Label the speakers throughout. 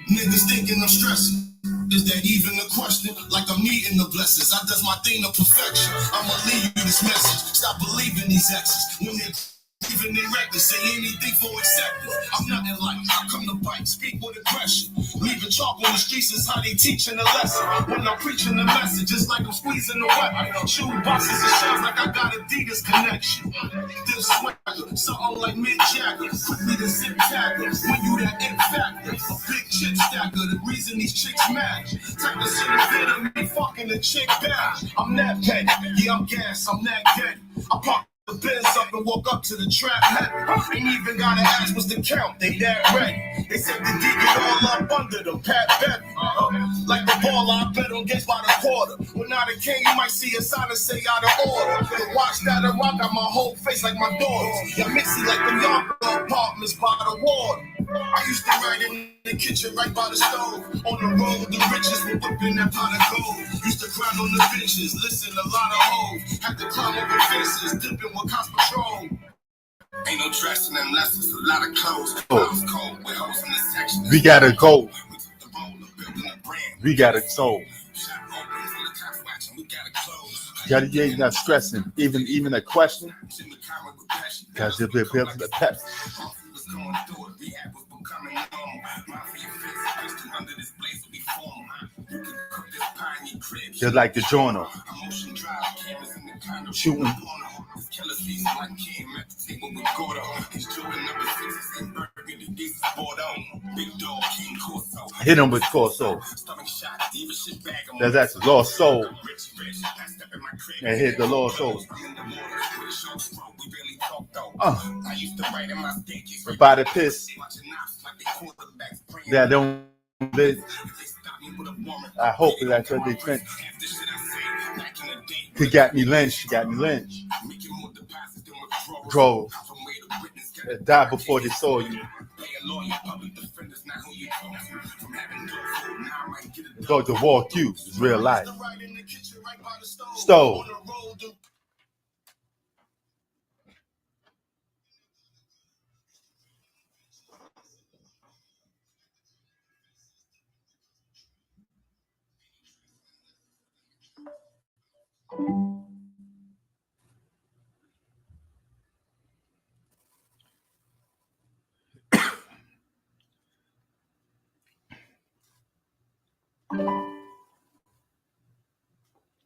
Speaker 1: Niggas thinking I'm stressing. Is that even a question? Like I'm needing the blessings. I does my thing to perfection. I'ma leave you this message. Stop believing these exes. When they're even they reckless, say anything for acceptance. I'm nothing like I come to bite, speak with aggression. Leaving chalk on the streets is how they teaching a lesson. When I'm preaching the message, it's like I'm squeezing the weapon. Shooting boxes and shells like I got Adidas connection. This swagger, something like Mick Jagger. Quickly to zip tagger. When you that X factor, a big chip stacker. The reason these chicks mad. Take the shit of me fucking the chick back. I'm that petty, yeah I'm gas, I'm that gay. I pop the Benz up and walk up to the trap heavy. Ain't even gotta ask what's the count, they that ready. They said the D get all up under them, Pat Bevy. Like the ball I bet on gets by the quarter. When I the king, you might see a sign and say out of order. Watch that and rock got my whole face like my daughters. Yeah, mixy like them young apartments by the water. I used to ride in the kitchen right by the stove. On the road, the riches were whipping that pot of gold. Used to climb on the benches, listen a lot of hoes. Had to climb over fences, dipping with cops patrol. Ain't no dressing unless it's a lot of clothes. Oh. Cold, with hoes in the section.
Speaker 2: We gotta go. We gotta go. You're not stressing, even a question. Because you'll be able to pep. Just like the journal. Shooting. Hit him with Corso. That's Lost Soul. And hit the Lost Soul. By the piss. That don't. I hope that's what they think. He got me lynched. Drove. Died before they saw you. Go to walk you. It's real life. Stove.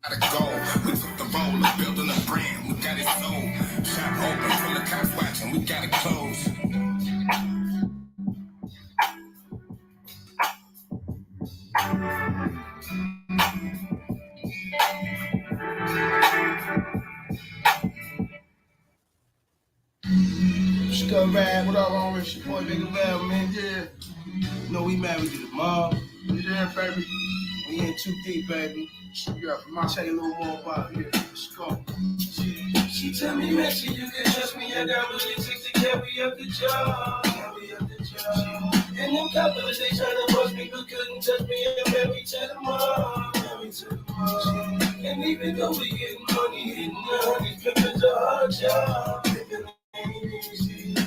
Speaker 1: Gotta go. We took the role of building a brand. We got it sold. Shop open from the cops watching. We got it closed.
Speaker 3: Scud Rad, what up, homie? It's your boy Nigga Val, man. Yeah. You know we married to the mom. Yeah, baby. We ain't too deep, baby. Yeah, I'll tell you a little more about it. Let's go. She tell me, Messi, you can trust me. I got what it takes to carry up the job. And them coppers, they try to bust me, but couldn't touch me. I'm married to the mom. And even though we getting money, hitting the honey, pimpin's a hard job.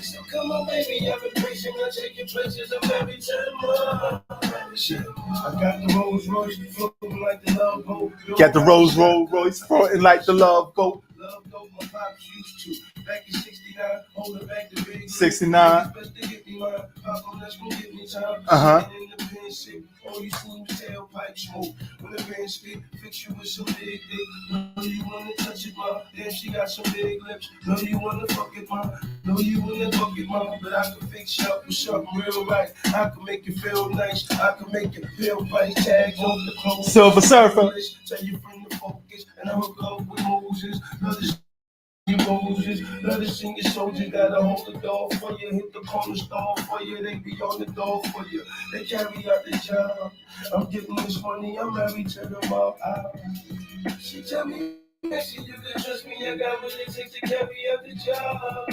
Speaker 3: So come on, baby, I've been patient. I'll take your places. I'm married to the mom. I got the Rolls Royce floating like the love boat.
Speaker 2: Got the Rolls Royce floating like the love boat.
Speaker 3: Love boat, my pops used to. Back in 69, holding back the big
Speaker 2: 69.
Speaker 3: Best to get me mine. Papa, let's go get me time. In the pen sick. All you see was tailpipe smoke. When the pen speak, fix you with some big dick. Know you wanna touch it, mom. Then she got some big lips. Know you wanna fuck it, mom. Know you wanna fuck it, mom. But I can fix you up with something real right. I can make you feel nice. I can make you feel right. Tags off the clothes.
Speaker 2: Silver Surfer.
Speaker 3: Tell you bring the focus. And I'm hook up with Moses. You Moses, let us sing your soldier, gotta hold the door for you, hit the corner store for you, they be on the door for you, they carry out the job. I'm getting this money, I'm married to the mom. She tell me, Messi, you can trust me, I got what it takes to carry out the job.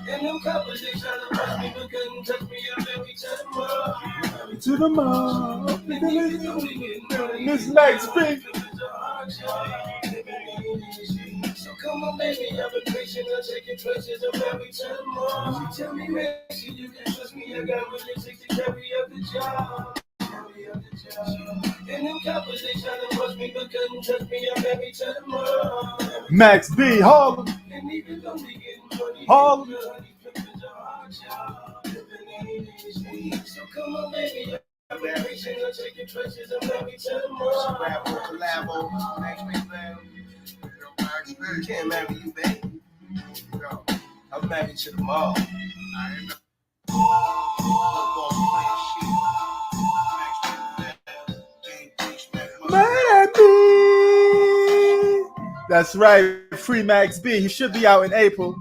Speaker 3: And them coppers, they try to bust me, but couldn't touch me, I'm married to the mom.
Speaker 2: To the mom. This next beat.
Speaker 3: So come come on, baby, I've been patient. I'm taking pictures. I'm married to the mom. Tell me, man, you can trust me. I got what it takes to carry out the job. And them coppers, they trying to rush me, but couldn't trust me. I'm married to the mom.
Speaker 2: Max B, Harlem.
Speaker 3: And even though we getting money,
Speaker 2: Harlem.
Speaker 3: So come on, baby. I'm married to the taking pictures. I'm married to the mom. Collabo, Max B, man. Can't marry you, baby. I'm married to the mall.
Speaker 2: That's right, free Max B. He should be out in April.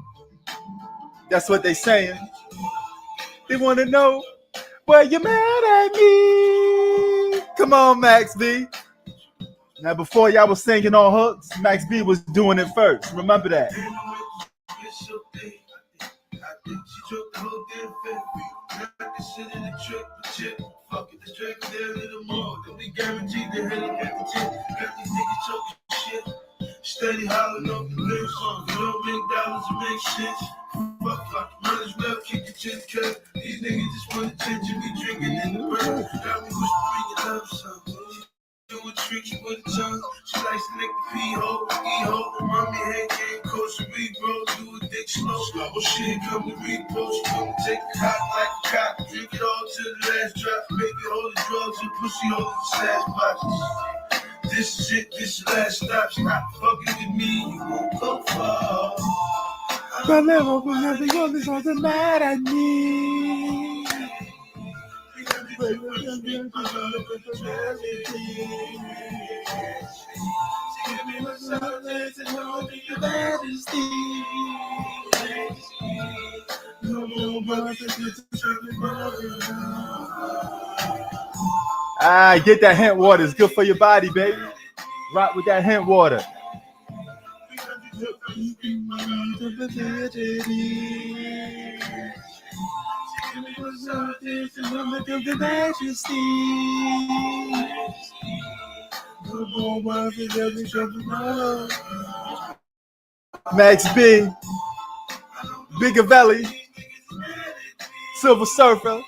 Speaker 2: That's what they saying. They want to know, well, you mad at me? Come on, Max B. Now, before y'all was singing on hooks, Max B was doing it first. Remember that.
Speaker 3: Fuck it, the track there in the mall. Don't be guaranteed to hit it at the tip. Got these niggas choking shit. Steady hollering up the lyrics. You don't make dollars to make sense. Fuck, might as well kick the chin cut. These niggas just want attention. Be drinking in the bird. Got me whispering your love song. Doing tricks with the tongue. She likes to lick the pee-hole, e-hole. Mommy head game, coach and bro. Do a dick slow. Oh shit, come to repost. Come take a cock like a cock. Drink it all to the last drop. Make it hold the drugs and pussy hold the stash boxes. This is it, this is the last stop. Stop fucking with me, you won't go far.
Speaker 2: But never the others are mad at me. Get that hemp water. It's good for your body, baby. Rock with that hemp water. Max B, Bigavelli, Silver Surfer.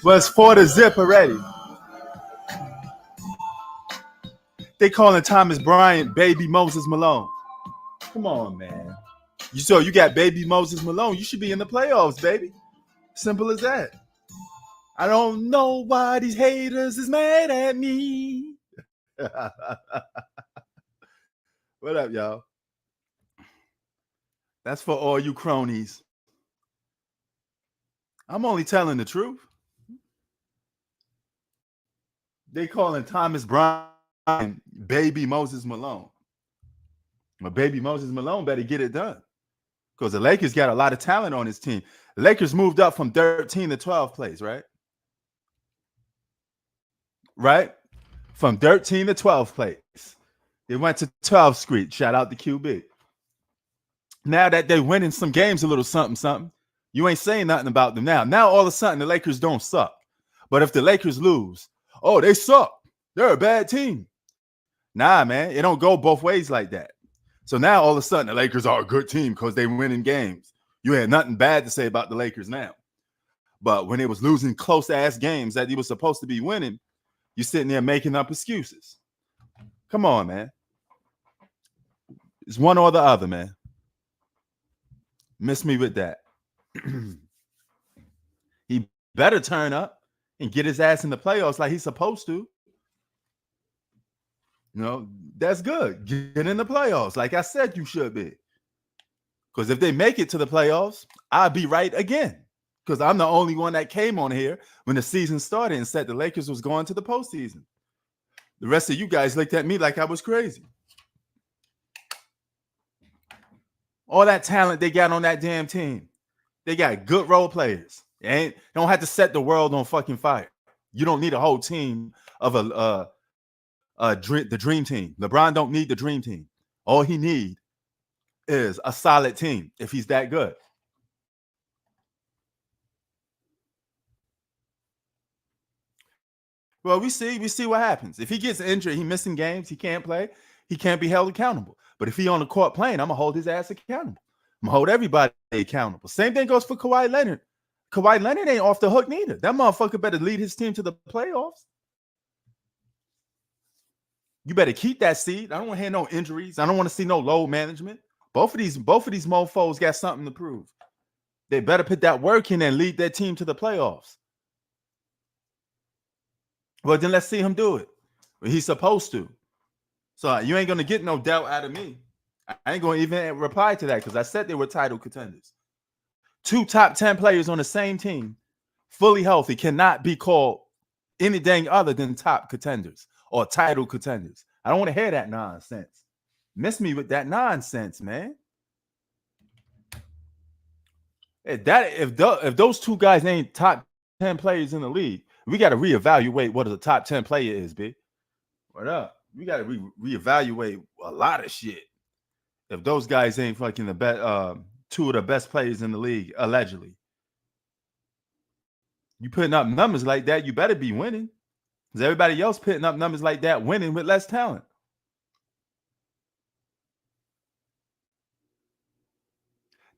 Speaker 2: Was for the zip already. They calling Thomas Bryant Baby Moses Malone. Come on, man. You got Baby Moses Malone. You should be in the playoffs, baby. Simple as that. I don't know why these haters is mad at me. What up, y'all? That's for all you cronies. I'm only telling the truth. They calling Thomas Bryant Baby Moses Malone. Well, Baby Moses Malone better get it done because the Lakers got a lot of talent on his team. The Lakers moved up from 13 to 12th place, right? Right? From 13 to 12th place. They went to 12th Street. Shout out to QB. Now that they're winning some games, a little something, you ain't saying nothing about them now. Now, all of a sudden, the Lakers don't suck. But if the Lakers lose, oh, they suck. They're a bad team. Nah, man, it don't go both ways like that. So now, all of a sudden, the Lakers are a good team because they're winning games. You had nothing bad to say about the Lakers now. But when they was losing close-ass games that you was supposed to be winning, you're sitting there making up excuses. Come on, man. It's one or the other, man. Miss me with that. He better turn up and get his ass in the playoffs like he's supposed to. You know, that's good. Get in the playoffs like I said you should be. Because if they make it to the playoffs, I'll be right again. Because I'm the only one that came on here when the season started and said the Lakers was going to the postseason. The rest of you guys looked at me like I was crazy. All that talent they got on that damn team. They got good role players. They don't have to set the world on fucking fire. You don't need a whole team of the dream team. LeBron don't need the dream team. All he need is a solid team if he's that good. Well, we see what happens. If he gets injured, he missing games, he can't play, he can't be held accountable. But if he on the court playing, I'm gonna hold his ass accountable. I'm gonna hold everybody accountable. Same thing goes for Kawhi Leonard. Kawhi Leonard ain't off the hook neither. That motherfucker better lead his team to the playoffs. You better keep that seed. I don't want to hear no injuries. I don't want to see no load management. Both of these mofos got something to prove. They better put that work in and lead their team to the playoffs. Well, then let's see him do it. He's supposed to. So you ain't gonna get no doubt out of me. I ain't gonna even reply to that because I said they were title contenders. 2 top 10 players on the same team, fully healthy, cannot be called anything other than top contenders or title contenders. I don't want to hear that nonsense. Miss me with that nonsense, man. If those 2 guys ain't top 10 players in the league, we got to reevaluate what a top 10 player is, B. What up? We got to reevaluate a lot of shit. If those guys ain't fucking the best, 2 of the best players in the league, allegedly. You putting up numbers like that, you better be winning. Because everybody else putting up numbers like that, winning with less talent.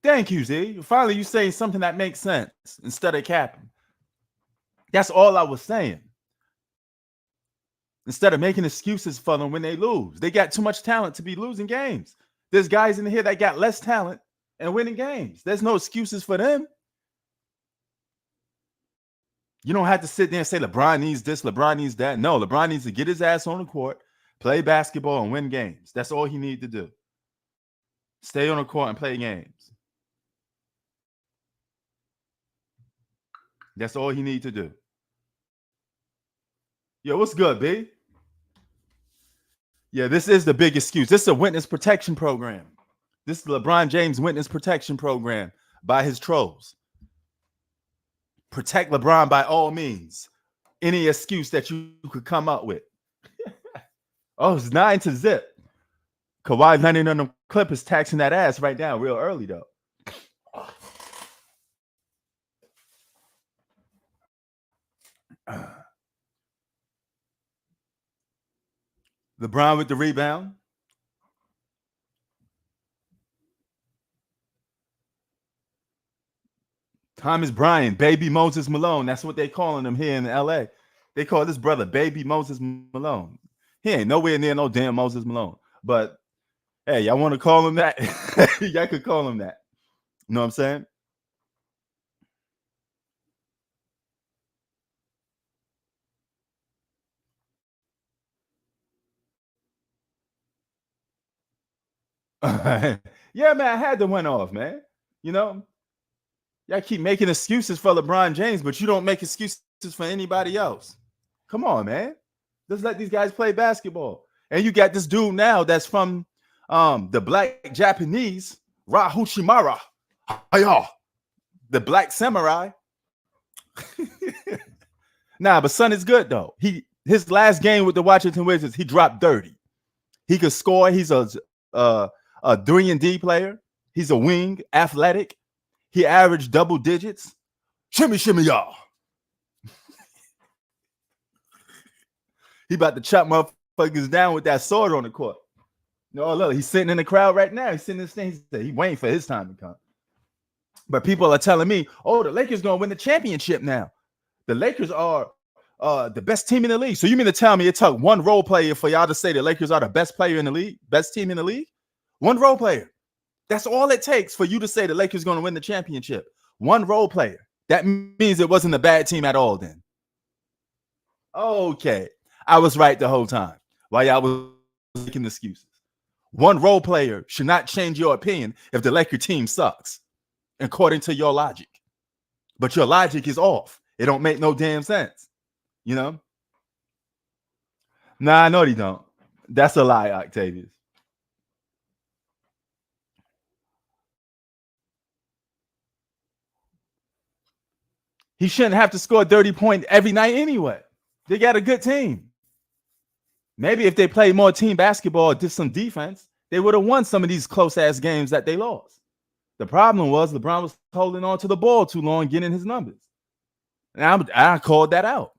Speaker 2: Thank you, Z. Finally, you saying something that makes sense instead of capping. That's all I was saying. Instead of making excuses for them when they lose. They got too much talent to be losing games. There's guys in here that got less talent and winning games. There's no excuses for them. You don't have to sit there and say LeBron needs this, LeBron needs that. No, LeBron needs to get his ass on the court, play basketball, and win games. That's all he needs to do. Stay on the court and play games. That's all he needs to do. Yo, what's good, B? Yeah, this is the big excuse. This is a witness protection program. This is LeBron James witness protection program by his trolls. Protect LeBron by all means. Any excuse that you could come up with. Oh, it's 9-0. Kawhi Leonard on the Clippers taxing that ass right now real early, though. LeBron with the rebound. Thomas Bryant, Baby Moses Malone. That's what they calling him here in LA. They call this brother Baby Moses Malone. He ain't nowhere near no damn Moses Malone. But hey, y'all want to call him that? Y'all could call him that. You know what I'm saying? Yeah, man, I had to win off, man. You know, y'all keep making excuses for LeBron James, but you don't make excuses for anybody else. Come on, man. Just let these guys play basketball. And you got this dude now that's from the black Japanese, Rahushimara. The black samurai. Nah, but son is good, though. His last game with the Washington Wizards, he dropped 30. He could score. He's a 3-and-D player. He's a wing, athletic. He averaged double digits. Shimmy, y'all. He about to chop motherfuckers down with that sword on the court. No, look, he's sitting in the crowd right now. He's sitting in the stand. He's waiting for his time to come. But people are telling me, oh, the Lakers going to win the championship now. The Lakers are the best team in the league. So you mean to tell me it took one role player for y'all to say the Lakers are the best player in the league, best team in the league? One role player. That's all it takes for you to say the Lakers going to win the championship. One role player. That means it wasn't a bad team at all then. Okay. I was right the whole time while y'all was making excuses. One role player should not change your opinion if the Laker team sucks, according to your logic. But your logic is off. It don't make no damn sense. You know? Nah, I know they don't. That's a lie, Octavius. He shouldn't have to score 30 points every night anyway. They got a good team. Maybe if they play more team basketball, did some defense, they would have won some of these close-ass games that they lost. The problem was LeBron was holding on to the ball too long, getting his numbers. And I called that out.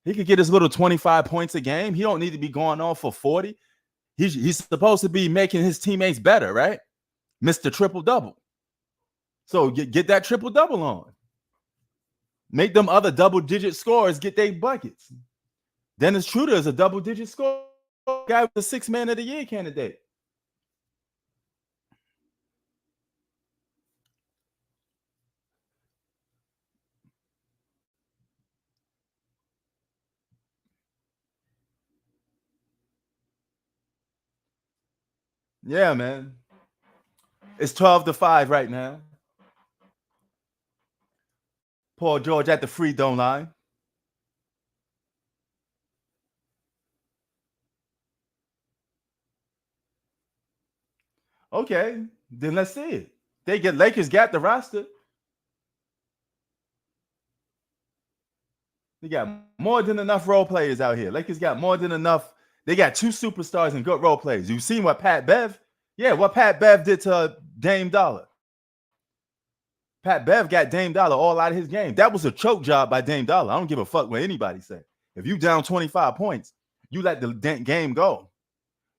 Speaker 2: He could get his little 25 points a game. He don't need to be going off for 40. He's supposed to be making his teammates better, right? Mr. Triple-double. So get that triple-double on. Make them other double-digit scores get their buckets. Dennis Schroeder is a double-digit score guy with the 6th Man of the Year candidate. Yeah, man. It's 12-5 right now. Paul George at the free throw line. Okay, then let's see it. Lakers got the roster. They got more than enough role players out here. Lakers got more than enough. They got 2 superstars and good role players. You've seen what Pat Bev did to Dame Dollar. Pat Bev got Dame Dollar all out of his game. That was a choke job by Dame Dollar. I don't give a fuck what anybody say. If you down 25 points, you let the game go.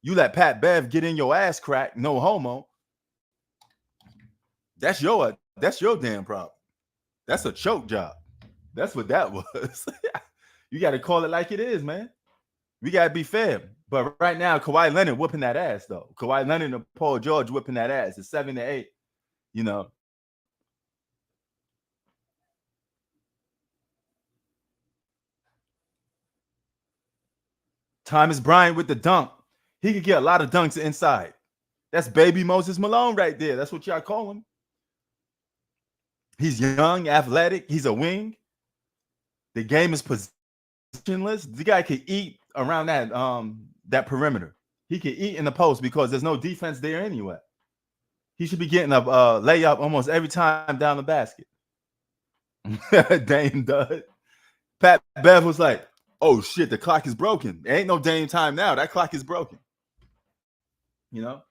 Speaker 2: You let Pat Bev get in your ass crack, no homo. That's your damn problem. That's a choke job. That's what that was. You got to call it like it is, man. We got to be fair. But right now, Kawhi Leonard whooping that ass, though. Kawhi Leonard and Paul George whipping that ass. It's 7-8. You know. Thomas Bryant with the dunk. He could get a lot of dunks inside. That's baby Moses Malone right there. That's what y'all call him. He's young, athletic. He's a wing. The game is positionless. The guy can eat around that perimeter. He can eat in the post because there's no defense there anyway. He should be getting a layup almost every time down the basket. Dame does. Pat Bev was like, oh shit, the clock is broken. There ain't no Dame time now. That clock is broken. You know?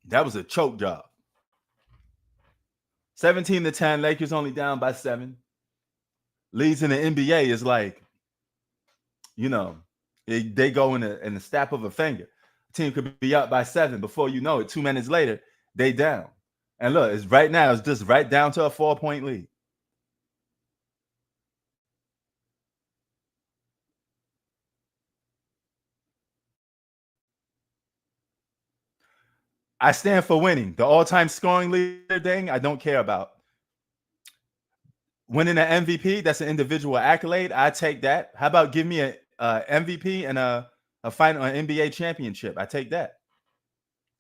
Speaker 2: That was a choke job. 17-10, Lakers only down by 7. Leads in the NBA is like, you know, they go in the snap of a finger. Team could be up by 7 before you know it. 2 minutes later, they down. And look, it's just right down to a 4-point lead. I stand for winning. The all-time scoring leader thing, I don't care about. Winning an MVP, that's an individual accolade. I take that. How about give me a MVP and a final an NBA championship? I take that.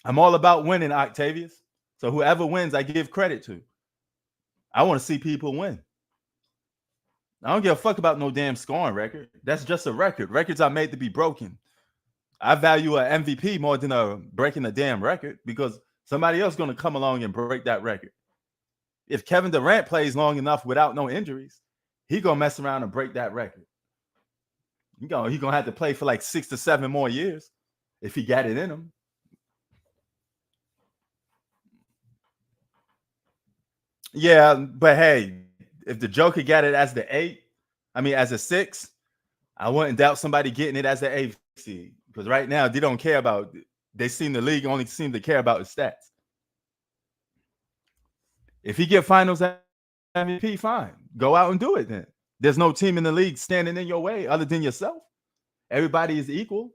Speaker 2: I'm all about winning, Octavius. So whoever wins, I give credit to. I want to see people win. I don't give a fuck about no damn scoring record. That's just a record. Records are made to be broken. I value an MVP more than breaking a damn record because somebody else is going to come along and break that record. If Kevin Durant plays long enough without no injuries, he going to mess around and break that record. He going to have to play for like 6 to 7 more years if he got it in him. Yeah, but hey, if the Joker got it as as a 6, I wouldn't doubt somebody getting it as the 8th seed. Because right now, the league only seem to care about his stats. If he get finals MVP, fine. Go out and do it then. There's no team in the league standing in your way other than yourself. Everybody is equal.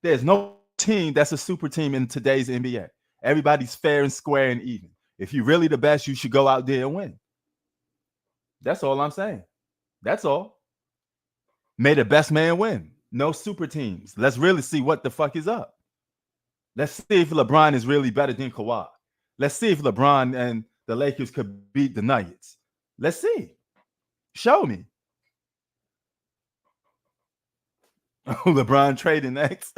Speaker 2: There's no team that's a super team in today's NBA. Everybody's fair and square and even. If you're really the best, you should go out there and win. That's all I'm saying. That's all. May the best man win. No super teams. Let's really see what the fuck is up. Let's see if LeBron is really better than Kawhi. Let's see if LeBron and the Lakers could beat the Nuggets. Let's see. Show me. LeBron trading next.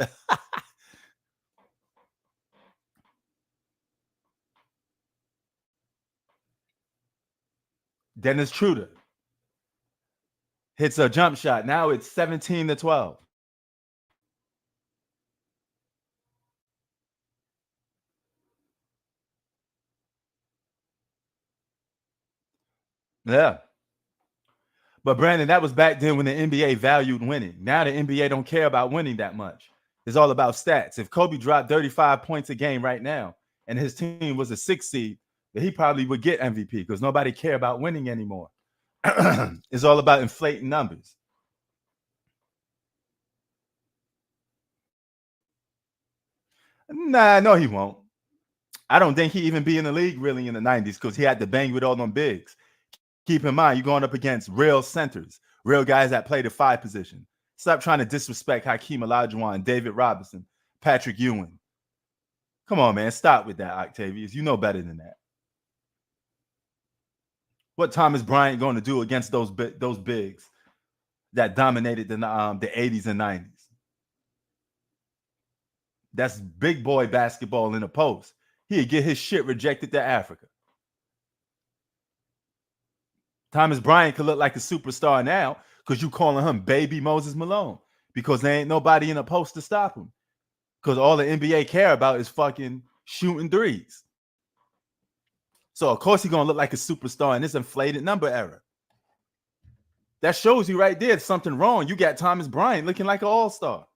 Speaker 2: Dennis Schroeder hits a jump shot. Now it's 17-12. Yeah. But Brandon, that was back then when the NBA valued winning. Now the NBA don't care about winning that much. It's all about stats. If Kobe dropped 35 points a game right now and his team was a 6 seed, he probably would get MVP because nobody care about winning anymore. It's all about inflating numbers. Nah, no, he won't. I don't think he even be in the league really in the 90s because he had to bang with all them bigs. Keep in mind, you're going up against real centers, real guys that play the 5 position. Stop trying to disrespect Hakeem Olajuwon, David Robinson, Patrick Ewing. Come on, man. Stop with that, Octavius. You know better than that. What Thomas Bryant going to do against those bigs that dominated the 80s and 90s? That's big boy basketball in the post. He'd get his shit rejected to Africa. Thomas Bryant could look like a superstar now because you calling him baby Moses Malone because there ain't nobody in the post to stop him because all the NBA care about is fucking shooting threes. So, of course, he's going to look like a superstar in this inflated number era. That shows you right there there's something wrong. You got Thomas Bryant looking like an all-star.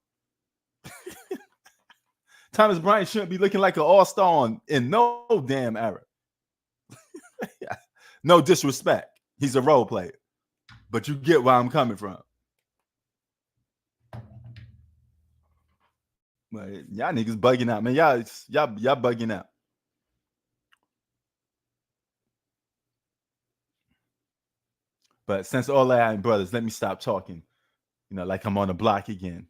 Speaker 2: Thomas Bryant shouldn't be looking like an all-star in no damn era. No disrespect. He's a role player. But you get where I'm coming from. But y'all niggas bugging out, man. Y'all bugging out. But since all that, brothers, let me stop talking. Like I'm on the block again.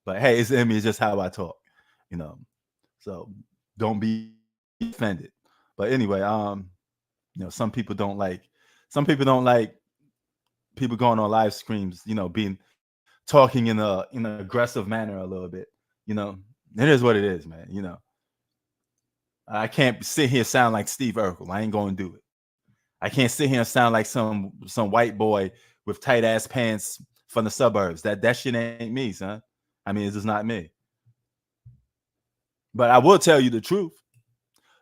Speaker 2: But hey, it's just how I talk. So don't be offended. But anyway, some people don't like people going on live streams, being talking in an aggressive manner a little bit. It is what it is, man. I can't sit here and sound like Steve Urkel. I ain't going to do it. I can't sit here and sound like some white boy with tight ass pants from the suburbs. That shit ain't me, son. I mean, it's just not me. But I will tell you the truth.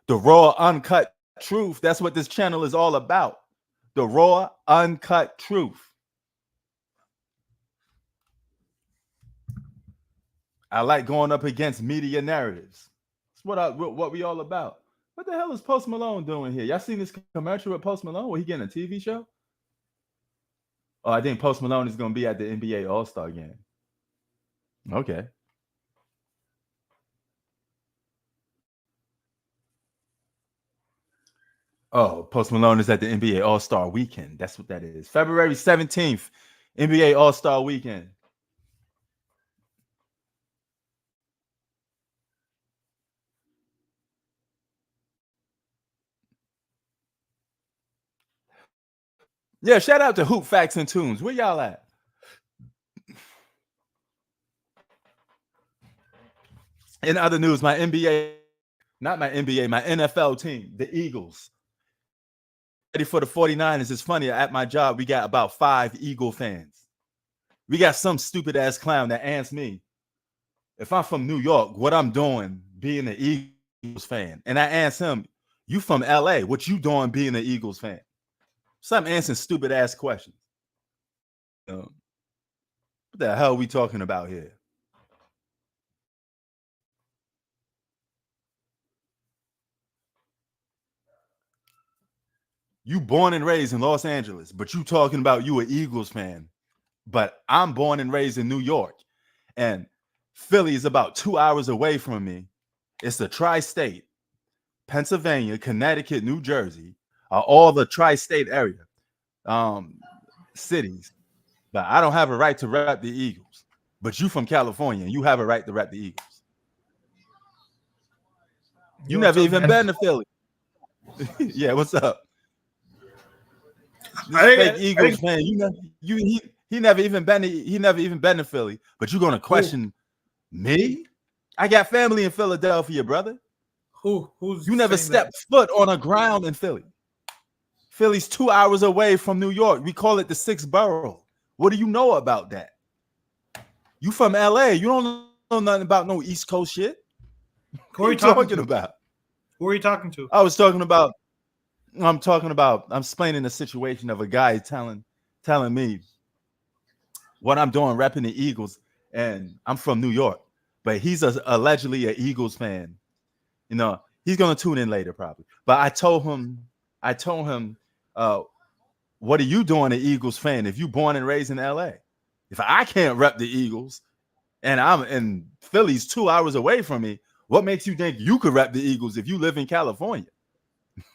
Speaker 2: The raw, uncut truth. That's what this channel is all about. The raw, uncut truth. I like going up against media narratives. That's what we all about. What the hell is Post Malone doing here? Y'all seen this commercial with Post Malone where he getting a TV show? Oh, I think Post Malone is going to be at the NBA All-Star game. Okay. Oh, Post Malone is at the NBA All-Star Weekend. That's what that is. February 17th, NBA All-Star Weekend. Yeah, shout out to Hoop Facts and Tunes. Where y'all at? In other news, my NFL team, the Eagles. Ready for the 49ers. It's funny, at my job, we got about 5 Eagle fans. We got some stupid ass clown that asks me if I'm from New York, what I'm doing being an Eagles fan. And I asked him, you from LA, what you doing being an Eagles fan? So I'm answering stupid ass questions. What the hell are we talking about here? You born and raised in Los Angeles, but you talking about you an Eagles fan. But I'm born and raised in New York. And Philly is about 2 hours away from me. It's the tri-state. Pennsylvania, Connecticut, New Jersey are all the tri-state area cities. But I don't have a right to rep the Eagles. But you from California, and you have a right to rep the Eagles. You never even been to Philly. Yeah, what's up? Fake Eagles fan. He never even been to Philly. But you're gonna question me? I got family in Philadelphia, brother.
Speaker 4: Who's
Speaker 2: you never stepped foot on a ground in Philly? Philly's 2 hours away from New York. We call it the 6th borough. What do you know about that? You from LA? You don't know nothing about no East Coast shit.
Speaker 4: Who are you talking
Speaker 2: about?
Speaker 4: Who are you talking to?
Speaker 2: I was talking about I'm talking about. I'm explaining the situation of a guy telling me what I'm doing, repping the Eagles, and I'm from New York, but he's allegedly an Eagles fan. You know, he's gonna tune in later probably. But I told him, what are you doing, an Eagles fan? If you born and raised in LA, if I can't rep the Eagles, and I'm in Philly's 2 hours away from me, what makes you think you could rep the Eagles if you live in California?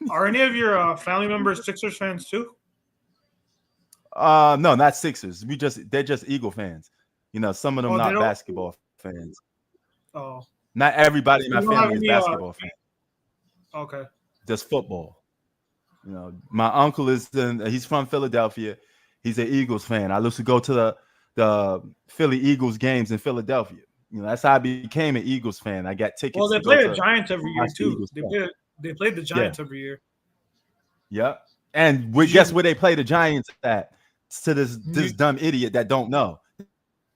Speaker 4: Are any of your family members Sixers fans too?
Speaker 2: No, not Sixers. They're just Eagle fans. You know, some of them not basketball fans.
Speaker 4: Oh,
Speaker 2: not everybody in my family is basketball fans.
Speaker 4: Okay,
Speaker 2: just football. You know, my uncle he's from Philadelphia. He's an Eagles fan. I used to go to the Philly Eagles games in Philadelphia. You know, that's how I became an Eagles fan. I got tickets.
Speaker 4: Well, they play the Giants every year too. They played the Giants every year.
Speaker 2: Yep. And guess where they play the Giants at? To this dumb idiot that don't know.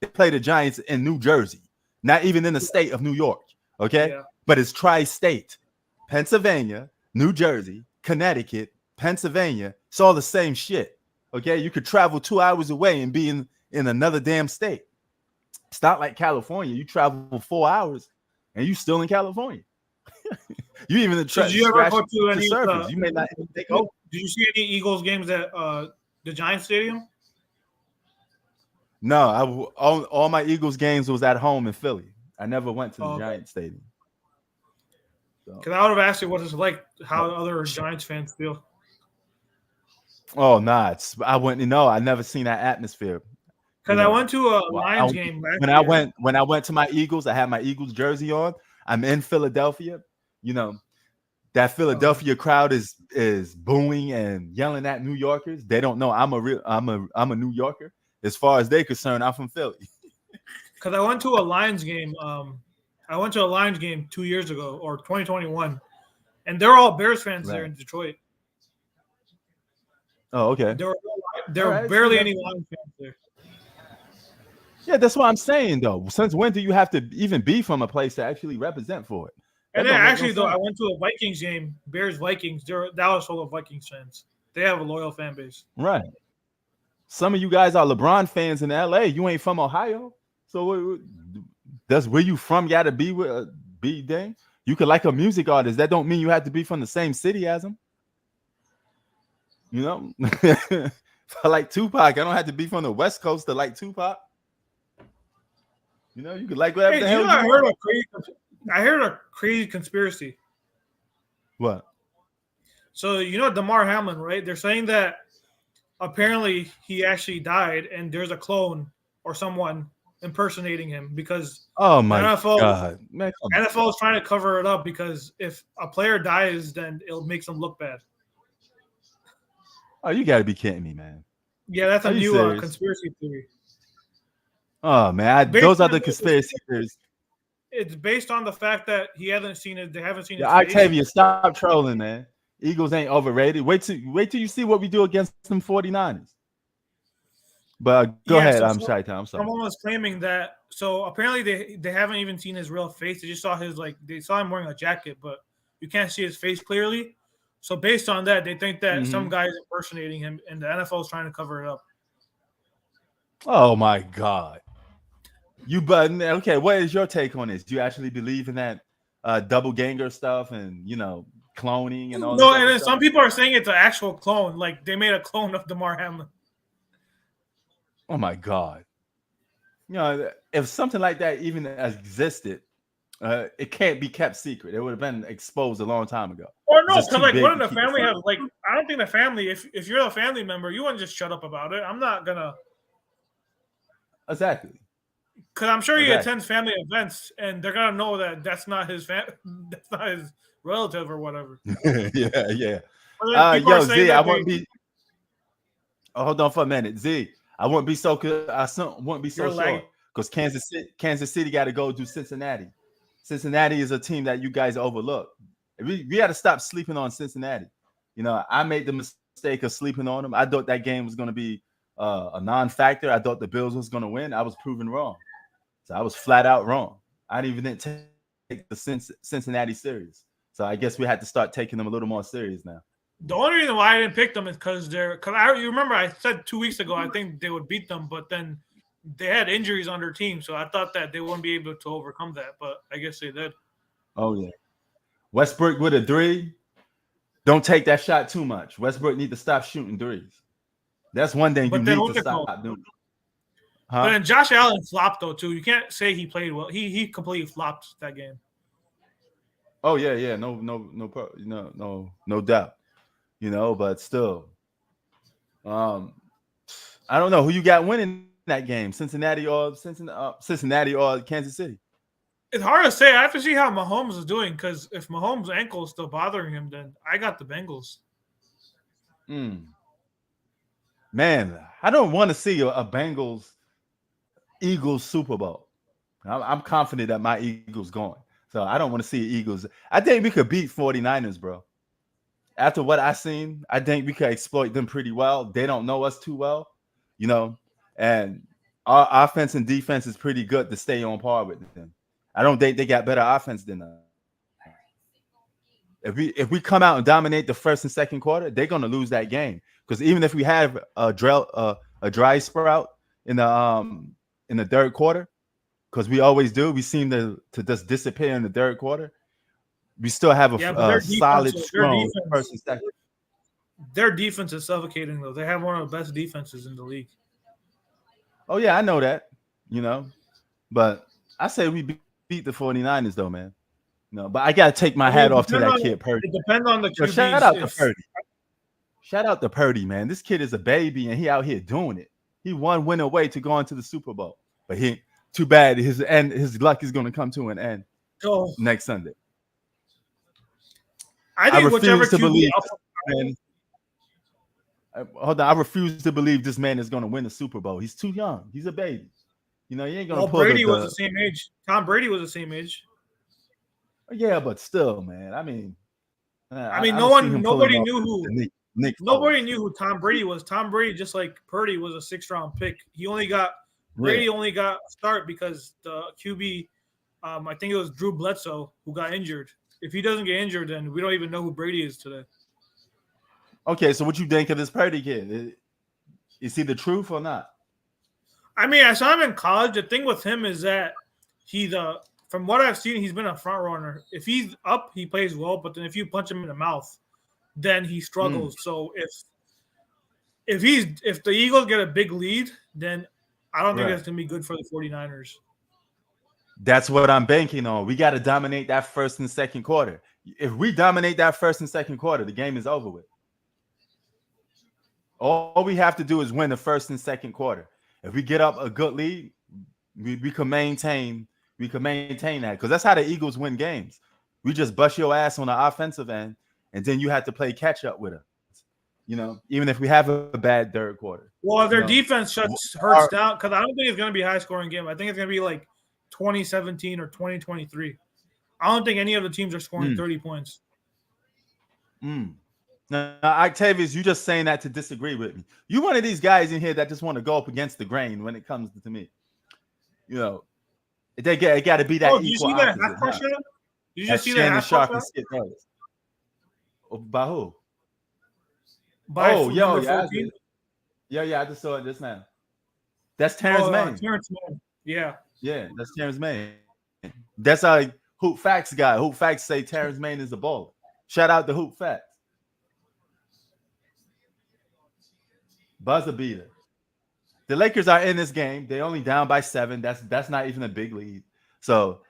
Speaker 2: They play the Giants in New Jersey, not even in the state of New York. Okay. Yeah. But it's tri-state. Pennsylvania, New Jersey, Connecticut, Pennsylvania. It's all the same shit. Okay. You could travel 2 hours away and be in another damn state. It's not like California. You travel 4 hours and you still in California. You even
Speaker 4: did you ever go to any
Speaker 2: surface. You may not take over.
Speaker 4: Did you see any Eagles games at the Giants Stadium?
Speaker 2: No, all my Eagles games was at home in Philly. I never went to the Giants Stadium.
Speaker 4: Because I would have asked you what it's like, how other Giants fans feel.
Speaker 2: Oh, nah, I wouldn't know. I never seen that atmosphere.
Speaker 4: Because I went to a Lions game
Speaker 2: when I went to my Eagles, I had my Eagles jersey on. I'm in Philadelphia. You know, that Philadelphia crowd is booing and yelling at New Yorkers. They don't know I'm a New Yorker. As far as they're concerned, I'm from Philly.
Speaker 4: Because I went to a Lions game. I went to a Lions game 2 years ago, or 2021, and they're all Bears fans there in Detroit.
Speaker 2: Oh, okay.
Speaker 4: There were barely any Lions fans there.
Speaker 2: Yeah, that's what I'm saying, though. Since when do you have to even be from a place to actually represent for it?
Speaker 4: And then actually, though, I went to a Vikings game, Bears-Vikings. That was full of Vikings fans. They have a loyal fan base.
Speaker 2: Right. Some of you guys are LeBron fans in LA. You ain't from Ohio. So that's where you from. You got to be dang. You could like a music artist. That don't mean you have to be from the same city as them. You know? If I like Tupac, I don't have to be from the West Coast to like Tupac. You know, you could like whatever the hell you want.
Speaker 4: I heard a crazy conspiracy.
Speaker 2: What?
Speaker 4: So, you know DeMar Hamlin, right? They're saying that apparently he actually died and there's a clone or someone impersonating him because
Speaker 2: God. Man,
Speaker 4: NFL is trying to cover it up because if a player dies, then it'll make them look bad.
Speaker 2: Oh, you got to be kidding me, man.
Speaker 4: Yeah, that's a new conspiracy theory.
Speaker 2: Oh, man. Those are the conspiracy theories.
Speaker 4: It's based on the fact that he hasn't seen it. They haven't seen it.
Speaker 2: Octavia, stop trolling, man. Eagles ain't overrated. Wait till you see what we do against them 49ers. But go ahead. I'm sorry.
Speaker 4: Someone was claiming that. So apparently they haven't even seen his real face. They just saw they saw him wearing a jacket, but you can't see his face clearly. So based on that, they think that some guy is impersonating him, and the NFL is trying to cover it up.
Speaker 2: Oh my God. Okay, what is your take on this? Do you actually believe in that double ganger stuff and, you know, cloning and all that?
Speaker 4: No, and then some people are saying it's an actual clone. Like they made a clone of DeMar Hamlin.
Speaker 2: Oh my God. You know, if something like that even existed, it can't be kept secret. It would have been exposed a long time ago.
Speaker 4: Or no, because like what if the family has I don't think the family, if you're a family member, you wouldn't just shut up about it. I'm not gonna.
Speaker 2: Exactly.
Speaker 4: Because I'm sure he attends family events, and they're gonna know that that's not his that's not his relative or whatever.
Speaker 2: Yeah. Yo, Z, I wouldn't be. Oh, hold on for a minute, Z. I wouldn't be so sure because Kansas City got to go do Cincinnati. Cincinnati is a team that you guys overlook. We got to stop sleeping on Cincinnati. You know, I made the mistake of sleeping on them. I thought that game was going to be a non-factor. I thought the Bills was going to win. I was proven wrong. So I was flat out wrong. I didn't take the Cincinnati serious. So I guess we had to start taking them a little more serious now.
Speaker 4: The only reason why I didn't pick them is because you remember I said 2 weeks ago I think they would beat them, but then they had injuries on their team, so I thought that they wouldn't be able to overcome that, but I guess they did.
Speaker 2: Oh yeah, Westbrook with a 3. Don't take that shot too much. Westbrook need to stop shooting threes. That's one thing you need to stop doing.
Speaker 4: Huh? But then Josh Allen flopped though too. You can't say he played well. He completely flopped that game.
Speaker 2: Oh yeah, no doubt. But still, I don't know who you got winning that game, Cincinnati or Kansas City.
Speaker 4: It's hard to say. I have to see how Mahomes is doing, because if Mahomes' ankle is still bothering him, then I got the Bengals.
Speaker 2: Man, I don't want to see a Bengals Eagles Super Bowl. I'm confident that my Eagles going. So I don't want to see Eagles. I think we could beat 49ers, bro. After what I've seen, I think we could exploit them pretty well. They don't know us too well, and our offense and defense is pretty good to stay on par with them. I don't think they got better offense than us. If we come out and dominate the first and second quarter, they're gonna lose that game. Because even if we have a dry sprout in the third quarter, because we always do, we seem to just disappear in the third quarter. We still have a solid, strong first and second.
Speaker 4: Their defense is suffocating, though. They have one of the best defenses in the league.
Speaker 2: Oh yeah, I know that. But I say we beat the 49ers, though, man. But I gotta take my hat off to that kid Purdy.
Speaker 4: It depends on the QBs.
Speaker 2: Shout out to Purdy. Shout out to Purdy, man. This kid is a baby, and he out here doing it. He one win away to go into the Super Bowl, but too bad his luck is going to come to an end next Sunday.
Speaker 4: I think whichever QB.
Speaker 2: Hold on, I refuse to believe this man is going to win the Super Bowl. He's too young. He's a baby. He ain't going to pull.
Speaker 4: Brady was the same age. Tom Brady was the same age.
Speaker 2: Yeah, but still, man.
Speaker 4: Nobody knew who Tom Brady was. Tom Brady, just like Purdy, was a 6th-round pick. Brady only got a start because the QB, I think it was Drew Bledsoe, who got injured. If he doesn't get injured, then we don't even know who Brady is today.
Speaker 2: Okay, so what you think of this Purdy kid? Is he the truth or not?
Speaker 4: I saw him in college. The thing with him is that from what I've seen, he's been a front runner. If he's up, he plays well, but then if you punch him in the mouth, then he struggles. So if the Eagles get a big lead, then I don't think that's going to be good for the 49ers.
Speaker 2: That's what I'm banking on. We got to dominate that first and second quarter. If we dominate that first and second quarter, the game is over with. All we have to do is win the first and second quarter. If we get up a good lead, we can maintain that, because that's how the Eagles win games. We just bust your ass on the offensive end, and then you have to play catch up with us. Even if we have a bad third quarter.
Speaker 4: Well, if their defense hurts down, because I don't think it's going to be a high-scoring game. I think it's going to be like 2017 or 2023. I don't think any of the teams are scoring 30 points.
Speaker 2: Now, Octavius, you just saying that to disagree with me. You one of these guys in here that just want to go up against the grain when it comes to me. It got to be that equal.
Speaker 4: Did you see that half-court shot? Did you just see that half-court shot?
Speaker 2: By who?
Speaker 4: By
Speaker 2: I just saw it just now. That's Terrence Mann.
Speaker 4: Terrence Mann.
Speaker 2: Yeah, that's Terrence Mann. That's our Hoop Facts guy. Hoop Facts say Terrence Mann is a baller. Shout out to Hoop Facts. Buzzer beater. The Lakers are in this game. They're only down by 7. That's not even a big lead. So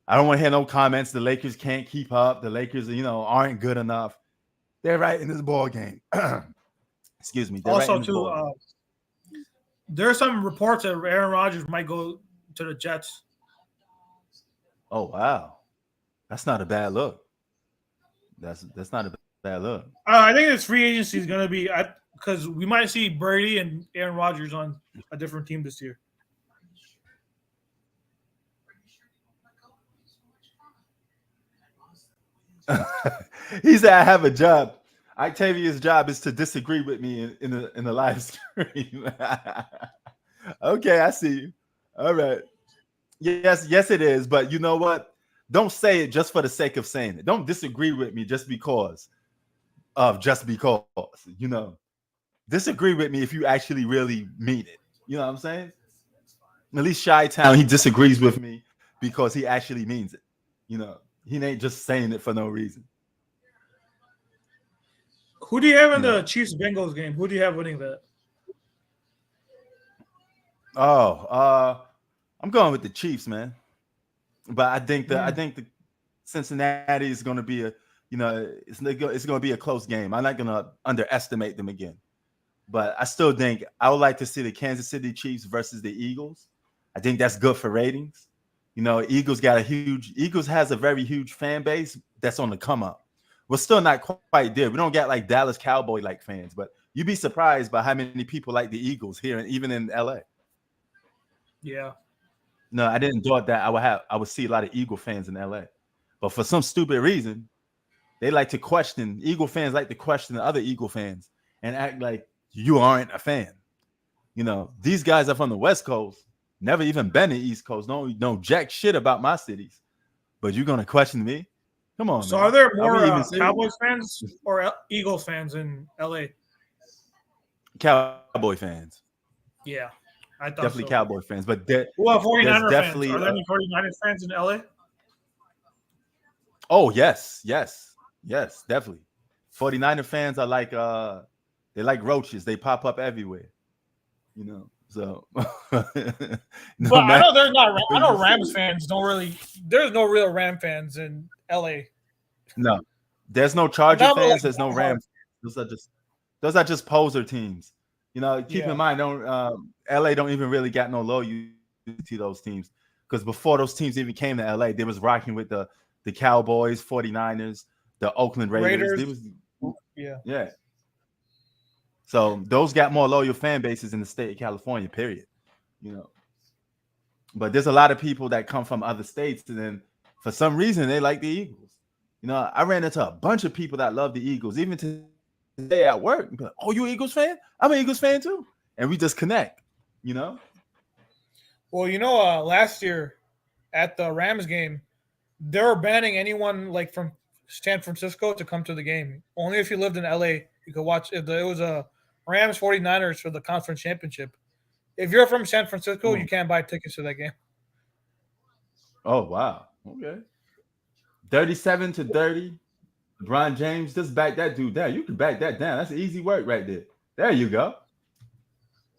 Speaker 2: I don't want to hear no comments. The Lakers can't keep up. The Lakers, aren't good enough. They're right in this ball game. Excuse me.
Speaker 4: Also, there are some reports that Aaron Rodgers might go to the Jets.
Speaker 2: Oh wow, that's not a bad look. That's not a bad look.
Speaker 4: I think this free agency is going to be because we might see Brady and Aaron Rodgers on a different team this year.
Speaker 2: He said, "I have a job." Octavius' job is to disagree with me in the live stream. Okay, I see you. All right. Yes, it is. But you know what? Don't say it just for the sake of saying it. Don't disagree with me just because of just because, you know. Disagree with me if you actually really mean it. You know what I'm saying? At least Chi-Town, he disagrees with me because he actually means it. You know, he ain't just saying it for no reason.
Speaker 4: Who do you have in the Chiefs Bengals game? Who do you have winning that?
Speaker 2: I'm going with the Chiefs, man. But I think the Cincinnati is going to be it's going to be a close game. I'm not going to underestimate them again. But I still think I would like to see the Kansas City Chiefs versus the Eagles. I think that's good for ratings. You know, Eagles has a very huge fan base that's on the come up. We're still not quite there. We don't get like Dallas Cowboy like fans, but you'd be surprised by how many people like the Eagles here and even in LA.
Speaker 4: Yeah.
Speaker 2: No, I didn't thought that I would see a lot of Eagle fans in LA. But for some stupid reason, Eagle fans like to question the other Eagle fans and act like you aren't a fan. You know, these guys are from the West Coast, never even been to the East Coast, don't know jack shit about my cities. But you're gonna question me? Come on.
Speaker 4: So
Speaker 2: man.
Speaker 4: are there more Cowboys fans or Eagles fans in LA?
Speaker 2: Cowboy fans.
Speaker 4: Yeah. I thought
Speaker 2: definitely
Speaker 4: so.
Speaker 2: Cowboy fans. But
Speaker 4: 49er
Speaker 2: definitely
Speaker 4: fans. Are there any 49ers fans in LA?
Speaker 2: Oh, yes, definitely. 49er fans are like they're like roaches. They pop up everywhere. You know, so
Speaker 4: but I know there's not. I know Rams fans don't really. There's no real Ram fans in LA.
Speaker 2: No, there's no Charger fans. There's no Rams. Those are just poser teams. You know, keep in mind, LA don't even really got no loyalty to those teams because before those teams even came to LA, they was rocking with the Cowboys, 49ers, the Oakland Raiders. Yeah. So those got more loyal fan bases in the state of California, period. You know, but there's a lot of people that come from other states, and then for some reason they like the Eagles. You know, I ran into a bunch of people that love the Eagles, even today at work. Like, oh, you an Eagles fan? I'm an Eagles fan too, and we just connect. You know.
Speaker 4: Well, you know, last year at the Rams game, they were banning anyone like from San Francisco to come to the game. Only if you lived in LA, you could watch. It was a Rams 49ers for the conference championship. If you're from San Francisco, you can't buy tickets to that game.
Speaker 2: Oh, wow. Okay. 37-30. LeBron James, just back that dude down. You can back that down. That's easy work right there. There you go.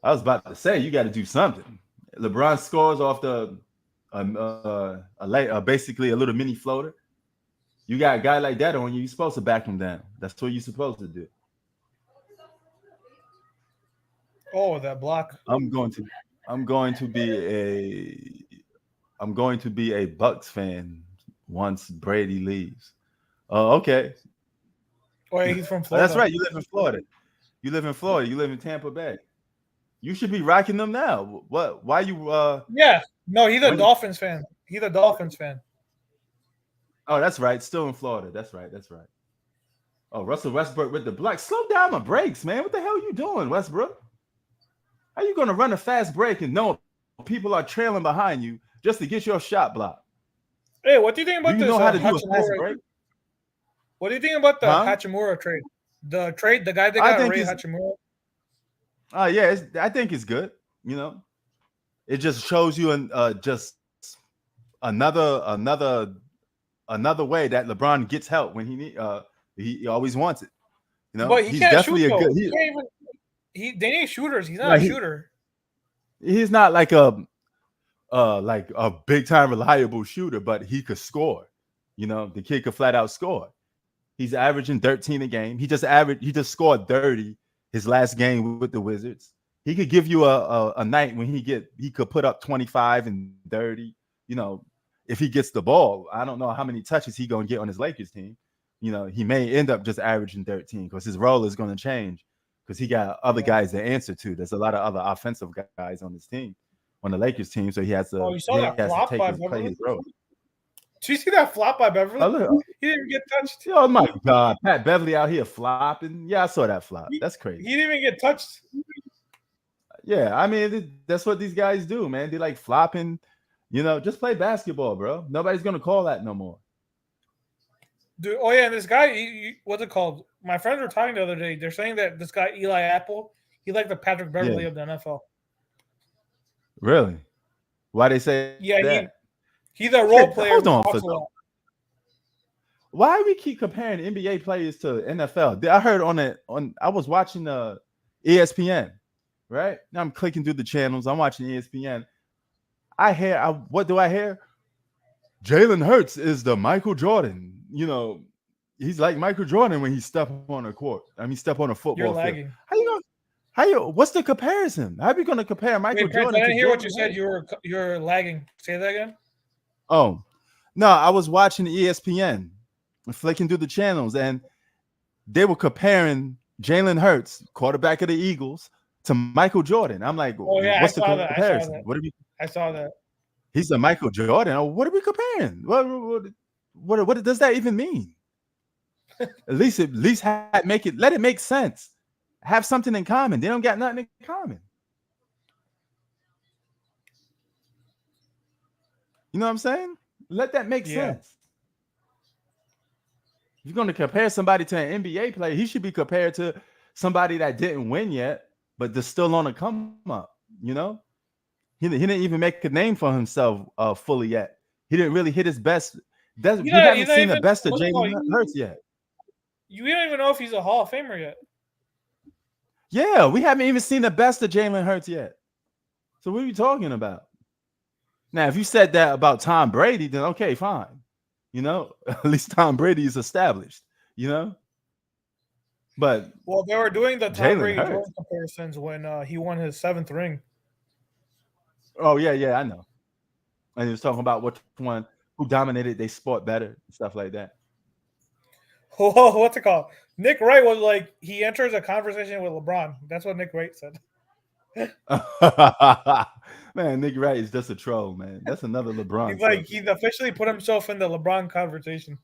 Speaker 2: I was about to say, you got to do something. LeBron scores off basically a little mini floater. You got a guy like that on you, you're supposed to back him down. That's what you're supposed to do.
Speaker 4: Oh, that block.
Speaker 2: I'm going to be a Bucks fan once Brady leaves. Oh, okay.
Speaker 4: Oh, yeah, he's from Florida.
Speaker 2: That's right. You live in Florida. You live in Tampa Bay. You should be rocking them now. What? Why you?
Speaker 4: Yeah. No, he's a Dolphins fan. He's a Dolphins fan.
Speaker 2: Oh, that's right. Still in Florida. That's right. Oh, Russell Westbrook with the block. Slow down my brakes, man. What the hell are you doing, Westbrook? How you going to run a fast break and know people are trailing behind you just to get your shot blocked?
Speaker 4: Hey, what do you think about this?
Speaker 2: You know how to do a fast break?
Speaker 4: What do you think about the Hachimura trade? The guy that got Ray Hachimura?
Speaker 2: Yeah, I think it's good. You know, it just shows you just another way that LeBron gets help when he always wants it. You know,
Speaker 4: but
Speaker 2: he's definitely a good.
Speaker 4: They need shooters. He's not a shooter.
Speaker 2: He's not like a big time reliable shooter, but he could score. You know, the kid could flat out score. He's averaging 13 a game. He just scored 30 his last game with the Wizards. He could give you a night when he could put up 25 and 30. You know, if he gets the ball, I don't know how many touches he's gonna get on his Lakers team. You know, he may end up just averaging 13 because his role is going to change because he got other guys to answer to. There's a lot of other offensive guys on his team, on the Lakers team, so he has to, play his role.
Speaker 4: Did you see that flop by Beverly?
Speaker 2: Oh,
Speaker 4: he didn't get touched.
Speaker 2: Oh my God, Pat Beverly out here flopping. Yeah, I saw that flop. That's crazy.
Speaker 4: He didn't even get touched.
Speaker 2: Yeah, I mean that's what these guys do, man. They like flopping. You know, just play basketball, bro. Nobody's gonna call that no more.
Speaker 4: Dude, oh yeah, and this guy, what's it called? My friends were talking the other day. They're saying that this guy Eli Apple, he's like the Patrick Beverly
Speaker 2: Yeah.
Speaker 4: of the NFL.
Speaker 2: Really? Why they say
Speaker 4: Yeah,
Speaker 2: that?
Speaker 4: he's a role
Speaker 2: Yeah,
Speaker 4: player.
Speaker 2: hold
Speaker 4: Who
Speaker 2: on
Speaker 4: talks
Speaker 2: for
Speaker 4: a lot.
Speaker 2: why we keep comparing NBA players to NFL? I heard I was watching ESPN, right? Now I'm clicking through the channels. I'm watching ESPN. What do I hear? Jalen Hurts is the Michael Jordan. You know, he's like Michael Jordan when he step on a court. I mean, step on a football
Speaker 4: You're
Speaker 2: field.
Speaker 4: lagging.
Speaker 2: What's the comparison? How are we going to compare Michael
Speaker 4: Wait, Prince,
Speaker 2: Jordan
Speaker 4: I didn't
Speaker 2: to
Speaker 4: hear
Speaker 2: Jordan
Speaker 4: what you said. You're lagging. Say that again.
Speaker 2: Oh, no, I was watching ESPN, flicking through the channels, and they were comparing Jalen Hurts, quarterback of the Eagles, to Michael Jordan. I'm like,
Speaker 4: Oh yeah,
Speaker 2: what's the
Speaker 4: I saw that.
Speaker 2: comparison?
Speaker 4: I saw that.
Speaker 2: He's a Michael Jordan. What are we comparing? What does that even mean? At least let it make sense. Have something in common. They don't got nothing in common. You know what I'm saying? Let that make sense. If you're going to compare somebody to an NBA player, he should be compared to somebody that didn't win yet, but they're still on a come up. You know, he didn't even make a name for himself fully yet. He didn't really hit his best. We haven't seen the best of Jalen Hurts yet.
Speaker 4: You don't even know if he's a Hall of Famer yet.
Speaker 2: Yeah, we haven't even seen the best of Jalen Hurts yet. So what are you talking about? Now, if you said that about Tom Brady, then okay, fine. You know, at least Tom Brady is established, you know? But
Speaker 4: well, they were doing the Tom Brady
Speaker 2: Hurts.
Speaker 4: Jordan comparisons when he won his 7th ring.
Speaker 2: Oh, yeah, I know. And he was talking about who dominated their sport better and stuff like that.
Speaker 4: Oh, what's it called? Nick Wright was like, he enters a conversation with LeBron. That's what Nick Wright said.
Speaker 2: Man, Nick Wright is just a troll, man. That's another LeBron.
Speaker 4: He's like, he's officially put himself in the LeBron conversation.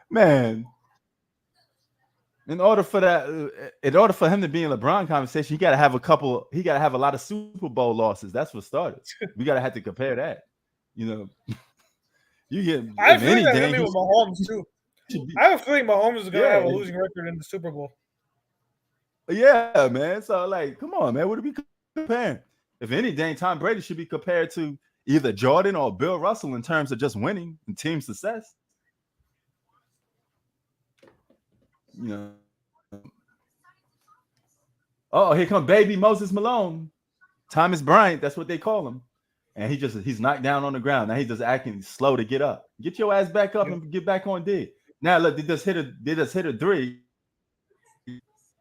Speaker 2: Man, in order for him to be in LeBron conversation, he got to have a lot of Super Bowl losses. That's what started. We got to have to compare that. You know,
Speaker 4: I have a feeling that's going to be with Mahomes too. I have a feeling Mahomes is going to have a losing record in the Super Bowl.
Speaker 2: Yeah, man. So, like, come on, man. What are we comparing? If anything, Tom Brady should be compared to either Jordan or Bill Russell in terms of just winning and team success. You know. Oh, here comes baby Moses Malone. Thomas Bryant, that's what they call him. And he's knocked down on the ground. Now he's just acting slow to get up. Get your ass back up and get back on D. Now look, they just hit a three.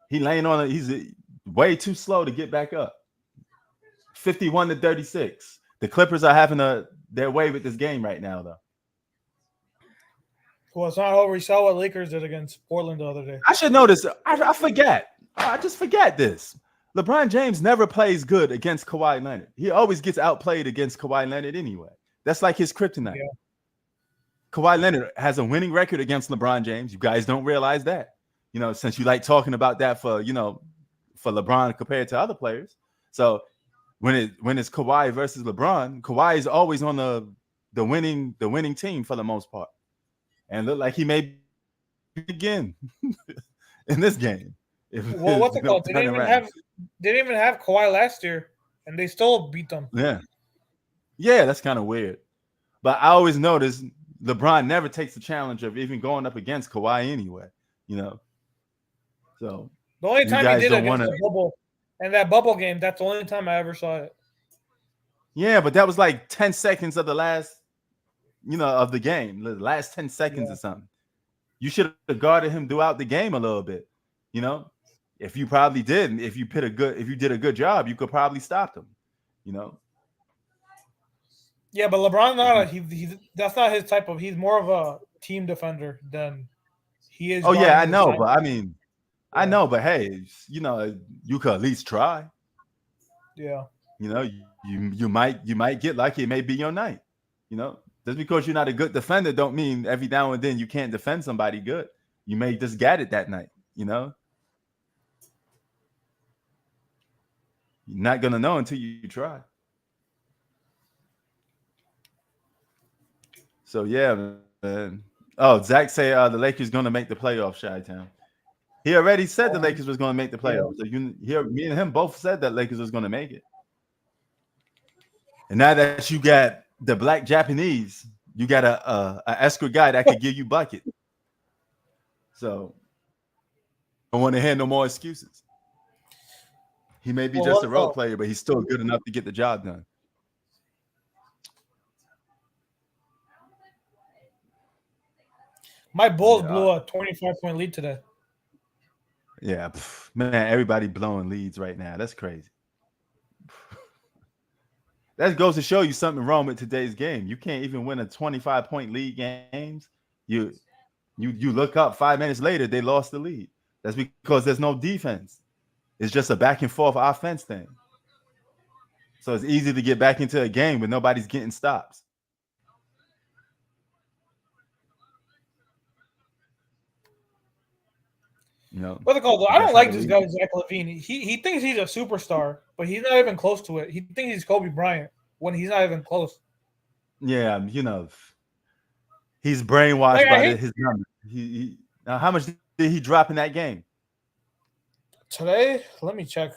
Speaker 2: He laying on it. He's way too slow to get back up. 51-36. The Clippers are having their way with this game right now, though.
Speaker 4: Well, it's not over. We saw what Lakers did against Portland the other day.
Speaker 2: I should know this. I forget. I just forget this. LeBron James never plays good against Kawhi Leonard. He always gets outplayed against Kawhi Leonard anyway. That's like his kryptonite. Yeah. Kawhi Leonard has a winning record against LeBron James. You guys don't realize that. You know, since you like talking about that for LeBron compared to other players. So when it's Kawhi versus LeBron, Kawhi is always on the winning team for the most part. And look like he may begin in this game.
Speaker 4: Well, what's it called? They didn't even have Kawhi last year, and they still beat them.
Speaker 2: Yeah, that's kind of weird. But I always notice LeBron never takes the challenge of even going up against Kawhi anyway. You know. So
Speaker 4: the only time he did against the bubble, and that bubble game, that's the only time I ever saw it.
Speaker 2: Yeah, but that was like 10 seconds of the last, of the game, the last 10 seconds or something. You should have guarded him throughout the game a little bit. You know, if you probably did, if you did a good job, you could probably stop him. You know.
Speaker 4: Yeah, but LeBron that's not his type of. He's more of a team defender than he is.
Speaker 2: Oh yeah, I know, but I mean. I know, but hey, you could at least try.
Speaker 4: Yeah.
Speaker 2: You might get lucky. It may be your night. Just because you're not a good defender don't mean every now and then you can't defend somebody good. You may just get it that night, You're not gonna know until you try. So yeah, man. Oh, Zach say the Lakers gonna make the playoffs, Chi-Town. He already said the Lakers was gonna make the playoffs. So you hear me and him both said that Lakers was gonna make it. And now that you got the black Japanese, you got a escort guy that could give you bucket. So I don't want to hear no more excuses. He may be just a role player, but he's still good enough to get the job done.
Speaker 4: My Bulls blew a 25-point lead today.
Speaker 2: Yeah, man, everybody blowing leads right now. That's crazy. That goes to show you something wrong with today's game. You can't even win a 25-point lead games. You look up 5 minutes later, they lost the lead. That's because there's no defense. It's just a back and forth offense thing. So it's easy to get back into a game when nobody's getting stops. You know,
Speaker 4: what's it called? I don't like this guy, Zach LaVine. He thinks he's a superstar, but he's not even close to it. He thinks he's Kobe Bryant when he's not even close.
Speaker 2: Yeah, you know, he's brainwashed by his number. Now, how much did he drop in that game?
Speaker 4: Today, let me check.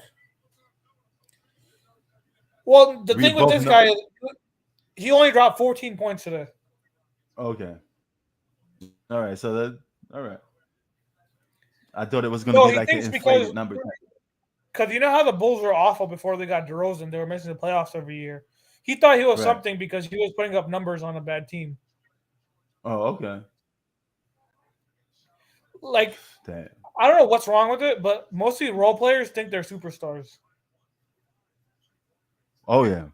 Speaker 4: Well, the thing with this guy is he only dropped 14 points today.
Speaker 2: Okay. All right. So all right. I thought it was going to be like an inflated number.
Speaker 4: Because you know how the Bulls were awful before they got DeRozan? They were missing the playoffs every year. He thought he was something because he was putting up numbers on a bad team.
Speaker 2: Oh, okay.
Speaker 4: Like, damn. I don't know what's wrong with it, but mostly role players think they're superstars.
Speaker 2: Oh, yeah.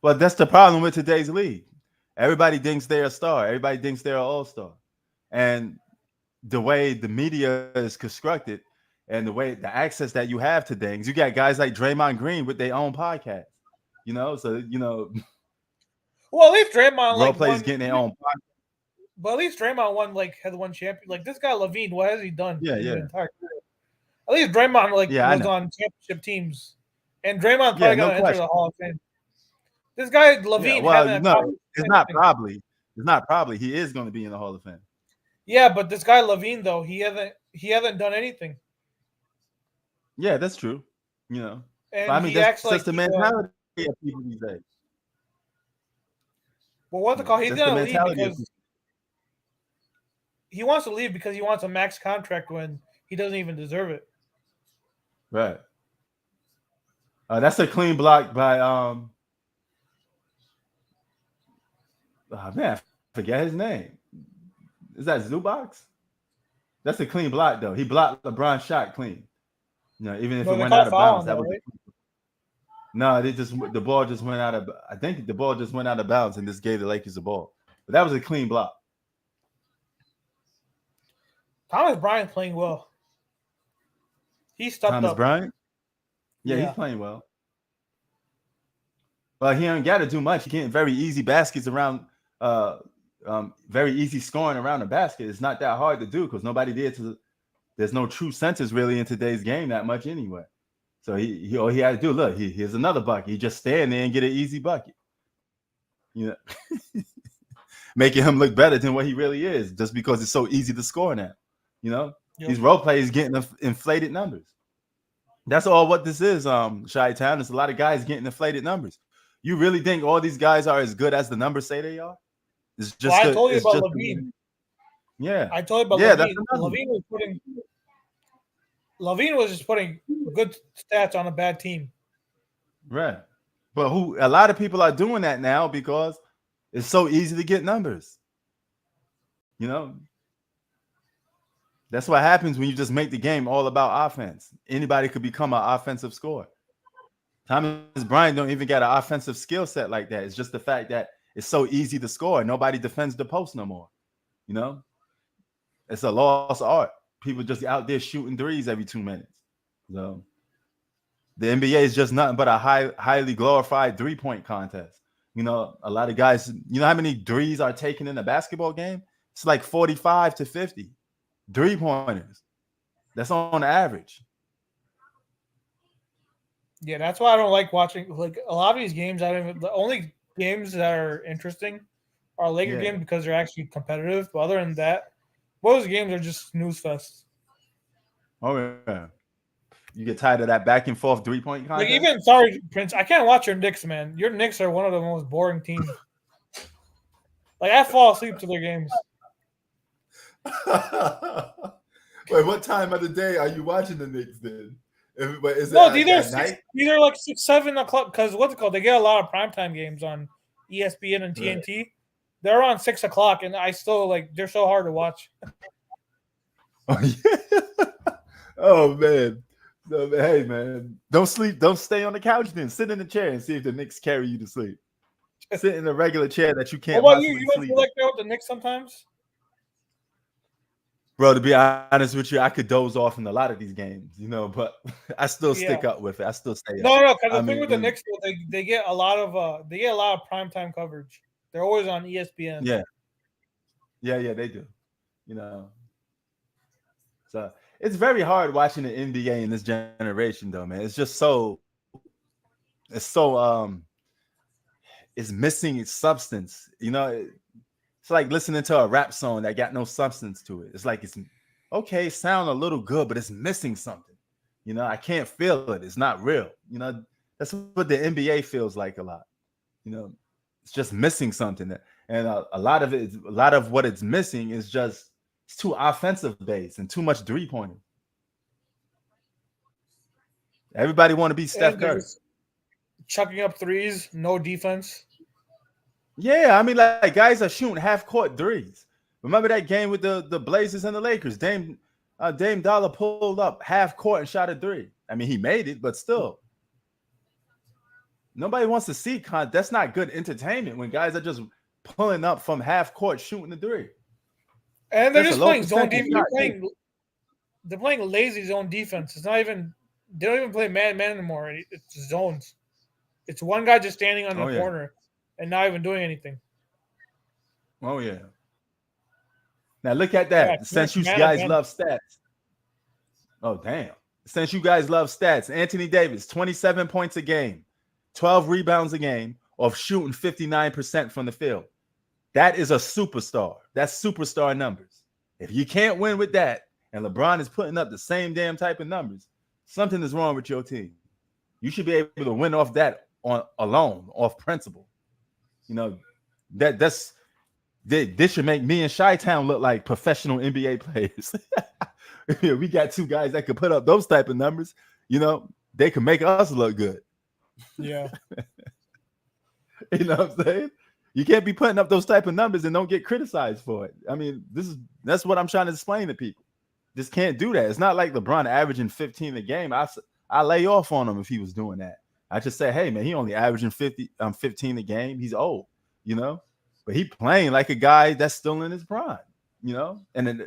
Speaker 2: Well, that's the problem with today's league. Everybody thinks they're a star. Everybody thinks they're an all-star. And the way the media is constructed and the way the access that you have to things, you got guys like Draymond Green with their own podcast, you know? So, you know.
Speaker 4: Well, at least Draymond
Speaker 2: role players getting their own podcast.
Speaker 4: But at least Draymond had one champion. Like this guy LaVine, what has he done?
Speaker 2: Yeah.
Speaker 4: Entire career? At least Draymond was on championship teams, and Draymond probably going to enter the Hall of Fame. This guy LaVine,
Speaker 2: it's not probably. It's not probably. He is going to be in the Hall of Fame.
Speaker 4: Yeah, but this guy LaVine though, he hasn't done anything.
Speaker 2: Yeah, that's true. You know,
Speaker 4: and
Speaker 2: I mean that's the mentality of people these days.
Speaker 4: Well, what's it called? He's going to leave because he wants to leave because he wants a max contract when he doesn't even deserve it.
Speaker 2: Right. That's a clean block by man, I forget his name. Is that Zubac? That's a clean block though. He blocked LeBron's shot clean. You know, even if it went out of bounds, that was right? No, the ball just went out of. I think the ball just went out of bounds, and this gave the Lakers the ball. But that was a clean block.
Speaker 4: Thomas Bryant playing well. He stepped up.
Speaker 2: Thomas Bryant? Yeah, he's playing well. But he ain't got to do much. He getting very easy baskets around, very easy scoring around the basket. It's not that hard to do because nobody there's no true centers really in today's game that much anyway. So all he had to do, look, here's another bucket. He just stand there and get an easy bucket. You know, making him look better than what he really is just because it's so easy to score now. You know, these role players getting inflated numbers. That's all what this is, Chi-Town. There's a lot of guys getting inflated numbers. You really think all these guys are as good as the numbers say they are? It's just.
Speaker 4: Well, I told you about LaVine.
Speaker 2: Yeah,
Speaker 4: I told you about LaVine. LaVine was just putting good stats on a bad team.
Speaker 2: Right. But a lot of people are doing that now because it's so easy to get numbers. You know, that's what happens when you just make the game all about offense. Anybody could become an offensive scorer. Thomas Bryant don't even got an offensive skill set like that. It's just the fact that it's so easy to score. Nobody defends the post no more. You know, it's a lost art. People just out there shooting threes every 2 minutes. So the NBA is just nothing but a highly glorified 3-point contest. You know, a lot of guys, you know how many threes are taken in a basketball game? It's like 45 to 50 3-pointers. That's on average.
Speaker 4: Yeah, that's why I don't like watching. Like a lot of these games, the only games that are interesting are Laker
Speaker 2: Yeah.
Speaker 4: games because they're actually competitive. But other than that, most games are just snooze fest.
Speaker 2: Oh yeah. You get tired of that back and forth 3-point
Speaker 4: Like
Speaker 2: contest.
Speaker 4: even sorry, Prince, I can't watch your Knicks, man. Your Knicks are one of the most boring teams. Like I fall asleep to their games.
Speaker 2: Wait, what time of the day are you watching the Knicks then? Is
Speaker 4: No,
Speaker 2: it
Speaker 4: these are like 6, 7 o'clock because what's it called? They get a lot of primetime games on ESPN and TNT. Right. They're on 6 o'clock, and I still like they're so hard to watch.
Speaker 2: Oh, yeah. Oh man. So, hey man, don't sleep. Don't stay on the couch. Then sit in the chair and see if the Knicks carry you to sleep. Sit in a regular chair that you can't.
Speaker 4: What about you? You don't feel like that with the Knicks sometimes?
Speaker 2: Bro, to be honest with you, I could doze off in a lot of these games, but I still stick up with it. I still stay up.
Speaker 4: No, because the thing with the Knicks, they get a lot of primetime coverage. They're always on ESPN.
Speaker 2: Yeah, they do. So it's very hard watching the NBA in this generation, though, man. It's just it's missing its substance. It's like listening to a rap song that got no substance to it. It's like it's okay, sound a little good, but it's missing something. I can't feel it. It's not real. That's what the NBA feels like a lot. It's just missing something. And a lot of what it's missing is just it's too offensive based and too much 3-pointer. Everybody want to be Steph Curry.
Speaker 4: Chucking up threes, no defense.
Speaker 2: Yeah, I mean, like guys are shooting half-court threes. Remember that game with the Blazers and the Lakers? Dame Dollar pulled up half-court and shot a 3. I mean, he made it, but still. Nobody wants to see that's not good entertainment when guys are just pulling up from half-court shooting the 3.
Speaker 4: And they're just playing zone defense. They're playing lazy zone defense. It's not even – they don't even play man-to-man anymore. It's zones. It's one guy just standing on the corner and not even doing anything.
Speaker 2: Oh, yeah. Now, look at that. Yeah, since you guys love stats. Oh, damn. Since you guys love stats, Anthony Davis, 27 points a game, 12 rebounds a game, of shooting 59% from the field. That is a superstar. That's superstar numbers. If you can't win with that, and LeBron is putting up the same damn type of numbers, something is wrong with your team. You should be able to win off that off principle. This should make me and Chi-Town look like professional NBA players. We got two guys that could put up those type of numbers. They can make us look good.
Speaker 4: Yeah.
Speaker 2: You know what I'm saying? You can't be putting up those type of numbers and don't get criticized for it. I mean, that's what I'm trying to explain to people. Just can't do that. It's not like LeBron averaging 15 a game. I lay off on him if he was doing that. I just say, hey man, he only averaging 15 a game. He's old, but he playing like a guy that's still in his prime, And then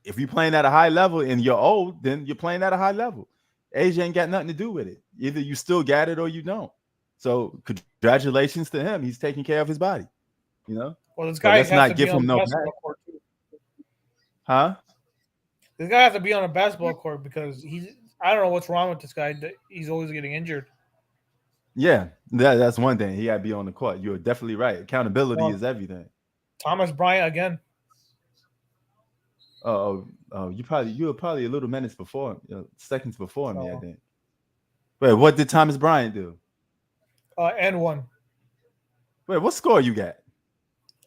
Speaker 2: if you're playing at a high level and you're old, then you're playing at a high level. Age ain't got nothing to do with it. Either you still got it or you don't. So congratulations to him. He's taking care of his body.
Speaker 4: Well, this guy has not give him no basketball court too.
Speaker 2: Huh?
Speaker 4: This guy has to be on a basketball court because I don't know what's wrong with this guy. He's always getting injured.
Speaker 2: Yeah, that's one thing. He got to be on the court. You're definitely right. Accountability is everything.
Speaker 4: Thomas Bryant again.
Speaker 2: Oh, you were probably a little minutes before, seconds before me, I think. Wait, what did Thomas Bryant do?
Speaker 4: And one.
Speaker 2: Wait, what score you got?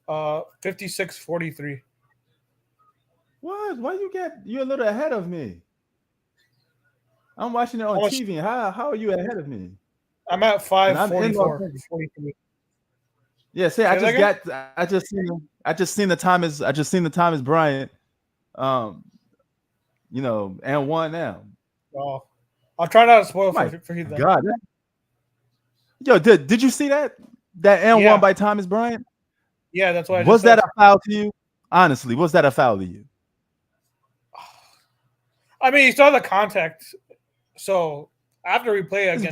Speaker 4: 56-43.
Speaker 2: What? Why you're a little ahead of me? I'm watching it on TV. How are you ahead of me?
Speaker 4: I'm at 5:44.
Speaker 2: Yeah, see, I just seen the Thomas Bryant. And one now.
Speaker 4: Oh, I'll try not to spoil for you.
Speaker 2: God, yo, did you see that and one by Thomas Bryant?
Speaker 4: Yeah, that's why.
Speaker 2: Was that a foul to you? Honestly, was that a foul to you?
Speaker 4: I mean, you saw the contact. So after we play again,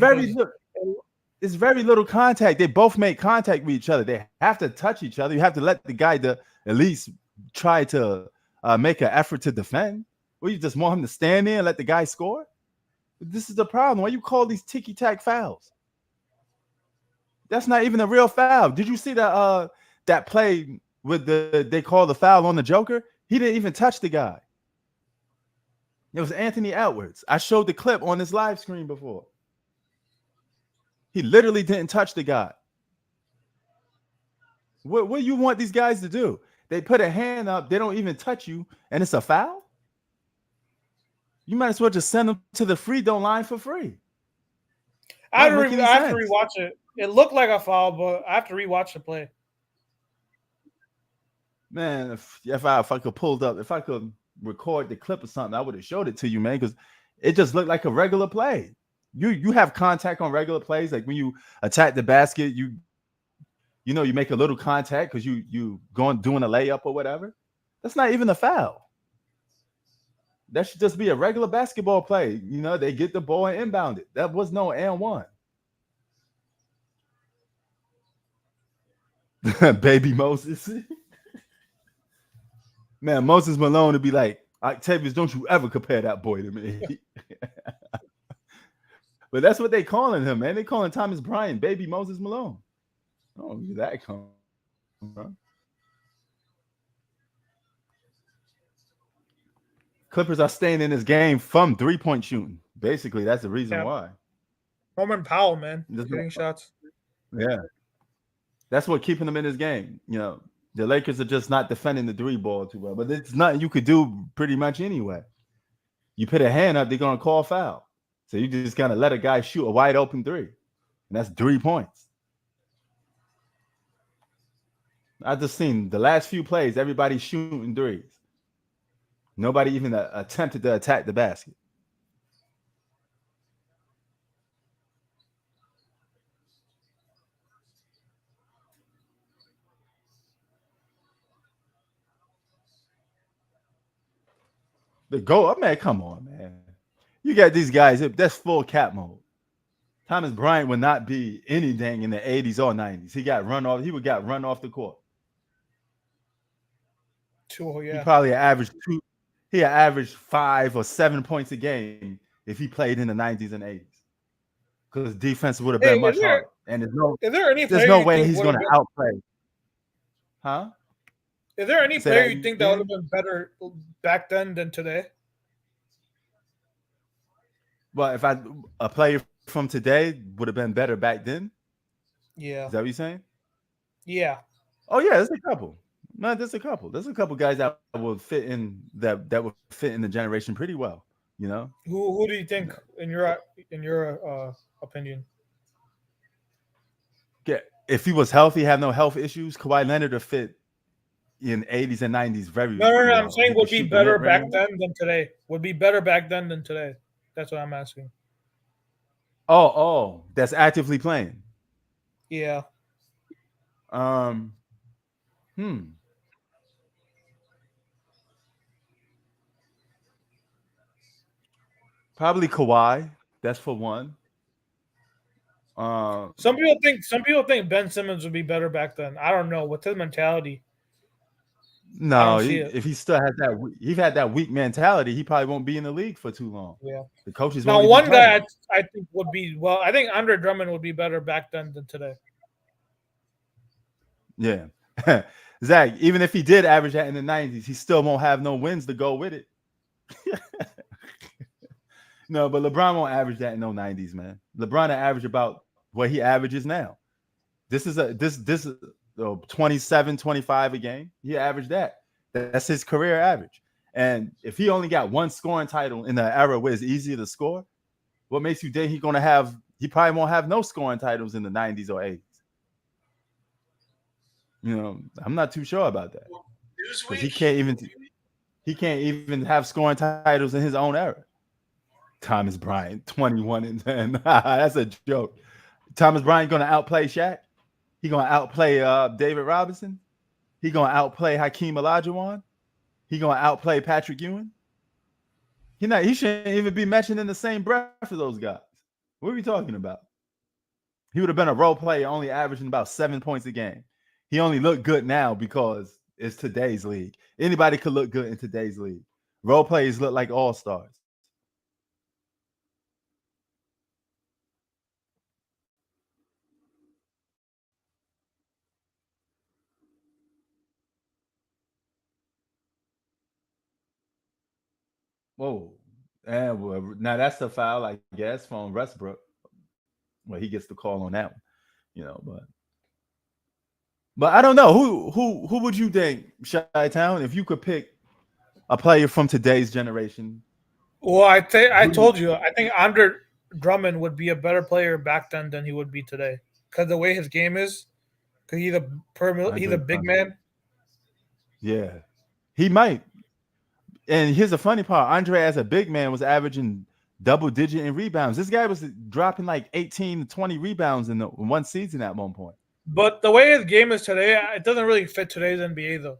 Speaker 2: it's very little contact. They both make contact with each other. They have to touch each other. You have to let the guy at least try to make an effort to defend. Or you just want him to stand there and let the guy score? This is the problem. Why you call these ticky-tack fouls? That's not even a real foul. Did you see the that play with they call the foul on the Joker, he didn't even touch the guy. It was Anthony Edwards. I showed the clip on this live screen before. He literally didn't touch the guy. What do you want these guys to do? They put a hand up, they don't even touch you, and it's a foul? You might as well just send them to the free throw line for free.
Speaker 4: I have to rewatch it. It looked like a foul, but I have to rewatch the play.
Speaker 2: Man, if I could pull up, if I could record the clip or something, I would have showed it to you, man, because it just looked like a regular play. You have contact on regular plays, like when you attack the basket, you make a little contact because you doing a layup or whatever. That's not even a foul. That should just be a regular basketball play. They get the ball and inbound it. That was no and one. Baby Moses. Man, Moses Malone would be like, Octavius, don't you ever compare that boy to me. But that's what they calling him, man. They calling Thomas Bryant Baby Moses Malone. Oh, where that come from? Clippers are staying in this game from 3-point shooting. Basically, that's the reason why.
Speaker 4: Norman Powell, man, hitting shots.
Speaker 2: Yeah, that's what keeping them in this game. The Lakers are just not defending the 3 ball too well, but it's nothing you could do pretty much anyway. You put a hand up, they're gonna call foul. So you just gotta let a guy shoot a wide open 3, and that's 3 points. I just seen the last few plays, everybody's shooting 3s. Nobody even attempted to attack the basket. The go up, man. Come on, man. You got these guys. That's full cap mode. Thomas Bryant would not be anything in the 80s or 90s. He got run off. He would got run off the court.
Speaker 4: Oh, yeah.
Speaker 2: He probably averaged 2. He averaged 5 or 7 points a game if he played in the 90s and 80s. Because defense would have been much harder. And there's no way he's going to outplay. Huh?
Speaker 4: Is there any player you think that would have been better back then than today?
Speaker 2: Well, if a player from today would have been better back then?
Speaker 4: Yeah.
Speaker 2: Is that what you're saying?
Speaker 4: Yeah.
Speaker 2: Oh, yeah, there's a couple. No, there's a couple. There's a couple guys that will fit in that will fit in the generation pretty well.
Speaker 4: Who do you think in your opinion?
Speaker 2: Yeah, if he was healthy, have no health issues, Kawhi Leonard would fit in 80s and 90s very
Speaker 4: No,
Speaker 2: well.
Speaker 4: I'm saying would be better back then than today. Would be better back then than today. That's what I'm asking.
Speaker 2: Oh, that's actively playing.
Speaker 4: Yeah.
Speaker 2: Probably Kawhi. That's for one.
Speaker 4: Some people think Ben Simmons would be better back then. I don't know. What's his mentality?
Speaker 2: No, if he still has that weak mentality, he probably won't be in the league for too long.
Speaker 4: Yeah.
Speaker 2: The coaches
Speaker 4: now
Speaker 2: won't.
Speaker 4: One guy I think would be I think Andre Drummond would be better back then than today.
Speaker 2: Yeah. Zach, even if he did average that in the 90s, he still won't have no wins to go with it. No, but LeBron won't average that in no 90s, man. LeBron will average about what he averages now. This is 27, 25 a game. He averaged that. That's his career average. And if he only got one scoring title in the era where it's easier to score, what makes you think he probably won't have no scoring titles in the 90s or 80s? I'm not too sure about that. Because he can't even have scoring titles in his own era. Thomas Bryant, 21 and 10. That's a joke. Thomas Bryant going to outplay Shaq? He going to outplay David Robinson? He going to outplay Hakeem Olajuwon? He going to outplay Patrick Ewing? He shouldn't even be mentioned in the same breath as those guys. What are we talking about? He would have been a role player only averaging about 7 points a game. He only looked good now because it's today's league. Anybody could look good in today's league. Role players look like all-stars. Whoa. And well, now that's the foul, I guess, from Westbrook. Well, he gets the call on that one, but I don't know who would you think, Chi-Town, if you could pick a player from today's generation?
Speaker 4: Well, I told you, I think Andre Drummond would be a better player back then than he would be today because the way his game is, because he's a big man.
Speaker 2: Yeah, he might. And here's the funny part: Andre, as a big man, was averaging double digit in rebounds. This guy was dropping like 18 to 20 rebounds in one season at one point.
Speaker 4: But the way his game is today, it doesn't really fit today's NBA though.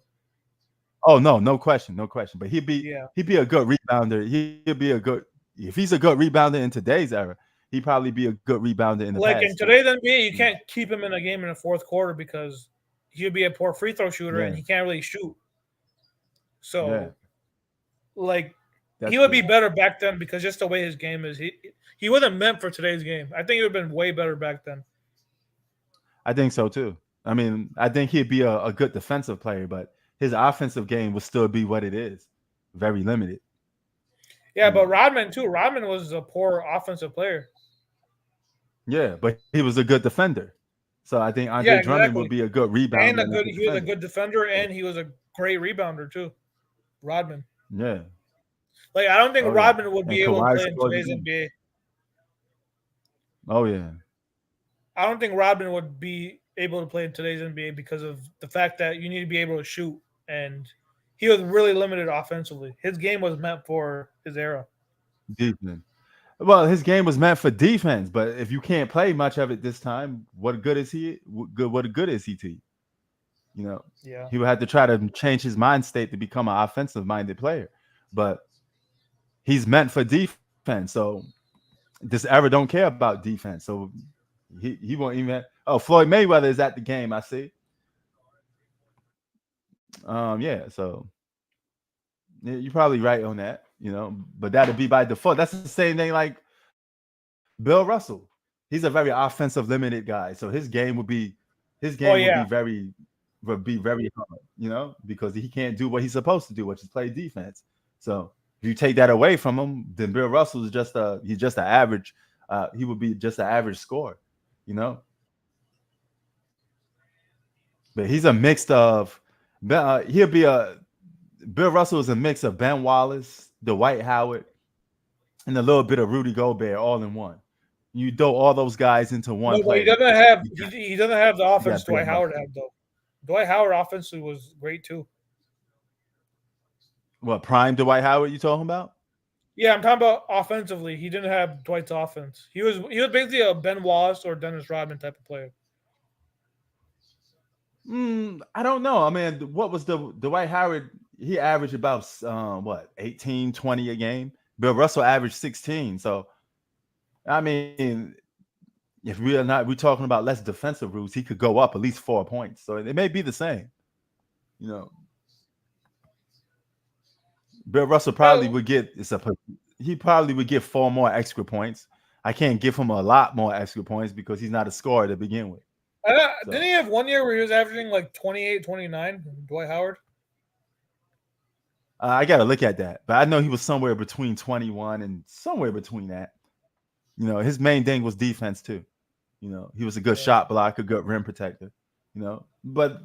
Speaker 2: Oh no question. But he'd be a good rebounder. He'd be a good if he's a good rebounder in today's era. He'd probably be a good rebounder in the past.
Speaker 4: Like in today's NBA, you can't keep him in a game in the fourth quarter because he'd be a poor free throw shooter and he can't really shoot. So, he would be better back then because just the way his game is, he wasn't meant for today's game. I think he would have been way better back then.
Speaker 2: I think so too. I mean, I think he'd be a good defensive player, but his offensive game will still be what it is, very limited.
Speaker 4: Yeah, but Rodman too. Rodman was a poor offensive player.
Speaker 2: Yeah, but he was a good defender. So I think Andre Drummond would be a good rebounder.
Speaker 4: And he was a good defender, and he was a great rebounder too. Rodman.
Speaker 2: Yeah.
Speaker 4: Like I don't think Rodman would be able to play in today's NBA.
Speaker 2: Oh yeah.
Speaker 4: I don't think Rodman would be able to play in today's NBA because of the fact that you need to be able to shoot, and he was really limited offensively. His game was meant for his era.
Speaker 2: Defense. Well, his game was meant for defense, but if you can't play much of it this time, what good is he to you? He would have to try to change his mind state to become an offensive-minded player. But he's meant for defense, so this era don't care about defense. So he won't even. Oh, Floyd Mayweather is at the game. I see. Yeah. So you're probably right on that. But that'd be by default. That's the same thing like Bill Russell. He's a very offensive limited guy, so his game would be very hard, because he can't do what he's supposed to do, which is play defense. So if you take that away from him, then Bill Russell is just an average. He would be just an average scorer, But he's a mix of. Bill Russell is a mix of Ben Wallace, Dwight Howard, and a little bit of Rudy Gobert all in one. You throw all those guys into one.
Speaker 4: But he doesn't have the offense Dwight Howard had though. Dwight Howard offensively was great too.
Speaker 2: What prime Dwight Howard you talking about?
Speaker 4: Yeah, I'm talking about offensively. He didn't have Dwight's offense. He was basically a Ben Wallace or Dennis Rodman type of player.
Speaker 2: I don't know. I mean, what was the Dwight Howard? He averaged about 18, 20 a game. Bill Russell averaged 16. So, I mean, if we're talking about less defensive rules, he could go up at least 4 points. So it may be the same. Bill Russell probably would get he probably would get 4 more extra points. I can't give him a lot more extra points because he's not a scorer to begin with.
Speaker 4: Didn't he have 1 year where he was averaging like 28, 29, Dwight Howard?
Speaker 2: I got to look at that. But I know he was somewhere between 21 and somewhere between that. His main thing was defense too. He was a good shot blocker, good rim protector. But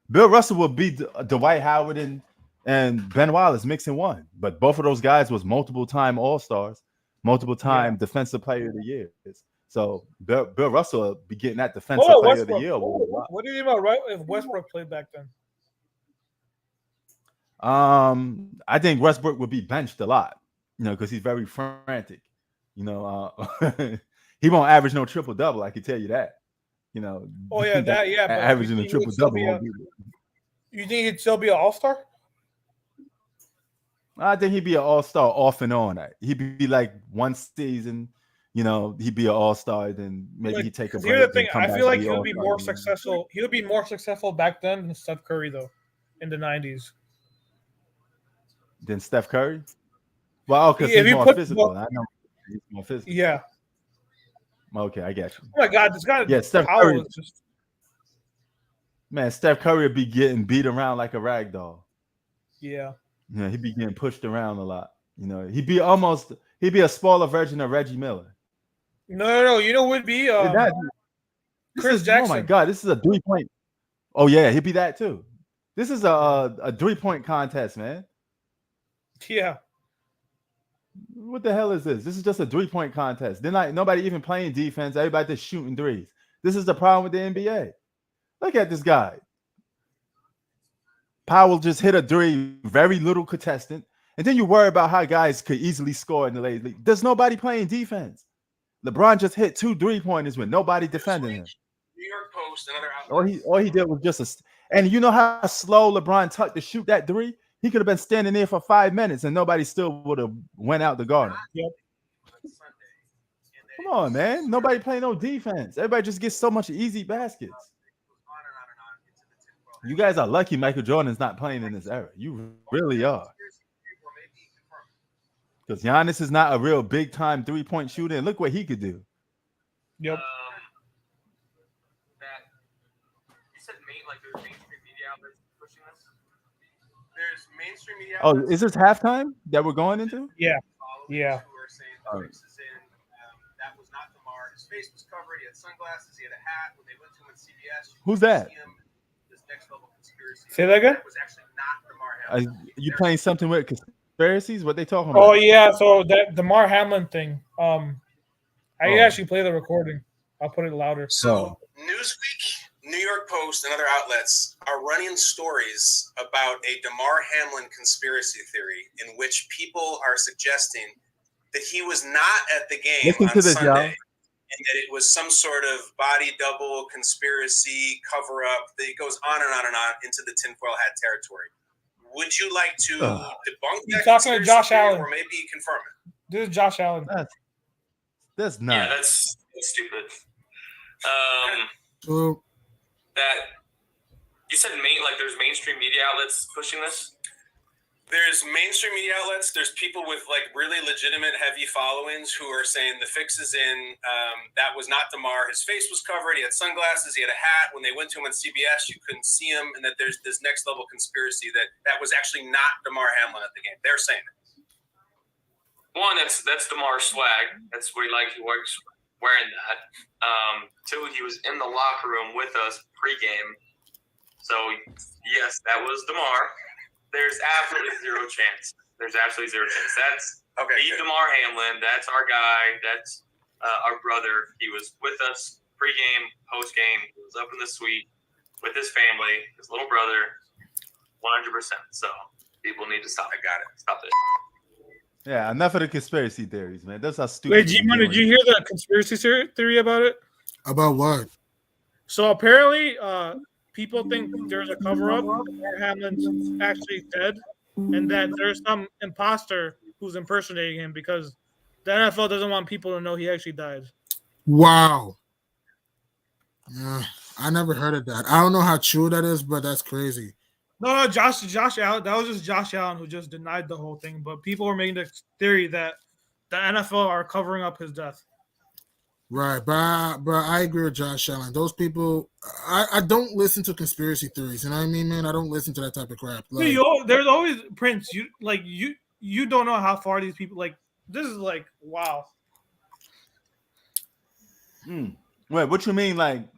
Speaker 2: Bill Russell will beat Dwight Howard and Ben Wallace mixing one. But both of those guys was multiple-time All-Stars, multiple-time Defensive Player of the Year. So Bill Russell will be getting that Defensive Player of the Year.
Speaker 4: What do you think about if Westbrook played back then?
Speaker 2: I think Westbrook would be benched a lot, because he's very frantic. He won't average no triple-double, I can tell you that.
Speaker 4: Oh yeah, but
Speaker 2: averaging a triple-double.
Speaker 4: You think he'd still be an All-Star?
Speaker 2: I think he'd be an All-Star off and on. He'd be like one season, he'd be an All-Star, then maybe he'd take a break.
Speaker 4: Here's the thing, I feel like he would be more successful. He would be more successful back then than Steph Curry, though, in the 90s.
Speaker 2: Than Steph Curry? Well, because he's more physical. I know he's more physical.
Speaker 4: Yeah.
Speaker 2: Okay, I get you.
Speaker 4: Oh my God, this guy.
Speaker 2: Yeah, Steph Curry. Man, Steph Curry would be getting beat around like a rag doll.
Speaker 4: Yeah.
Speaker 2: Yeah, he'd be getting pushed around a lot. You know, he'd be a smaller version of Reggie Miller.
Speaker 4: No. You know who would be
Speaker 2: This
Speaker 4: Chris
Speaker 2: is,
Speaker 4: Jackson.
Speaker 2: Oh my God, this is a 3-point. Oh yeah, he'd be that too. This is a 3-point contest, man.
Speaker 4: Yeah.
Speaker 2: What the hell is this? This is just a 3-point contest. Nobody even playing defense. Everybody just shooting threes. This is the problem with the NBA. Look at this guy. Powell just hit a three, very little contestant. And then you worry about how guys could easily score in the late league. There's nobody playing defense. LeBron just hit 2 3-pointers with nobody defending him.
Speaker 5: New York Post, another outlet.
Speaker 2: All he did was just and you know how slow LeBron tucked to shoot that three? He could have been standing there for 5 minutes and nobody still would have went out the garden.
Speaker 4: Yep.
Speaker 2: Come on, man. Nobody playing no defense. Everybody just gets so much easy baskets. You guys are lucky Michael Jordan's not playing in this era. You really are. Because Giannis is not a real big-time 3-point shooter. And look what he could do.
Speaker 4: Yep.
Speaker 5: You said there's mainstream media outlets pushing this? There's mainstream media
Speaker 2: Oh,
Speaker 5: outlets.
Speaker 2: is this halftime that we're going into?
Speaker 4: Yeah.
Speaker 5: Who are saying the fix is in. That was not DeMar. His face was covered. He had sunglasses. He had a hat. When they went to him at CBS,
Speaker 2: Who's that?
Speaker 5: This next level conspiracy.
Speaker 4: Say that again?
Speaker 5: That was actually not DeMar Hamlin.
Speaker 2: You playing something with conspiracies? What they talking about?
Speaker 4: Oh yeah, so that DeMar Hamlin thing. I actually play the recording. I'll put it louder.
Speaker 5: So Newsweek, New York Post, and other outlets are running stories about a DeMar Hamlin conspiracy theory in which people are suggesting that he was not at the game
Speaker 2: Listen
Speaker 5: on
Speaker 2: to this,
Speaker 5: Sunday,
Speaker 2: y'all.
Speaker 5: and that it was some sort of body double conspiracy cover up. That it goes on and on and on into the tinfoil hat territory. Would you like to debunk
Speaker 4: You're
Speaker 5: that
Speaker 4: talking to
Speaker 5: conspiracy
Speaker 4: Josh
Speaker 5: theory
Speaker 4: Allen.
Speaker 5: or maybe confirm it?
Speaker 4: This is Josh Allen.
Speaker 2: That's
Speaker 6: Yeah,
Speaker 2: not.
Speaker 6: that's stupid.
Speaker 7: Well,
Speaker 6: That you said there's mainstream media outlets pushing this.
Speaker 5: There's mainstream media outlets. There's people with really legitimate heavy followings who are saying the fix is in. That was not DeMar. His face was covered. He had sunglasses. He had a hat. When they went to him on CBS, you couldn't see him. And that there's this next level conspiracy that was actually not DeMar Hamlin at the game. They're saying it.
Speaker 6: One, that's DeMar's swag. That's what he likes. He works wearing that. Two, he was in the locker room with us pregame. So yes, that was DeMar. There's absolutely zero chance. That's
Speaker 5: Okay.
Speaker 6: DeMar Hamlin. That's our guy. That's our brother. He was with us pregame, postgame. He was up in the suite with his family, his little brother, 100%. So people need to stop.
Speaker 5: I got it.
Speaker 6: Stop it.
Speaker 2: Yeah, enough of the conspiracy theories, man. That's how stupid.
Speaker 4: Wait, G-Man, did you hear the conspiracy theory about it?
Speaker 7: about what?
Speaker 4: So apparently, people think there's a cover-up. DeMar Hamlin's actually dead, and that there's some imposter who's impersonating him because the NFL doesn't want people to know he actually died.
Speaker 7: Wow. Yeah, I never heard of that. I don't know how true that is, but that's crazy.
Speaker 4: No, Josh Allen. That was just Josh Allen who just denied the whole thing. But people were making the theory that the NFL are covering up his death.
Speaker 7: Right, but I agree with Josh Allen. Those people, I don't listen to conspiracy theories. You know what I mean, man? I don't listen to that type of crap. Like,
Speaker 4: There's always Prince. You don't know how far these people This is wow.
Speaker 2: Wait, what you mean?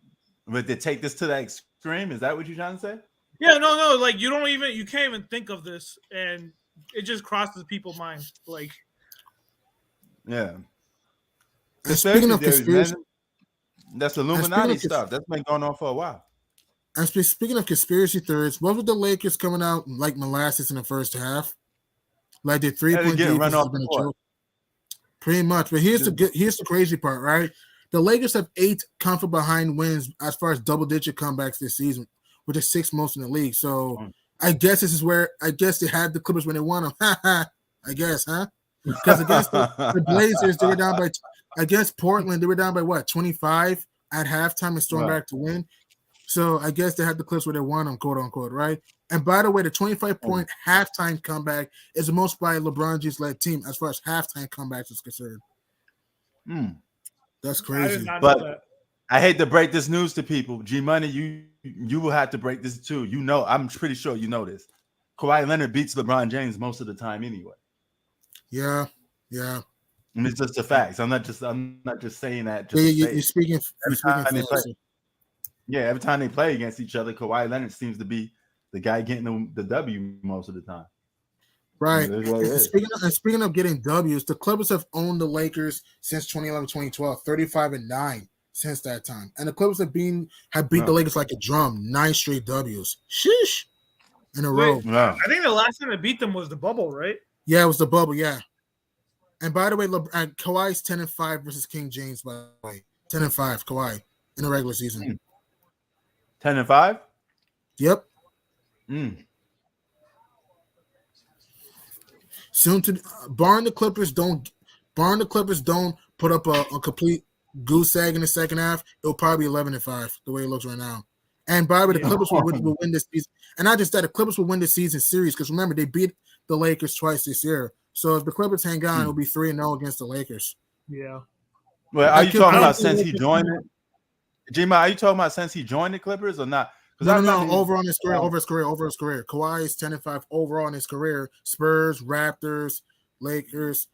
Speaker 2: Would they take this to the extreme? Is that what you're trying to say?
Speaker 4: Yeah, no. You can't even think of this, and it just crosses people's minds.
Speaker 2: Yeah.
Speaker 7: and speaking of
Speaker 2: Theories,
Speaker 7: conspiracy,
Speaker 2: man, that's Illuminati
Speaker 7: speaking of
Speaker 2: stuff. That's been going on for a while.
Speaker 7: and speaking of conspiracy theories, what was the Lakers coming out like molasses in the first half? Like the 3-point
Speaker 2: getting
Speaker 7: defense
Speaker 2: run
Speaker 7: has
Speaker 2: off
Speaker 7: been
Speaker 2: the
Speaker 7: a
Speaker 2: court.
Speaker 7: joke. Pretty much, but here's the crazy part, right? The Lakers have 8 come from behind wins as far as double-digit comebacks this season, which is 6th most in the league. So I guess this is where they had the Clippers when they won them. I guess, huh? Because against the Blazers, they were down by against Portland, they were down by what 25 at halftime and stormed back to win. So I guess they had the Clips where they won them, quote unquote, right? And by the way, the 25-point halftime comeback is the most by LeBron James-led team as far as halftime comebacks is concerned. That's
Speaker 4: I
Speaker 7: crazy.
Speaker 4: did not know
Speaker 2: But
Speaker 4: that.
Speaker 2: I hate to break this news to people. G Money, you will have to break this too. I'm pretty sure you know this. Kawhi Leonard beats LeBron James most of the time anyway.
Speaker 7: Yeah.
Speaker 2: And it's just the facts. I'm not just saying that. Just
Speaker 7: Yeah,
Speaker 2: to
Speaker 7: you,
Speaker 2: say
Speaker 7: you're
Speaker 2: it.
Speaker 7: speaking. You're
Speaker 2: Every
Speaker 7: speaking
Speaker 2: time they play,
Speaker 7: fast.
Speaker 2: every time they play against each other, Kawhi Leonard seems to be the guy getting the W most of the time.
Speaker 7: Right.
Speaker 2: It is what it is.
Speaker 7: Speaking of getting W's, the Clippers have owned the Lakers since 2011-2012, 35-9 since that time. And the Clippers have beat the Lakers like a drum, 9 straight W's. Sheesh. In a row.
Speaker 2: Yeah.
Speaker 4: I think the last time they beat them was the bubble, right?
Speaker 7: Yeah, it was the bubble, yeah. And by the way, Kawhi's 10-5 versus King James, by the way. 10-5, Kawhi, in the regular season.
Speaker 2: 10-5?
Speaker 7: Yep. Soon to barring the Clippers don't put up a complete goose egg in the second half, it'll probably be 11-5 the way it looks right now. And by the way, the Clippers will win this season. And not just that, the Clippers will win the season series because remember they beat the Lakers twice this year. So if the Clippers hang on, it'll be 3-0 against the Lakers.
Speaker 4: Yeah.
Speaker 2: Well, are you talking about since he joined it? G-Ma, are you talking about since he joined the Clippers or not?
Speaker 7: No, over his career. Kawhi is 10-5 overall in his career. Spurs, Raptors, Lakers,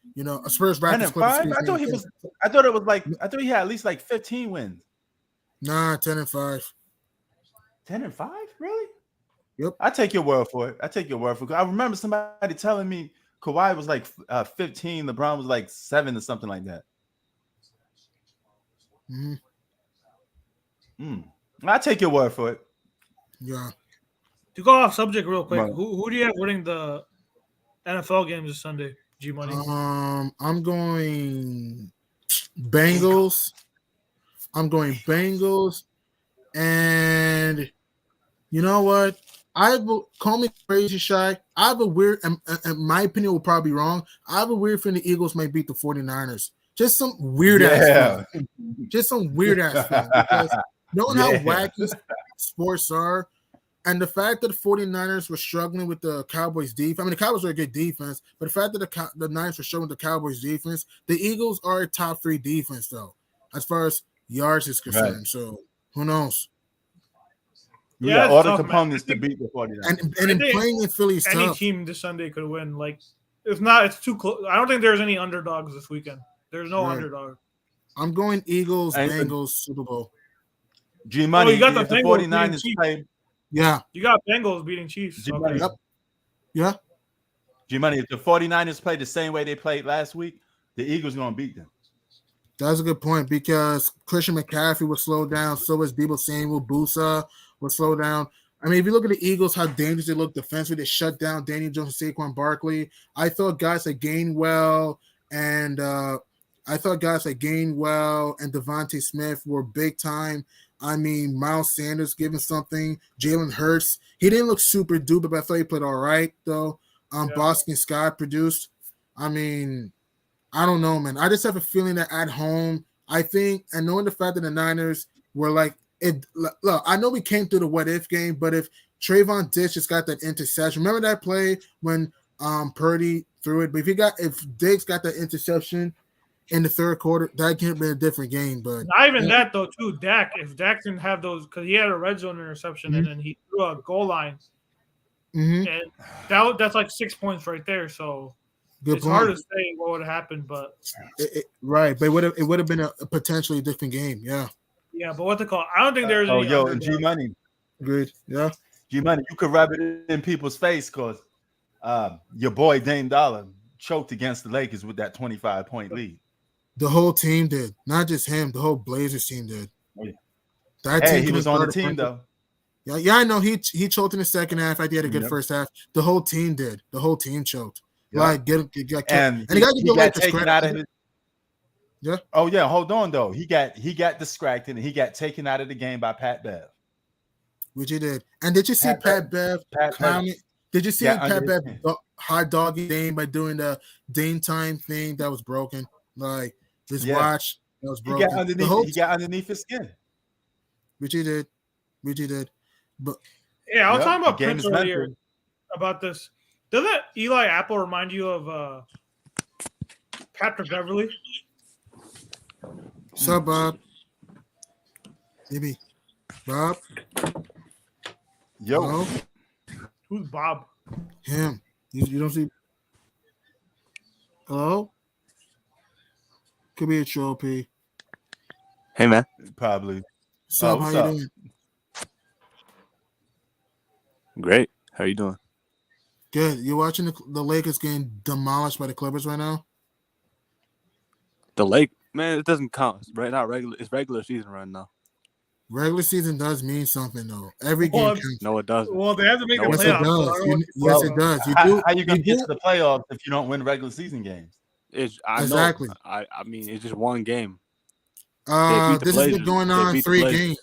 Speaker 7: Spurs, Raptors, Clippers.
Speaker 2: I thought he had at least like 15 wins.
Speaker 7: Nah, 10-5.
Speaker 2: 10-5? Really?
Speaker 7: Yep.
Speaker 2: I take your word for it. I remember somebody telling me Kawhi was like 15, LeBron was like 7 or something like that. I take your word for it.
Speaker 7: Yeah.
Speaker 4: To go off subject real quick,
Speaker 2: Right.
Speaker 4: who do you have winning the NFL games this Sunday? G Money.
Speaker 7: I'm going Bengals. And you know what? Call me crazy, Shy. I have a weird, and my opinion will probably be wrong. I have a weird feeling the Eagles might beat the 49ers. Just some weird ass feeling. Just some weird ass feeling. Because knowing how wacky sports are, and the fact that the 49ers were struggling with the Cowboys defense. I mean, the Cowboys are a good defense, but the fact that the Niners were struggling with the Cowboys defense, the Eagles are a top 3 defense, though, as far as yards is concerned. Right. So who knows?
Speaker 2: Yeah, all the components to beat the 49ers.
Speaker 7: And in playing in Philly is tough.
Speaker 4: Any team this Sunday could win. Like, if not, it's too close. I don't think there's any underdogs this weekend. There's no underdog.
Speaker 7: I'm going Eagles, Bengals, Super Bowl.
Speaker 2: G-Money, you got the 49ers play.
Speaker 7: Yeah.
Speaker 4: You got Bengals beating Chiefs.
Speaker 2: G-Money.
Speaker 7: Yep. Yeah.
Speaker 2: G-Money, if the 49ers play the same way they played last week, the Eagles are going to beat them.
Speaker 7: That's a good point because Christian McCaffrey will slow down. So is Deebo Samuel. Bosa will slow down. I mean, if you look at the Eagles, how dangerous they look defensively, they shut down Daniel Jones and Saquon Barkley. I thought guys like Gainwell and Devontae Smith were big time. I mean, Miles Sanders giving something. Jalen Hurts. He didn't look super duper, but I thought he played all right, though. Boston Scott produced. I mean, I don't know, man. I just have a feeling that at home, I think, and knowing the fact that the Niners were like, look, I know we came through the what-if game, but if Trayvon Diggs just got that interception, remember that play when Purdy threw it? But if Diggs got that interception in the third quarter, that could have been a different game. But
Speaker 4: not even that though, too. Dak, if Dak didn't have those, because he had a red zone interception and then he threw a goal line, and that's like 6 points right there. So it's hard to say what would have happened, but
Speaker 7: right, but it would have been a potentially different game. Yeah,
Speaker 4: but what they call? I don't think there's.
Speaker 2: And G-Money,
Speaker 7: good. Yeah,
Speaker 2: G-Money, you could rub it in people's face because your boy Dame Dollar choked against the Lakers with that 25-point lead.
Speaker 7: The whole team did, not just him. The whole Blazers team did.
Speaker 2: He was on the team though.
Speaker 7: Yeah, I know. He choked in the second half. I did a good first half. The whole team did. The whole team choked. Like
Speaker 2: he got taken out of his.
Speaker 7: Yeah.
Speaker 2: Oh yeah. Hold on though. He got distracted and he got taken out of the game by Pat Bev.
Speaker 7: Which he did. And did you see Pat Bev? Did you see Pat Bev hot dogging Dame by doing the Dame time thing that was broken? Like his watch that was broken.
Speaker 2: He got underneath his skin.
Speaker 7: Which he did. But
Speaker 4: I was talking about Prince earlier about this. Doesn't Eli Apple remind you of Patrick Beverly?
Speaker 7: What's up, Bob? Maybe. Bob?
Speaker 2: Yo.
Speaker 7: Hello?
Speaker 4: Who's Bob?
Speaker 7: Him. You don't see? Hello? Could be a troll, P.
Speaker 8: Hey, man.
Speaker 2: Probably.
Speaker 7: Sup,
Speaker 2: what's
Speaker 7: how
Speaker 2: up?
Speaker 7: you doing?
Speaker 8: Great. How you doing?
Speaker 7: Good. You watching the Lakers getting demolished by the Clippers right now?
Speaker 8: The Lake, man, it doesn't count. Right now, it's regular season right now.
Speaker 7: Regular season does mean something though. Every game
Speaker 4: Well,
Speaker 7: counts.
Speaker 8: No, it doesn't.
Speaker 4: Well, they have to make
Speaker 8: No,
Speaker 4: the
Speaker 7: Yes, it
Speaker 4: playoffs. so I
Speaker 7: does.
Speaker 4: don't know what
Speaker 7: Yes,
Speaker 4: you're
Speaker 7: it does. You
Speaker 2: How,
Speaker 7: do.
Speaker 2: how you gonna
Speaker 7: you
Speaker 2: get
Speaker 7: do-
Speaker 2: to the playoffs if you don't win regular season games?
Speaker 8: I
Speaker 7: Exactly.
Speaker 8: know. I mean, it's just one game. beat the
Speaker 7: This has been
Speaker 8: Blazers.
Speaker 7: going
Speaker 8: They
Speaker 7: on
Speaker 8: beat the
Speaker 7: 3
Speaker 8: Blazers.
Speaker 7: games.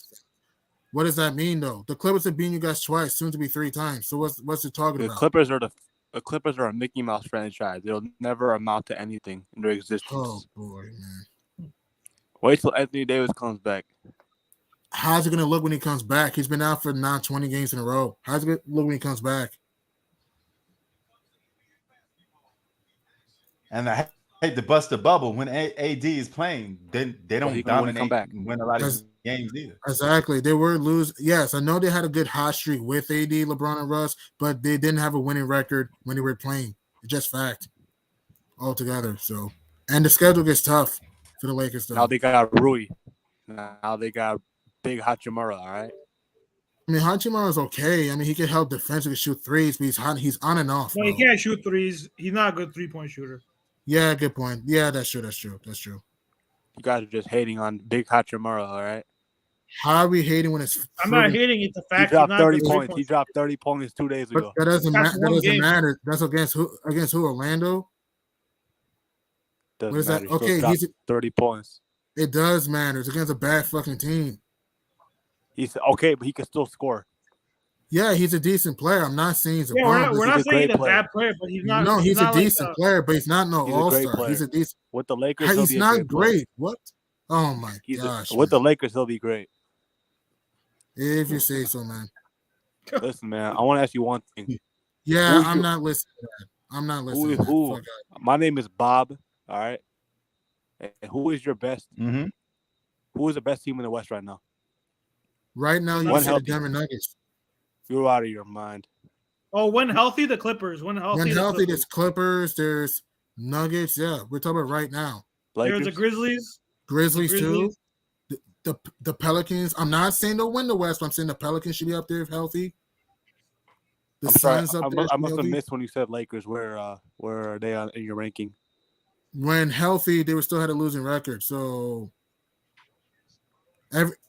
Speaker 7: What does that mean though? The Clippers have beaten you guys twice, soon to be 3 times. So what's it talking
Speaker 8: The
Speaker 7: about?
Speaker 8: Clippers are a Mickey Mouse franchise. They'll never amount to anything in their existence.
Speaker 7: Oh boy, man.
Speaker 8: Wait till Anthony Davis comes back.
Speaker 7: How's it gonna look when he comes back? He's been out for now 20 games in a row. How's it gonna look when he comes back?
Speaker 2: And I hate to bust the bubble when AD is playing. They don't
Speaker 8: he can win and
Speaker 2: dominate
Speaker 8: come back.
Speaker 2: and win a lot of
Speaker 7: That's-
Speaker 2: games either.
Speaker 7: Exactly. They were losing. Yes, I know they had a good hot streak with AD, LeBron, and Russ, but they didn't have a winning record when they were playing. It's just fact altogether. So, and the schedule gets tough for the Lakers. Though.
Speaker 8: Now they got Rui. Now they got Big Hachimura. All right.
Speaker 7: I mean, Hachimura is okay. I mean, he can help defensively shoot threes, but he's on and off.
Speaker 4: No, he
Speaker 7: bro.
Speaker 4: can't shoot threes. He's not a good 3-point shooter.
Speaker 7: Yeah, good point. Yeah, that's true. That's true. That's true.
Speaker 8: You guys are just hating on Big Hachimura. All right.
Speaker 7: How are we hating when it's?
Speaker 4: I'm not
Speaker 7: proven-
Speaker 4: hating it. The
Speaker 8: He
Speaker 4: fact
Speaker 8: dropped
Speaker 4: he's not a
Speaker 8: 30
Speaker 4: good
Speaker 8: points.
Speaker 4: 3-point
Speaker 8: He dropped 30 points 2 days
Speaker 7: But
Speaker 8: ago.
Speaker 7: that doesn't
Speaker 4: That's one game.
Speaker 7: matter. That's against who? Against who? Orlando.
Speaker 8: Doesn't
Speaker 7: What is that?
Speaker 8: matter. He still
Speaker 7: Okay,
Speaker 8: dropped 30 points.
Speaker 7: It does matter. It's against a bad fucking team.
Speaker 8: He's okay, but he can still score.
Speaker 7: Yeah, he's a decent player. I'm not saying he's a
Speaker 4: Yeah,
Speaker 7: bum.
Speaker 4: we're
Speaker 8: He's
Speaker 4: not
Speaker 8: a
Speaker 4: saying he's
Speaker 8: great
Speaker 4: a
Speaker 8: player.
Speaker 4: bad player, but he's not.
Speaker 7: No, he's a
Speaker 4: not like
Speaker 7: decent player, but he's not no
Speaker 8: He's a
Speaker 7: all
Speaker 8: great
Speaker 7: star.
Speaker 8: player.
Speaker 7: He's a decent.
Speaker 8: With the Lakers, he'll
Speaker 7: He's
Speaker 8: be a
Speaker 7: not
Speaker 8: great player.
Speaker 7: great. What? Oh my
Speaker 8: He's
Speaker 7: gosh!
Speaker 8: with the
Speaker 7: man.
Speaker 8: Lakers, he'll be great.
Speaker 7: If you say so, man.
Speaker 8: Listen, man, I want to ask you one thing.
Speaker 7: Yeah,
Speaker 8: Who's
Speaker 7: I'm
Speaker 8: your-
Speaker 7: not listening to that. I'm not listening. to
Speaker 8: Who?
Speaker 7: that. Fuck out.
Speaker 8: My name is Bob. All right. And who is your best?
Speaker 2: Mm-hmm.
Speaker 8: Who is the best team in the West right now?
Speaker 7: Right now, you
Speaker 8: One
Speaker 7: see the
Speaker 8: healthy.
Speaker 7: Denver Nuggets.
Speaker 8: You're out of your mind.
Speaker 4: Oh, when healthy, the Clippers. When healthy,
Speaker 7: When
Speaker 4: the
Speaker 7: healthy,
Speaker 4: Clippers.
Speaker 7: there's Clippers. There's Nuggets. Yeah, we're talking about right now.
Speaker 4: There's
Speaker 8: Lakers.
Speaker 4: the Grizzlies.
Speaker 7: Grizzlies too.
Speaker 4: Grizzlies.
Speaker 7: The Pelicans. I'm not saying they'll win the West, but I'm saying the Pelicans should be up there if healthy. The
Speaker 8: I'm sorry.
Speaker 7: Suns up
Speaker 8: I
Speaker 7: there.
Speaker 8: must
Speaker 7: should be
Speaker 8: have
Speaker 7: healthy.
Speaker 8: missed when you said Lakers. Where are they in your ranking?
Speaker 7: When healthy, they were still had a losing record. So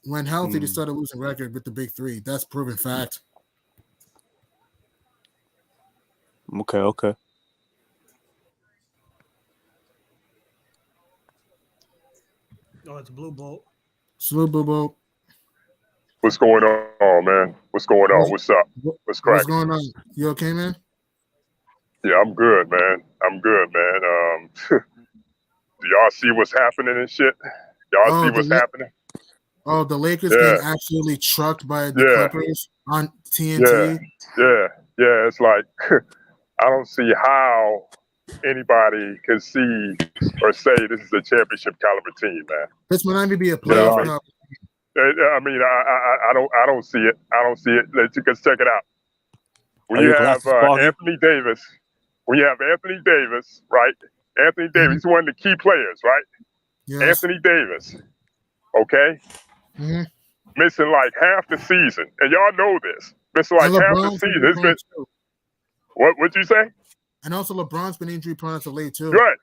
Speaker 7: when healthy, they started losing record with the big 3. That's proven fact.
Speaker 8: Okay.
Speaker 4: Oh, it's Blue Bolt.
Speaker 7: Salute, Boo.
Speaker 9: What's going on, man? What's going on? What's up? What's
Speaker 7: What's
Speaker 9: cracking?
Speaker 7: going on? You okay, man?
Speaker 9: Yeah, I'm good, man. Do y'all see what's happening and shit? Y'all
Speaker 7: Oh,
Speaker 9: see what's
Speaker 7: the-
Speaker 9: happening?
Speaker 7: Oh, the Lakers
Speaker 9: Yeah.
Speaker 7: getting absolutely trucked by the
Speaker 9: Yeah.
Speaker 7: Clippers on TNT.
Speaker 9: Yeah. It's like I don't see how anybody can see or say this is a championship caliber team, man.
Speaker 7: This might not even be a playoff.
Speaker 9: right.
Speaker 7: cup.
Speaker 9: I mean, I don't see it. I don't see it. Let's check it out. When
Speaker 8: Are
Speaker 9: you
Speaker 8: your
Speaker 9: have
Speaker 8: glasses foggy?
Speaker 9: Anthony Davis, right? Anthony Davis, he's one of the key players, right?
Speaker 7: Yes.
Speaker 9: Anthony Davis, okay?
Speaker 7: Mhm.
Speaker 9: Missing like half the season. And y'all know this. Missing like
Speaker 7: And
Speaker 9: half the
Speaker 7: LeBron's been
Speaker 9: season. It's
Speaker 7: injury
Speaker 9: been,
Speaker 7: prone too.
Speaker 9: what'd you say?
Speaker 7: And also LeBron's been injury prone as of late too.
Speaker 9: Right.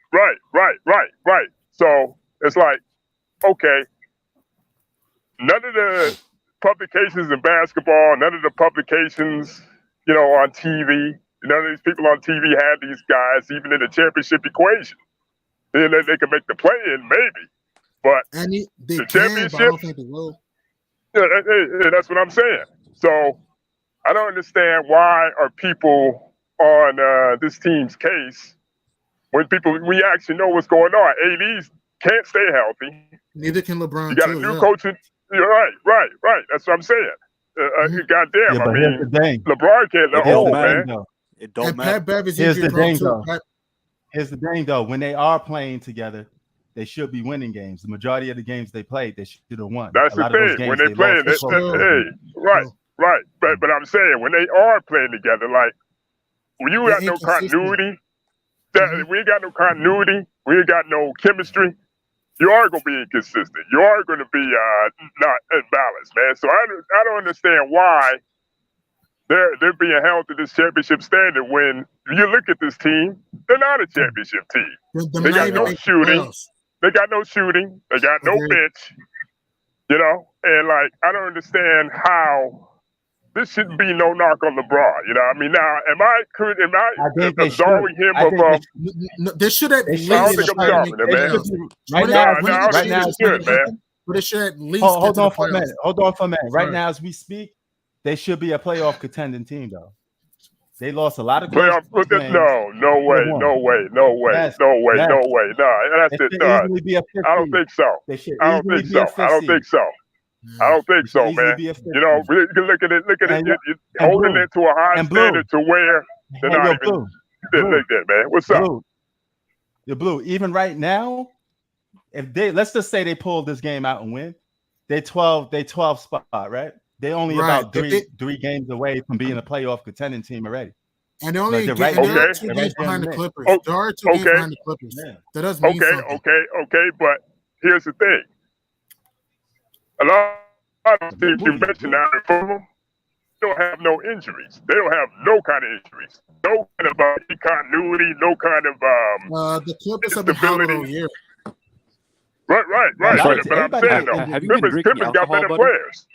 Speaker 9: So it's like, okay, none of the publications in basketball, none of the publications, on TV, none of these people on TV had these guys even in the championship equation. Then they can make the play in, maybe. But
Speaker 7: And they
Speaker 9: The
Speaker 7: can, but I don't
Speaker 9: championship?
Speaker 7: think they will.
Speaker 9: yeah, that's what I'm saying. So I don't understand why are people on this team's case when we actually know what's going on. AD can't stay healthy.
Speaker 7: Neither can LeBron
Speaker 9: You got
Speaker 7: too.
Speaker 9: a new
Speaker 7: yeah.
Speaker 9: coaching. You're right. That's what I'm saying.
Speaker 7: Mhm.
Speaker 9: Goddamn,
Speaker 2: Yeah,
Speaker 9: I
Speaker 2: but here's
Speaker 9: mean,
Speaker 2: the thing.
Speaker 9: LeBron can't let
Speaker 2: Here's
Speaker 9: hold,
Speaker 2: the
Speaker 9: man.
Speaker 2: thing, though.
Speaker 8: It don't
Speaker 7: And
Speaker 8: matter.
Speaker 7: Pat Bev is
Speaker 2: Here's
Speaker 7: injury
Speaker 2: the
Speaker 7: prone
Speaker 2: thing,
Speaker 7: too.
Speaker 2: though.
Speaker 7: Pat-
Speaker 2: Here's the thing, though. When they are playing together, they should be winning games. The majority of the games they played, they should have won.
Speaker 9: That's
Speaker 2: A
Speaker 9: the
Speaker 2: lot of those
Speaker 9: thing. When
Speaker 2: games
Speaker 9: they play,
Speaker 2: lost,
Speaker 7: It's
Speaker 2: they
Speaker 7: true.
Speaker 2: lost.
Speaker 9: right. But I'm saying when they are playing together, like when you
Speaker 7: They're
Speaker 9: got no
Speaker 7: inconsistent.
Speaker 9: continuity, we ain't got no continuity. We ain't got no chemistry. You are going to be inconsistent. You are going to be not in balance, man. So I don't understand why they're being held to this championship standard when you look at this team, they're not a championship team. They got no shooting. They got no shooting. They got no bench. You know, and like I don't understand how this shouldn't be no knock on LeBron. You know, I mean, now am I absolving him of?
Speaker 7: They should at least.
Speaker 9: I don't think I'm absolving him, man.
Speaker 2: Right now,
Speaker 9: it's good, man.
Speaker 7: But it should at least.
Speaker 2: Hold on for a minute. Hold on for a minute. Right now, as we speak, they should be a playoff contending team, though. They lost a lot of
Speaker 9: playoff. No way. That's it. I don't think so. I don't think so, man. You know, look at it. Holding it to a high standard to where they're not even like that, man. What's up?
Speaker 2: The Blue. Even right now, if let's just say they pull this game out and win, they 12 spot, right? They only about three games away from being a playoff contending team already.
Speaker 7: And they're only 2 games behind the Clippers. There are 2 games behind the Clippers. That does mean something.
Speaker 9: Okay. But here's the thing. A lot of teams you mentioned now in football don't have no injuries. They don't have no kind of injuries. No kind of continuity. No kind of
Speaker 7: the Clippers have been hot all year.
Speaker 9: Right. But I'm saying though, Clippers got better players.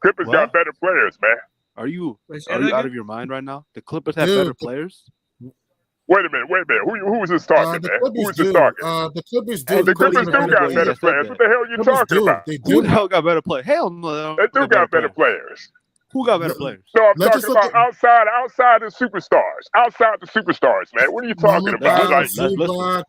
Speaker 9: Clippers got better players, man.
Speaker 8: Are you out of your mind right now? The Clippers have better players.
Speaker 9: Wait a minute. Who is this talking, man? Who is this talking?
Speaker 7: The Clippers do.
Speaker 9: The Clippers do got better players. What the hell are you talking about?
Speaker 8: Who the hell got better players? Hell no.
Speaker 9: They do got better players.
Speaker 8: Who got better players?
Speaker 9: No, I'm talking about outside the superstars. Outside the superstars, man. What are you talking about?
Speaker 7: Like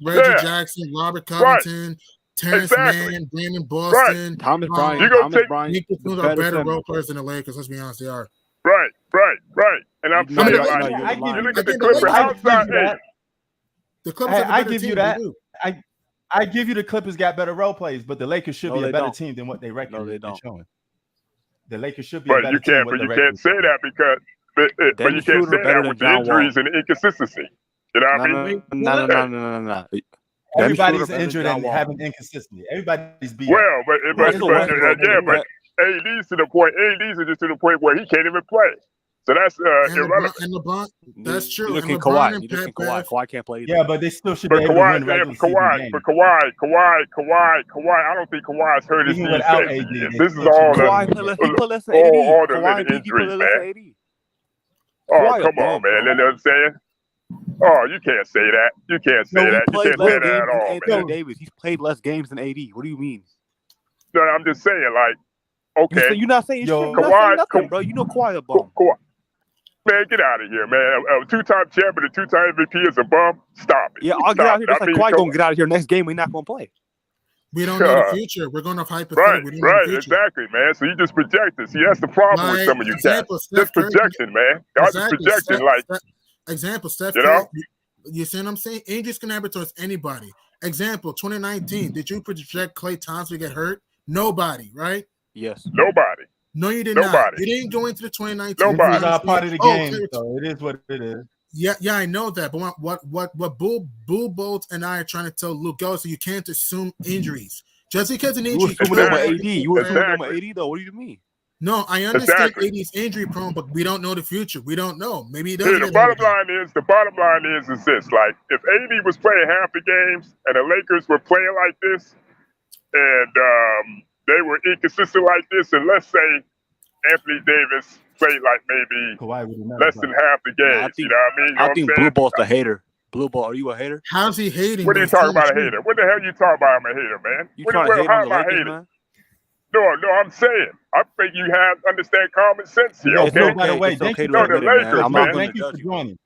Speaker 7: Reggie Jackson, Robert Covington, Terrence Mann, Brandon Boston,
Speaker 8: Thomas Bryant.
Speaker 7: Nick Batum are better role players than the Lakers. Let's be honest, they are.
Speaker 9: Right. And I'm saying, you look at the Clippers outside.
Speaker 7: The Clippers
Speaker 2: I give you that. I give you the Clippers got better role players, but the Lakers should be a better team than what they reckon.
Speaker 8: No, they don't.
Speaker 2: Showing. The Lakers should be a better team.
Speaker 9: But you can't say that because but you can't say that with the injuries and the inconsistency. You know what I mean?
Speaker 8: No.
Speaker 2: Everybody's injured and having inconsistency. Everybody's beat.
Speaker 9: Well, but AD's to the point. AD's are just to the point where he can't even play. So that's irrelevant.
Speaker 7: And LeBron, that's true.
Speaker 8: You look at Kawhi. Kawhi can't play either.
Speaker 2: Yeah, but they still should be able to win regular season games.
Speaker 9: But Kawhi, I don't think Kawhi's hurt his knee. This is all the injuries, man. Oh, come on, man. You know what I'm saying? Oh, you can't say that. You can't say that. You can't say that at all, man.
Speaker 8: Anthony Davis, he's played less games than AD. What do you mean?
Speaker 9: No, I'm just saying, like, okay.
Speaker 8: You're not saying nothing, bro. You know Kawhi a bum.
Speaker 9: Man, get out of here, man. A two-time champion, a two-time MVP is a bum. Stop it.
Speaker 8: Yeah, I'll get out of here. Just like Kawhi gonna get out of here next game. We're not gonna play.
Speaker 7: We don't know the future. We're going to hypothetical.
Speaker 9: Right, exactly, man. So you just project it. See, that's the problem with some of you cats. Just projection, man. Y'all just projecting, like.
Speaker 7: Example, Steph Curry. You see what I'm saying? Injuries can happen towards anybody. Example, 2019. Did you project Klay Thompson to get hurt? Nobody, right?
Speaker 8: Yes.
Speaker 9: Nobody.
Speaker 7: No, you did not. You didn't go into the 2019.
Speaker 9: Nobody.
Speaker 2: It's not part of the game, so it is what it is.
Speaker 7: Yeah, I know that. But what Bull Bolts and I are trying to tell Luke Go, so you can't assume injuries. Just because an injury.
Speaker 8: You were assuming with AD though. What do you mean?
Speaker 7: No, I understand AD's injury prone, but we don't know the future. We don't know. Maybe he doesn't.
Speaker 9: The bottom line is this: like, if AD was playing half the games and the Lakers were playing like this, and they were inconsistent like this, and let's say Anthony Davis played like maybe less than half the games. You know what I mean?
Speaker 8: I think Blue Ball's the hater. Blue Ball, are you a hater?
Speaker 7: How's he hating?
Speaker 9: What are you talking about a hater? What the hell are you talking about? I'm a hater, man.
Speaker 8: You trying to hate on the Lakers, man?
Speaker 9: No, I'm saying I think you understand common sense here. Okay.
Speaker 2: By the way,
Speaker 9: thank you for
Speaker 2: joining.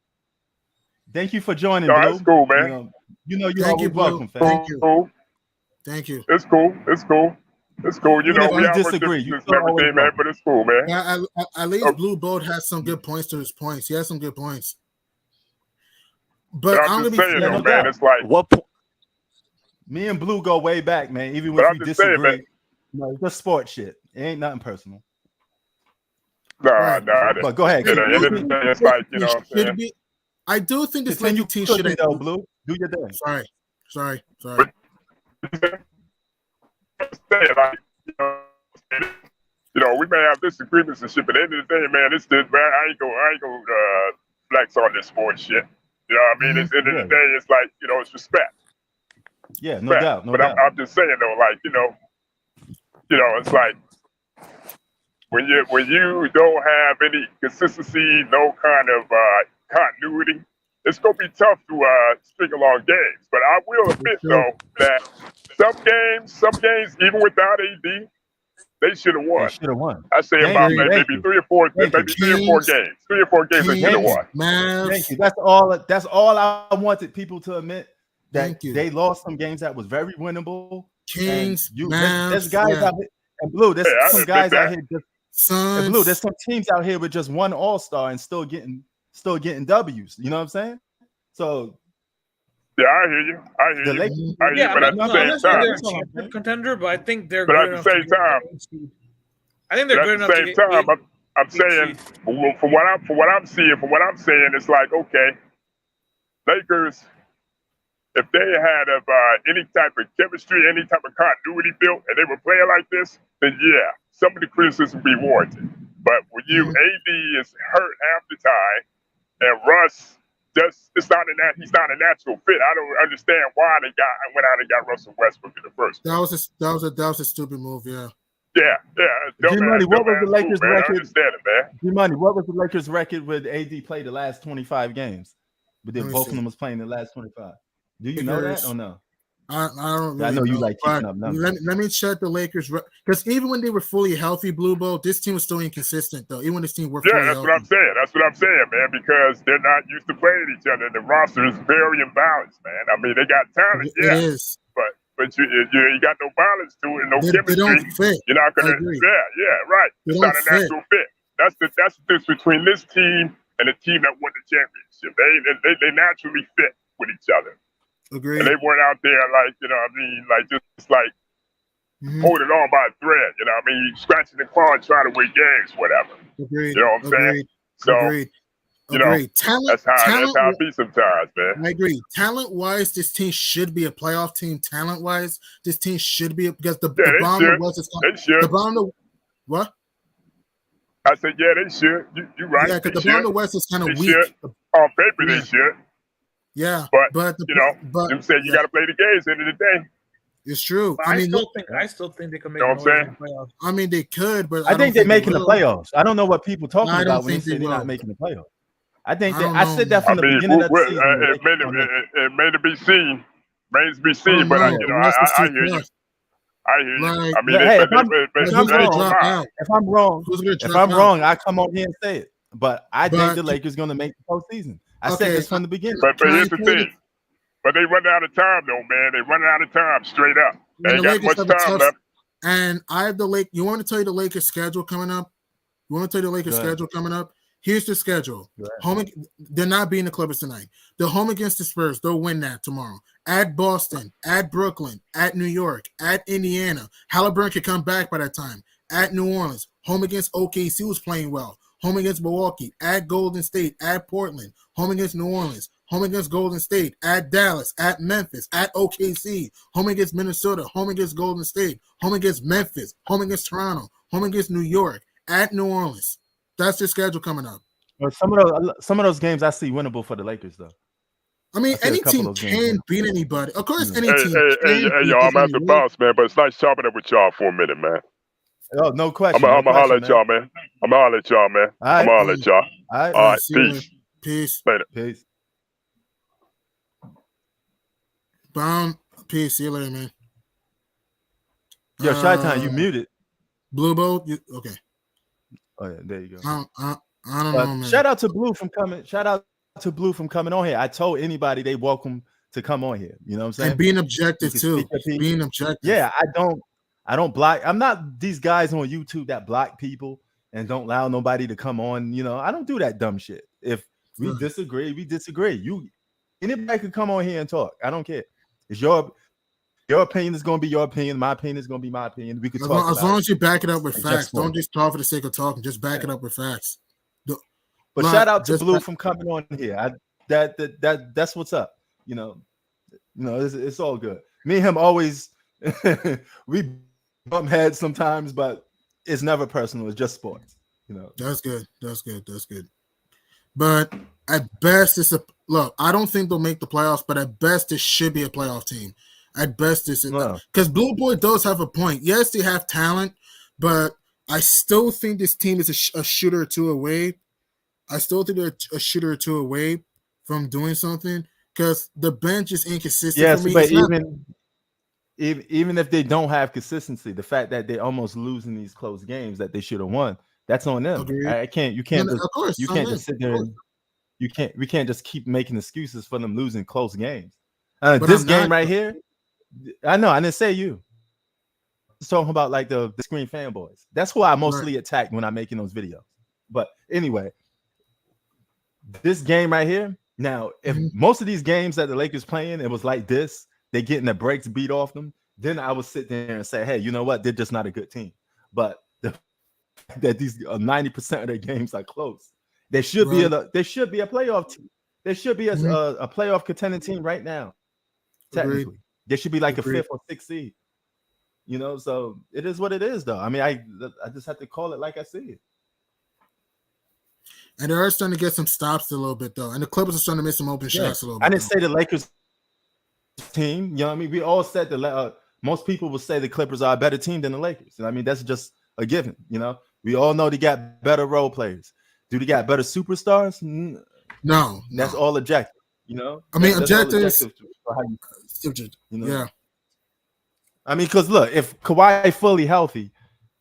Speaker 2: Thank you for joining.
Speaker 9: No, that's cool, man.
Speaker 2: You're always welcome, fam.
Speaker 7: Thank you.
Speaker 9: It's cool. You know, we
Speaker 2: disagree.
Speaker 9: Everything, man, but it's cool, man.
Speaker 7: Yeah, at least Blue Bolt has some good points to his points. He has some good points. But
Speaker 9: I'm just saying, though, man, it's like
Speaker 8: what?
Speaker 2: Me and Blue go way back, man. Even if we disagree. No, it's just sports shit. It ain't nothing personal.
Speaker 9: Nah.
Speaker 2: But go ahead.
Speaker 9: It's like, you know what I'm saying?
Speaker 7: I do think this
Speaker 2: Continue
Speaker 7: Lakers team
Speaker 2: cooking,
Speaker 7: should
Speaker 2: though,
Speaker 7: have.
Speaker 2: Blue. Do your thing.
Speaker 7: Sorry.
Speaker 9: Saying, like, we may have disagreements and shit, but at the end of the day, man, man, I ain't gonna flex on this sports shit. You know what I mean? At the end of the day, it's like, it's respect.
Speaker 2: Yeah, no doubt.
Speaker 9: But I'm just saying though, like, it's like when you don't have any consistency, no kind of continuity, it's gonna be tough to string along games. But I will admit though that some games, even without AD, they should have won. I say about maybe 3 or 4 games. 3 or 4 games they should have won.
Speaker 2: Thank you. That's all I wanted people to admit, that they lost some games that was very winnable.
Speaker 7: Kings,
Speaker 2: there's guys out here, and Blue, there's some guys out here and Blue, there's some teams out here with just one all-star and still getting W's. You know what I'm saying? So
Speaker 9: yeah, I hear you. But at the same time,
Speaker 4: they're contender, but I think they're.
Speaker 9: But at the same time,
Speaker 4: I think they're good enough.
Speaker 9: At the same time, I'm saying, from what I'm saying, it's like, okay, Lakers, if they had any type of chemistry, any type of continuity built, and they were playing like this, then yeah, some of the criticism would be warranted. But when AD is hurt half the time, and Russ. He's not a natural fit. I don't understand why they went out and got Russell Westbrook in the first place.
Speaker 7: That was a stupid move, yeah.
Speaker 9: Yeah.
Speaker 2: G-Money, what was the Lakers record?
Speaker 9: I understand it, man.
Speaker 2: G-Money, what was the Lakers record with AD played the last 25 games? But then both of them was playing the last 25. Do you know that or no?
Speaker 7: I don't. Really
Speaker 2: I know you like keeping up numbers.
Speaker 7: Let me check the Lakers because even when they were fully healthy, Blue Bowl, this team was still inconsistent though. Even when this team were fully healthy.
Speaker 9: That's what I'm saying, man. Because they're not used to playing each other. The roster is very imbalanced, man. I mean, they got talent,
Speaker 7: It is.
Speaker 9: but you got no balance to it, no chemistry.
Speaker 7: They don't fit.
Speaker 9: You're not gonna. Yeah, right. It's not a natural fit. That's the difference between this team and the team that won the championship. They naturally fit with each other.
Speaker 7: Agreed.
Speaker 9: And they weren't out there holding on by a thread. You know what I mean? Scratching the claw and trying to win games, whatever.
Speaker 7: Agreed.
Speaker 9: You know what I'm saying? So,
Speaker 7: Agreed.
Speaker 9: That's how it be sometimes, man.
Speaker 7: I agree. Talent-wise, this team should be a playoff team. Talent-wise, this team should be because the bottom of the West is
Speaker 9: they should.
Speaker 7: The bottom of what?
Speaker 9: I said, yeah, they should. You're right.
Speaker 7: Yeah, because the bottom of the West is kind of weak.
Speaker 9: Should. On paper, they should.
Speaker 7: Yeah,
Speaker 9: but them said you got to play the games. At the end of the day,
Speaker 7: it's true.
Speaker 4: I still think they can make.
Speaker 9: You know what I'm saying?
Speaker 4: The
Speaker 7: I mean, they could, but
Speaker 2: I think they're making the playoffs. I don't know what people talking about when they say they're not making the playoffs. I think I said that from the beginning of the season.
Speaker 9: It may be seen. Remains to be seen, but I hear you. I hear you. I mean,
Speaker 2: if I'm wrong, I come on here and say it. But I think the Lakers going to make the postseason. I said this from the beginning.
Speaker 9: But here's the thing. But they run out of time, though, man. They run out of time, straight up. They ain't got much time left.
Speaker 7: And I have the Lake. You want to tell you the Lakers schedule coming up? Here's the schedule. They're not beating the Clippers tonight. They're home against the Spurs. They'll win that tomorrow. At Boston, at Brooklyn, at New York, at Indiana. Halliburton could come back by that time. At New Orleans, home against OKC, who's playing well. Home against Milwaukee, at Golden State, at Portland, home against New Orleans, home against Golden State, at Dallas, at Memphis, at OKC, home against Minnesota, home against Golden State, home against Memphis, home against Toronto, home against New York, at New Orleans. That's their schedule coming up.
Speaker 2: Well, some of those games I see winnable for the Lakers, though.
Speaker 7: I mean, any team can beat anybody. Of course, any team.
Speaker 9: Hey, y'all, I'm at the bounce, man, but it's nice chopping up with y'all for a minute, man.
Speaker 2: Oh, no question.
Speaker 9: I'm gonna holler at y'all, man. I'm gonna holler at y'all, man.
Speaker 2: All
Speaker 9: right,
Speaker 7: Peace.
Speaker 9: Later.
Speaker 2: Peace.
Speaker 7: Bomb. Peace. See you later, man.
Speaker 2: Yo, Chi-Town, you muted.
Speaker 7: Blue Boat. Okay.
Speaker 2: Oh yeah, there you go.
Speaker 7: I don't know, man.
Speaker 2: Shout out to Blue from coming on here. I told anybody they welcome to come on here. You know what I'm saying?
Speaker 7: And being objective too. Being objective.
Speaker 2: Yeah, I don't block. I'm not these guys on YouTube that block people and don't allow nobody to come on. You know, I don't do that dumb shit. If we disagree, we disagree. Anybody can come on here and talk. I don't care. It's your opinion is going to be your opinion. My opinion is going to be my opinion. We can talk
Speaker 7: as long as you back it up with facts. Don't just talk for the sake of talking. Just back it up with facts.
Speaker 2: But shout out to Blue from coming on here. that's what's up. It's all good. Me and him always we bump heads sometimes, but it's never personal. It's just sports.
Speaker 7: That's good. But at best, look. I don't think they'll make the playoffs, but at best, it should be a playoff team. At best, because Blue Boy does have a point. Yes, they have talent, but I still think this team is a shooter or two away. I still think they're a shooter or two away from doing something because the bench is inconsistent.
Speaker 2: Yes,
Speaker 7: for me.
Speaker 2: but even if they don't have consistency, the fact that they're almost losing these close games that they should have won, that's on them.
Speaker 7: Agreed.
Speaker 2: You can't just sit there and we can't just keep making excuses for them losing close games. This game right here, I know I didn't say you. I was talking about like the Screen fanboys. That's who I mostly attack when I'm making those videos. But anyway, this game right here. Now, if most of these games that the Lakers playing, it was like this, they getting the breaks beat off them, then I would sit there and say, hey, you know what? They're just not a good team. But that these 90% of their games are close. There should be a playoff team. There should be a playoff contending team right now. Technically,
Speaker 7: Agreed.
Speaker 2: there should be like
Speaker 7: Agreed.
Speaker 2: a 5th or 6th seed. So it is what it is, though. I mean, I just have to call it like I see it.
Speaker 7: And they are starting to get some stops a little bit, though. And the Clippers are starting to miss some open shots a little bit.
Speaker 2: I didn't say the Lakers team. You know what I mean? We all said most people will say the Clippers are a better team than the Lakers. I mean, that's just a given. We all know they got better role players. Do they got better superstars?
Speaker 7: No.
Speaker 2: That's all objective.
Speaker 7: I mean, objectives. Yeah.
Speaker 2: I mean, because look, if Kawhi fully healthy,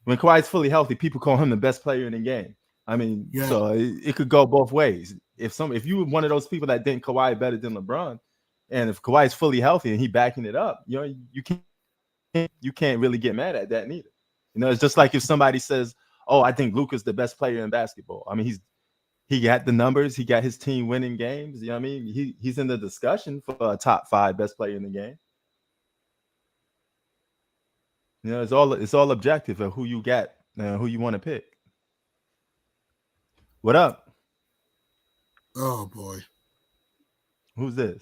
Speaker 2: when Kawhi's fully healthy, people call him the best player in the game. I mean, so it could go both ways. If you were one of those people that think Kawhi better than LeBron, and if Kawhi is fully healthy and he backing it up, you can't really get mad at that neither. It's just like if somebody says, "Oh, I think Luka's the best player in basketball." I mean, he got the numbers, he got his team winning games. You know what I mean? He's in the discussion for a top 5 best player in the game. It's all objective of who you got and who you want to pick. What up?
Speaker 7: Oh boy.
Speaker 2: Who's this?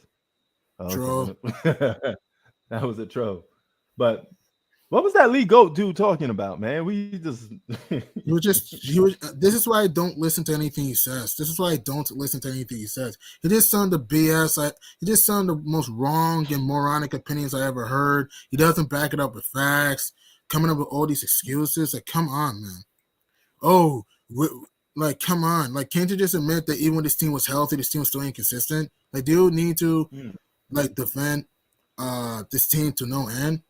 Speaker 7: Troll.
Speaker 2: That was a troll. But what was that Lee Goat dude talking about, man?
Speaker 7: This is why I don't listen to anything he says. He just sounded BS. He just sounded the most wrong and moronic opinions I ever heard. He doesn't back it up with facts, coming up with all these excuses. Like, come on, man. Come on. Like, can't you just admit that even when this team was healthy, this team was still inconsistent? Like, do you need to defend this team to no end?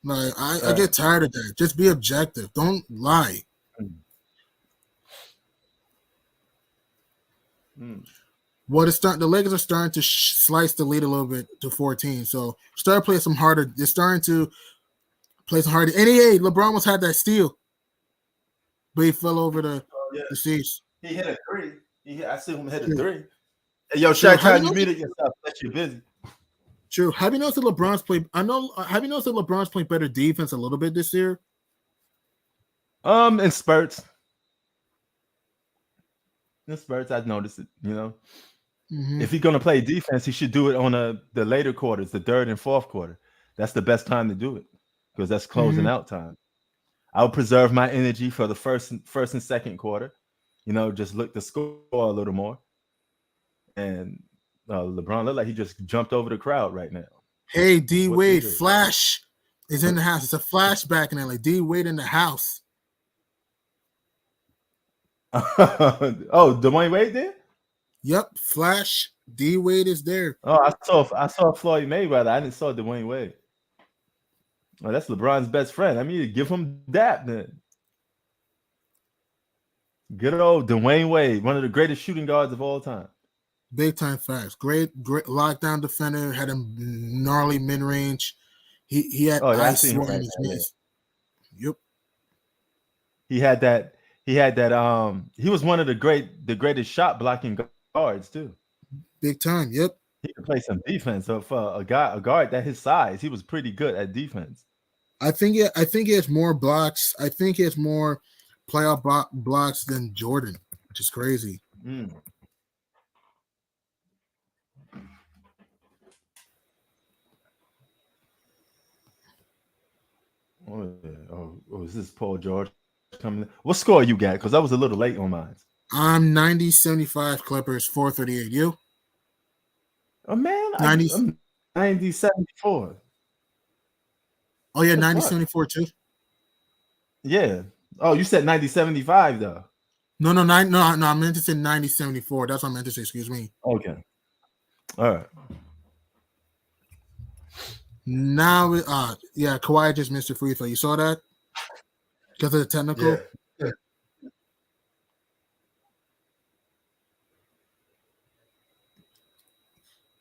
Speaker 7: Like, I get tired of that. Just be objective. Don't lie. The Lakers are starting to slice the lead a little bit to 14. So start playing some harder. They're starting to play some harder. NEA, LeBron almost had that steal, but he fell over the seats.
Speaker 2: He hit a 3. I see him hit a 3. Hey, yo, Shaq, you muted yourself. That you're busy.
Speaker 7: True. Have you noticed that LeBron's play? Have you noticed that LeBron's playing better defense a little bit this year?
Speaker 2: In spurts. I've noticed it. If he's gonna play defense, he should do it on the later quarters, the 3rd and 4th quarter. That's the best time to do it because that's closing out time. I'll preserve my energy for the first and 2nd quarter. Just look to score a little more. And LeBron looked like he just jumped over the crowd right now.
Speaker 7: Hey, D Wade, Flash is in the house. It's a flashback in LA. D Wade in the house.
Speaker 2: Oh, Dwayne Wade there?
Speaker 7: Yep, Flash. D Wade is there.
Speaker 2: Oh, I saw Floyd Mayweather. I didn't saw Dwayne Wade. Oh, that's LeBron's best friend. I mean, give him that then. Good old Dwayne Wade, one of the greatest shooting guards of all time.
Speaker 7: Big time facts. Great lockdown defender. Had a gnarly mid range. He had ice in his face. Yep.
Speaker 2: He had that. He was one of the greatest shot blocking guards too.
Speaker 7: Big time. Yep.
Speaker 2: He could play some defense. So for a guard that his size, he was pretty good at defense.
Speaker 7: I think he has more blocks. I think he has more playoff blocks than Jordan, which is crazy.
Speaker 2: Oh, is this Paul George coming? What score you got? Because I was a little late on mine.
Speaker 7: I'm 90-75 Clippers, 438. You?
Speaker 2: Oh man,
Speaker 7: 90.
Speaker 2: I'm 90-74.
Speaker 7: Oh yeah,
Speaker 2: The fuck?
Speaker 7: 90-74 too.
Speaker 2: Yeah. Oh, you said 90-75 though.
Speaker 7: No, I meant to say 90-74. That's what I meant to say. Excuse me.
Speaker 2: Okay. All right.
Speaker 7: Now, yeah, Kawhi just missed a free throw. You saw that? Because of the technical?
Speaker 2: Yeah.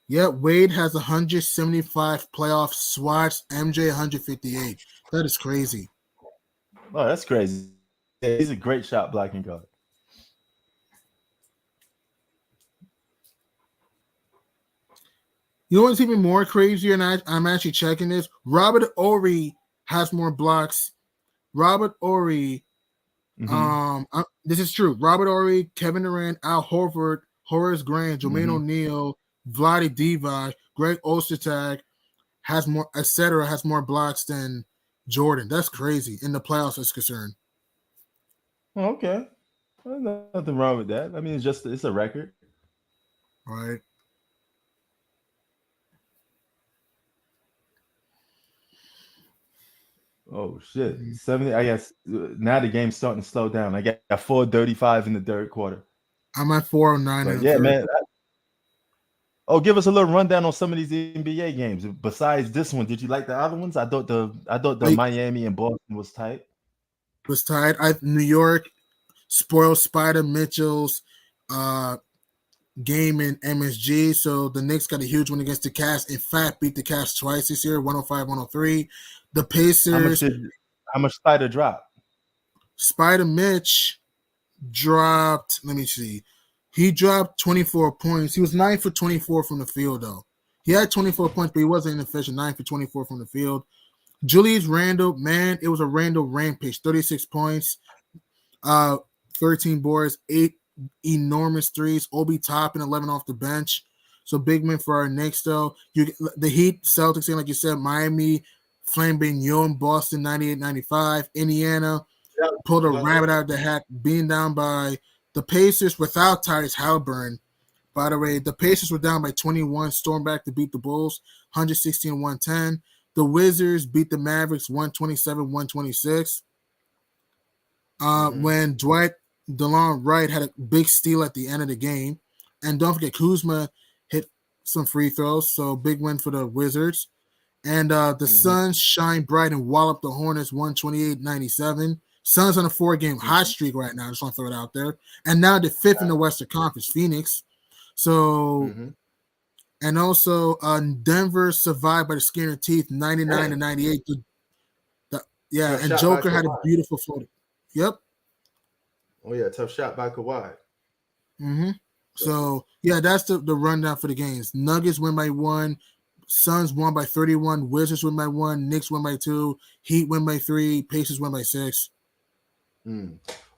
Speaker 7: Yeah, Wade has 175 playoff swats, MJ 158. That is crazy.
Speaker 2: Oh, that's crazy. Yeah, he's a great shot blocking guard.
Speaker 7: You know what's even more crazier, and I'm actually checking this? Robert Ory has more blocks. Robert Ory, this is true. Robert Ory, Kevin Durant, Al Horford, Horace Grant, Jermaine O'Neal, Vlade Divac, Greg Ostertag has more, etc. has more blocks than Jordan. That's crazy in the playoffs is concerned.
Speaker 2: Okay. There's nothing wrong with that. I mean, it's a record.
Speaker 7: Right.
Speaker 2: Oh shit. 70. I guess now the game's starting to slow down. I got 4:35 in the third quarter.
Speaker 7: I'm at 409.
Speaker 2: But yeah, man. Give us a little rundown on some of these NBA games. Besides this one, did you like the other ones? I thought the Miami and Boston was tight.
Speaker 7: Was tight. New York spoiled Spider Mitchell's game in MSG. So the Knicks got a huge one against the Cavs. In fact, beat the Cavs twice this year, 105-103. The Pacers.
Speaker 2: How much Spider drop?
Speaker 7: Spider Mitch dropped, let me see. He dropped 24 points. He was 9 for 24 from the field, though. He had 24 points, but he wasn't inefficient. 9 for 24 from the field. Julius Randle, man, it was a Randle rampage. 36 points, 13 boards, 8 enormous threes. Obi Toppin, 11 off the bench. So big man for our Knicks, though. The Heat, Celtics, like you said, Miami, Flame Bignon, Boston, 98-95. Indiana pulled a rabbit out of the hat, being down by the Pacers without Tyrese Halliburton. By the way, the Pacers were down by 21, stormed back to beat the Bulls, 116-110. The Wizards beat the Mavericks, 127-126. When Dwight DeLon Wright had a big steal at the end of the game. And don't forget, Kuzma hit some free throws, so big win for the Wizards. And the Suns shine bright and wallop the Hornets 128-97. Suns on a 4-game hot streak right now. I just want to throw it out there. And now they're 5th in the Western Conference, Phoenix. So, and also Denver survived by the skin of teeth, 99-98. Yeah, and Joker had a beautiful floater. Yep.
Speaker 2: Oh yeah, tough shot by Kawhi.
Speaker 7: So yeah, that's the rundown for the games. Nuggets win by 1. Suns won by 31. Wizards win by 1. Knicks win by 2. Heat win by 3. Pacers win by 6.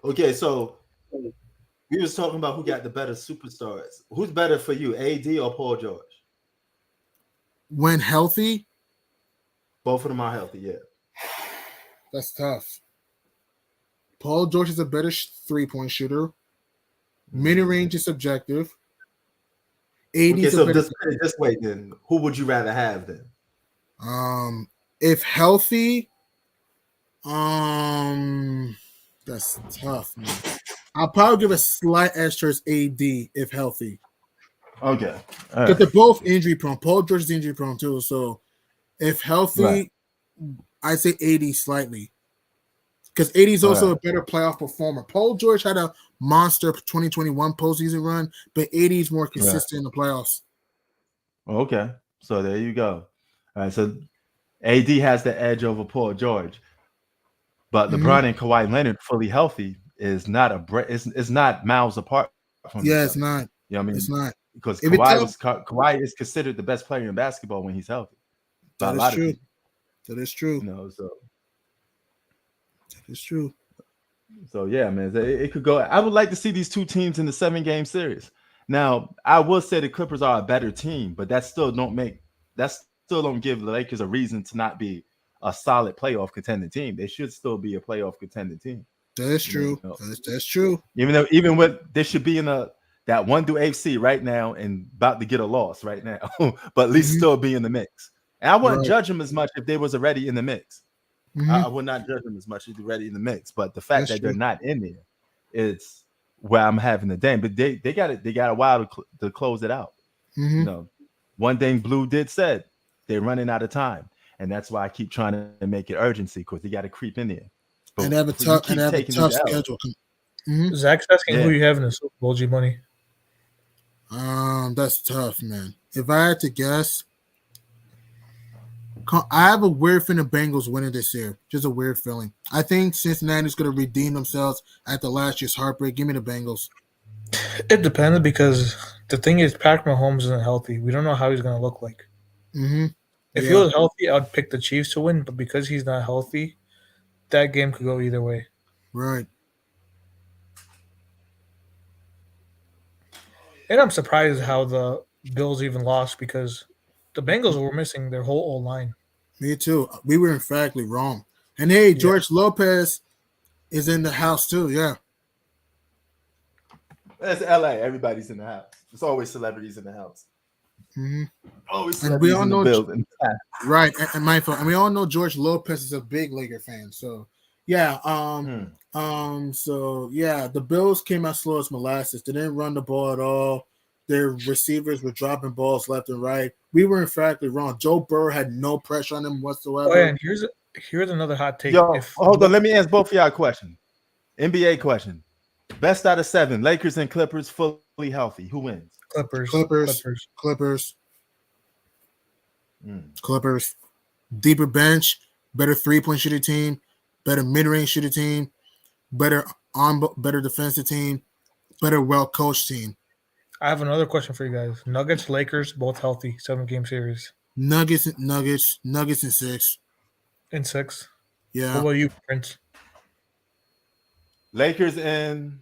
Speaker 2: Okay, so we was talking about who got the better superstars. Who's better for you, AD or Paul George?
Speaker 7: When healthy?
Speaker 2: Both of them are healthy, yeah.
Speaker 7: That's tough. Paul George is a better three-point shooter. Mid-range is subjective.
Speaker 2: Okay, so this way then, who would you rather have then?
Speaker 7: If healthy, that's tough, man. I'll probably give a slight edge towards AD if healthy.
Speaker 2: Okay.
Speaker 7: Because they're both injury prone. Paul George is injury prone too. So if healthy, I'd say AD slightly. Because AD is also a better playoff performer. Paul George had a monster 2021 postseason run, but AD is more consistent in the playoffs.
Speaker 2: Okay. So there you go. All right. So AD has the edge over Paul George. But LeBron and Kawhi Leonard fully healthy is not it's not miles apart from
Speaker 7: it's not.
Speaker 2: You know what I mean?
Speaker 7: It's not.
Speaker 2: Because Kawhi is considered the best player in basketball when he's healthy.
Speaker 7: That is true. That is true.
Speaker 2: So
Speaker 7: that is true.
Speaker 2: So yeah, man, it could go. I would like to see these two teams in the 7-game series. Now, I will say the Clippers are a better team, but that still don't give the Lakers a reason to not be a solid playoff contending team. They should still be a playoff contending team.
Speaker 7: That's true.
Speaker 2: You know,
Speaker 7: That's true.
Speaker 2: even with they should be in that 1 through AFC right now and about to get a loss right now, but at least still be in the mix. And I wouldn't judge them as much if they was already in the mix. I would not judge them as much if they're already in the mix. But the fact that they're not in there, it's where I'm having the day. But they got it. They got a while to close it out. You know, one thing Blue did said, they're running out of time, and that's why I keep trying to make it urgency because they got to creep in there. But
Speaker 7: And they have a tough schedule.
Speaker 4: Zach's asking who you have in the Super Bowl, G Money.
Speaker 7: That's tough, man. If I had to guess, I have a weird feeling the Bengals winning this year. Just a weird feeling. I think Cincinnati's going to redeem themselves after last year's heartbreak. Give me the Bengals.
Speaker 4: It depends because the thing is, Patrick Mahomes isn't healthy. We don't know how he's going to look like. If he was healthy, I'd pick the Chiefs to win. But because he's not healthy, that game could go either way.
Speaker 7: Right.
Speaker 4: And I'm surprised how the Bills even lost because the Bengals were missing their whole old line.
Speaker 7: Me too. We were emphatically wrong. And hey, George Lopez is in the house too. Yeah.
Speaker 2: That's LA. Everybody's in the house. There's always celebrities in the house. Always
Speaker 7: And we
Speaker 2: celebrities
Speaker 7: all
Speaker 2: in the
Speaker 7: know,
Speaker 2: building.
Speaker 7: right? And my fault. And we all know George Lopez is a big Laker fan. So yeah. So yeah, the Bills came out slow as molasses. They didn't run the ball at all. Their receivers were dropping balls left and right. We were emphatically wrong. Joe Burrow had no pressure on him whatsoever.
Speaker 4: Oh, yeah, and here's another hot take.
Speaker 2: Yo, hold on. Let me ask both of y'all a question. NBA question. Best out of 7, Lakers and Clippers fully healthy. Who wins?
Speaker 4: Clippers.
Speaker 7: Clippers. Deeper bench, better 3-point shooting team, better mid-range shooting team, better defensive team, better well-coached team.
Speaker 4: I have another question for you guys. Nuggets, Lakers, both healthy, 7-game series.
Speaker 7: Nuggets in 6.
Speaker 4: In 6.
Speaker 7: Yeah.
Speaker 4: What about you, Prince?
Speaker 2: Lakers in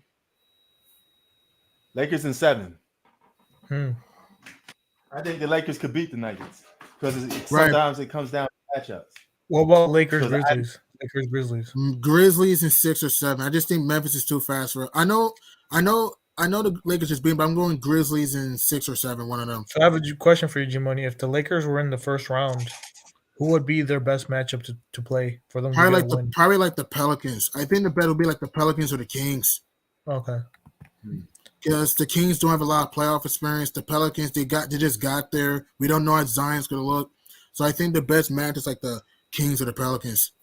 Speaker 2: 7. I think the Lakers could beat the Nuggets because sometimes it comes down to matchups.
Speaker 4: What about Lakers, Grizzlies? Lakers, Grizzlies.
Speaker 7: Grizzlies in 6 or 7. I just think Memphis is too fast for it. I know the Lakers just beat, but I'm going Grizzlies in 6 or 7, one of them.
Speaker 4: So I have a question for you, G-Money. If the Lakers were in the first round, who would be their best matchup to play for them?
Speaker 7: Probably like the Pelicans. I think the bet would be like the Pelicans or the Kings.
Speaker 4: Okay.
Speaker 7: Because the Kings don't have a lot of playoff experience. The Pelicans, they just got there. We don't know how Zion's gonna look. So I think the best match is like the Kings or the Pelicans.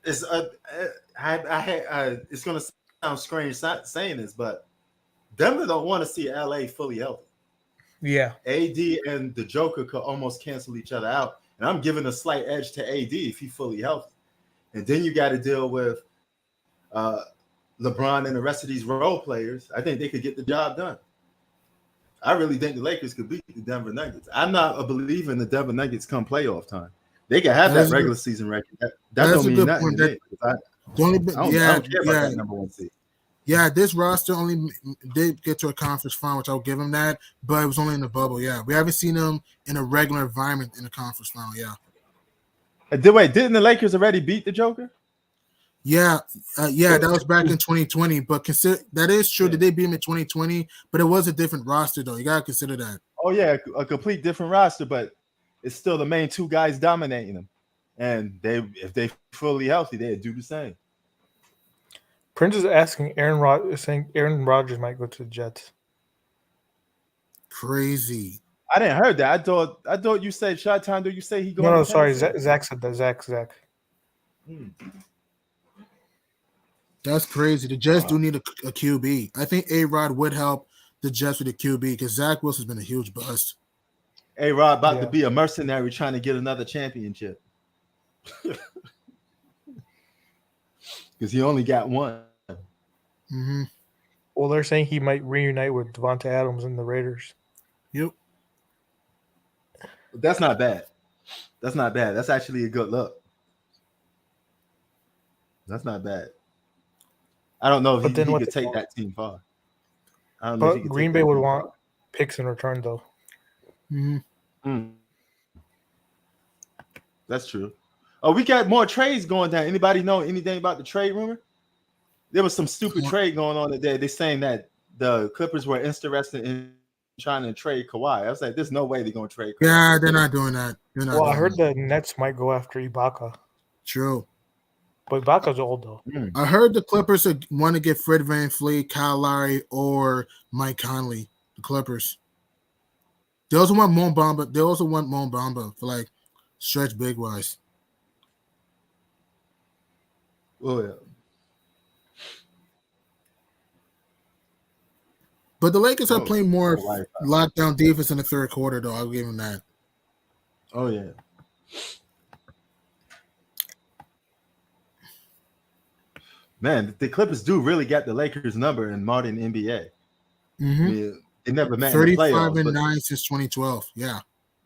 Speaker 2: It's it's gonna sound strange saying this, but Denver don't want to see LA fully healthy.
Speaker 4: Yeah.
Speaker 2: AD and the Joker could almost cancel each other out. And I'm giving a slight edge to AD if he's fully healthy. And then you got to deal with LeBron and the rest of these role players. I think they could get the job done. I really think the Lakers could beat the Denver Nuggets. I'm not a believer in the Denver Nuggets come playoff time. They can have that regular season record. That don't mean nothing to me. I don't care about that number 1 seed.
Speaker 7: Yeah, this roster only did get to a conference final, which I'll give them that, but it was only in the bubble. Yeah, we haven't seen them in a regular environment in a conference final. Yeah.
Speaker 2: Didn't the Lakers already beat the Joker?
Speaker 7: Yeah, that was back in 2020. But that is true that they beat him in 2020, but it was a different roster though. You gotta consider that.
Speaker 2: Oh yeah, a complete different roster, but it's still the main 2 guys dominating them. And if they fully healthy, they'd do the same.
Speaker 4: Prince is asking Aaron Rodgers might go to the Jets.
Speaker 7: Crazy.
Speaker 2: I didn't heard that. I thought you said Shot-Time. Do you say he going?
Speaker 4: No, sorry. Zach said that. Zach.
Speaker 7: That's crazy. The Jets do need a QB. I think A-Rod would help the Jets with a QB because Zach Wilson's been a huge bust.
Speaker 2: A-Rod about to be a mercenary trying to get another championship. Because he only got 1.
Speaker 4: Well, they're saying he might reunite with Devontae Adams and the Raiders.
Speaker 7: Yep.
Speaker 2: That's not bad. That's actually a good look. That's not bad. I don't know if he could take that team far. I don't know if he could
Speaker 4: Green Bay would want picks in return, though.
Speaker 2: That's true. Oh, we got more trades going down. Anybody know anything about the trade rumor? There was some stupid trade going on today. They're saying that the Clippers were interested in trying to trade Kawhi. I was like, there's no way they're going to trade Kawhi.
Speaker 7: Yeah, they're not doing that. They're not
Speaker 4: Well, I
Speaker 7: doing
Speaker 4: heard
Speaker 7: that.
Speaker 4: the Nets might go after Ibaka,
Speaker 7: True.
Speaker 4: but Ibaka's old though.
Speaker 7: I heard the Clippers want to get Fred VanVleet, Kyle Lowry, or Mike Conley. The Clippers. They also want Mo Bamba. They also want Mo Bamba for like stretch big wise.
Speaker 2: Oh yeah.
Speaker 7: But the Lakers are playing more
Speaker 2: Kawhi.
Speaker 7: lockdown defense in the third quarter, though. I'll give them that.
Speaker 2: Oh yeah. Man, the Clippers do really got the Lakers number in modern NBA.
Speaker 7: Mm-hmm.
Speaker 2: I mean, they never met in the
Speaker 7: 35
Speaker 2: playoffs.
Speaker 7: and
Speaker 2: but
Speaker 7: 9 since 2012. Yeah.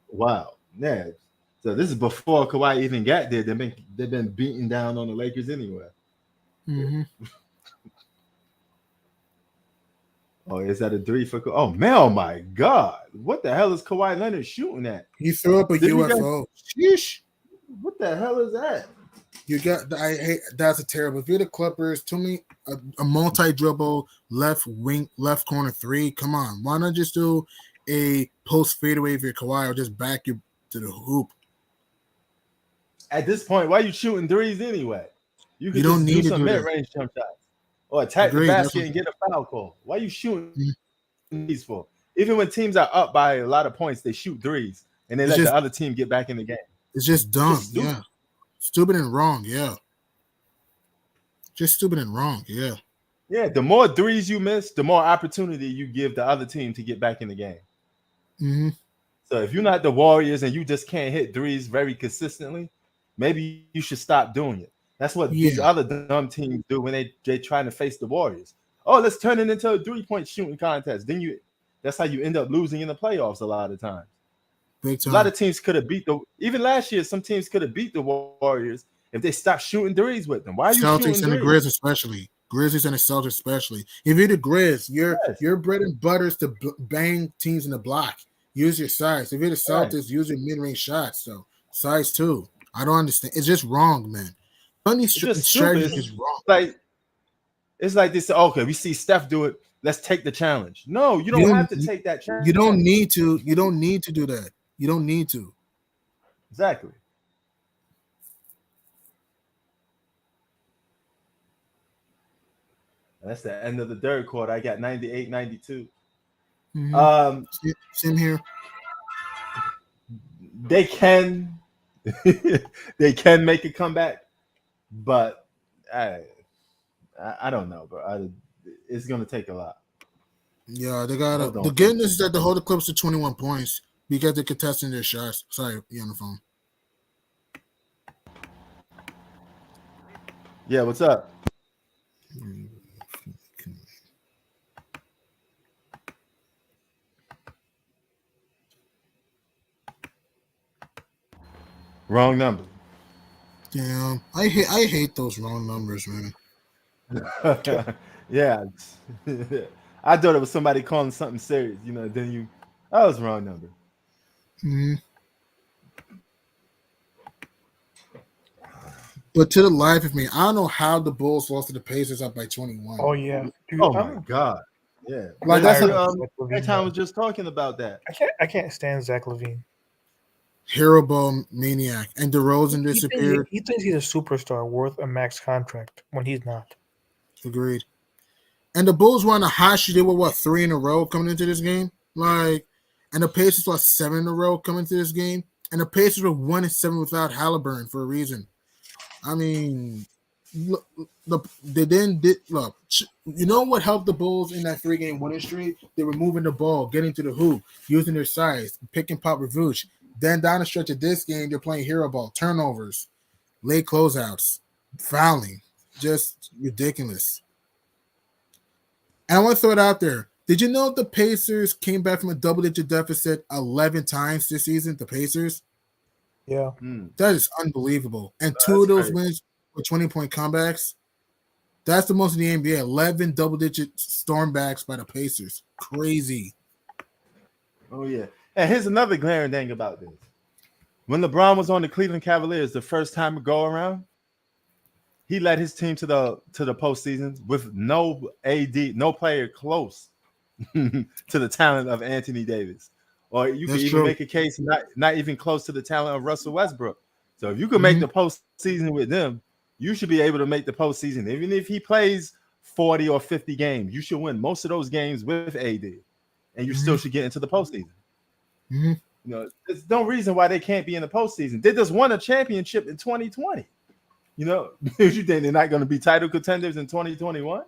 Speaker 2: wow. Yeah. So this is before Kawhi even got there. They've been beating down on the Lakers anyway.
Speaker 7: Mm-hmm.
Speaker 2: Oh, is that a three for? Oh man! Oh my God! What the hell is Kawhi Leonard shooting at?
Speaker 7: He threw up a
Speaker 2: Did we
Speaker 7: UFO. Sheesh.
Speaker 2: What the hell is that?
Speaker 7: You got. I hate. That's a terrible. If you're the Clippers, to me, a multi dribble left wing, left corner three. Come on, why not just do a post fadeaway if you're Kawhi, or just back you to the hoop?
Speaker 2: At this point, why are you shooting threes anyway? You could
Speaker 7: don't
Speaker 2: just
Speaker 7: need
Speaker 2: do
Speaker 7: to
Speaker 2: some
Speaker 7: do that.
Speaker 2: mid-range jump shots or attack
Speaker 7: Agreed,
Speaker 2: the
Speaker 7: that's
Speaker 2: basket
Speaker 7: what-
Speaker 2: and get a foul call. Why are you shooting threes for? Even when teams are up by a lot of points, they shoot threes and they
Speaker 7: It's
Speaker 2: let
Speaker 7: just-
Speaker 2: the other team get back in the game.
Speaker 7: It's just dumb.
Speaker 2: Just stupid.
Speaker 7: Yeah. Stupid and wrong. Yeah. Just stupid and wrong. Yeah.
Speaker 2: Yeah, the more threes you miss, the more opportunity you give the other team to get back in the game.
Speaker 7: Mm-hmm.
Speaker 2: So if you're not the Warriors and you just can't hit threes very consistently, maybe you should stop doing it. That's what these
Speaker 7: Yeah.
Speaker 2: other dumb teams do when they trying to face the Warriors. Oh, let's turn it into a 3-point shooting contest. That's how you end up losing in the playoffs a lot of times.
Speaker 7: Big
Speaker 2: A
Speaker 7: time.
Speaker 2: lot of teams could have even last year, some teams could have beat the Warriors if they stopped shooting threes with them. Why are you
Speaker 7: Celtics
Speaker 2: shooting
Speaker 7: and the
Speaker 2: threes?
Speaker 7: Grizz especially. Grizzlies and the Celtics especially. If you're the Grizz, your bread and butter is to bang teams in the block. Use your size. If you're the Celtics,
Speaker 2: Right.
Speaker 7: use your mid-range shots. So size too. I don't understand. It's just wrong, man. Funny
Speaker 2: It's just
Speaker 7: strategy
Speaker 2: stupid.
Speaker 7: is wrong.
Speaker 2: It's like this. Okay, we see Steph do it. Let's take the challenge. No, you don't have to take that challenge.
Speaker 7: You don't need to. You don't need to do that. You don't need to.
Speaker 2: Exactly. That's the end of the third quarter. I got 98-92.
Speaker 7: Mhm. Same here.
Speaker 2: They can they can make a comeback, but I don't know, bro. It's gonna take a lot.
Speaker 7: Yeah, they got
Speaker 2: Hold on.
Speaker 7: the good news is that they hold the Clips to 21 points because they're contesting their shots. Sorry, you on the phone.
Speaker 2: Yeah, what's up? Wrong number.
Speaker 7: Damn, I hate those wrong numbers, man.
Speaker 2: Yeah. I thought it was somebody calling something serious, then that was the wrong number.
Speaker 7: Hmm. But to the life of me, I don't know how the Bulls lost to the Pacers up by 21.
Speaker 4: Oh yeah, dude,
Speaker 2: Oh my God. Yeah.
Speaker 7: Like, that's
Speaker 2: That time was just talking about that.
Speaker 4: I can't stand Zach LaVine.
Speaker 7: Hero ball maniac, and DeRozan disappeared.
Speaker 4: He thinks he's a superstar worth a max contract when he's not.
Speaker 7: Agreed. And the Bulls were on a hot streak. They were 3 in a row coming into this game, and the Pacers lost 7 in a row coming into this game, and the Pacers were 1-7 without Halliburton for a reason. I mean, look, they didn't look. You know what helped the Bulls in that 3-game winning streak? They were moving the ball, getting to the hoop, using their size, pick and pop with Vooch. Then down the stretch of this game, they're playing hero ball, turnovers, late closeouts, fouling, just ridiculous. And I want to throw it out there. Did you know the Pacers came back from a double-digit deficit 11 times this season? The Pacers.
Speaker 4: Yeah,
Speaker 7: That is unbelievable. And
Speaker 2: That's
Speaker 7: 2 of those
Speaker 2: crazy.
Speaker 7: wins were 20-point comebacks. That's the most in the NBA. 11 double-digit stormbacks by the Pacers. Crazy.
Speaker 2: Oh yeah. And here's another glaring thing about this. when LeBron was on the Cleveland Cavaliers the first time to go around, he led his team to the postseason with no AD, no player close to the talent of Anthony Davis. Or you
Speaker 7: That's
Speaker 2: can even
Speaker 7: true.
Speaker 2: make a case not even close to the talent of Russell Westbrook. So if you can make the postseason with them, you should be able to make the postseason. Even if he plays 40 or 50 games, you should win most of those games with AD, and you still should get into the postseason.
Speaker 7: Mhm.
Speaker 2: You know, there's no reason why they can't be in the postseason. They just won a championship in 2020. You know, you think they're not going to be title contenders in 2021?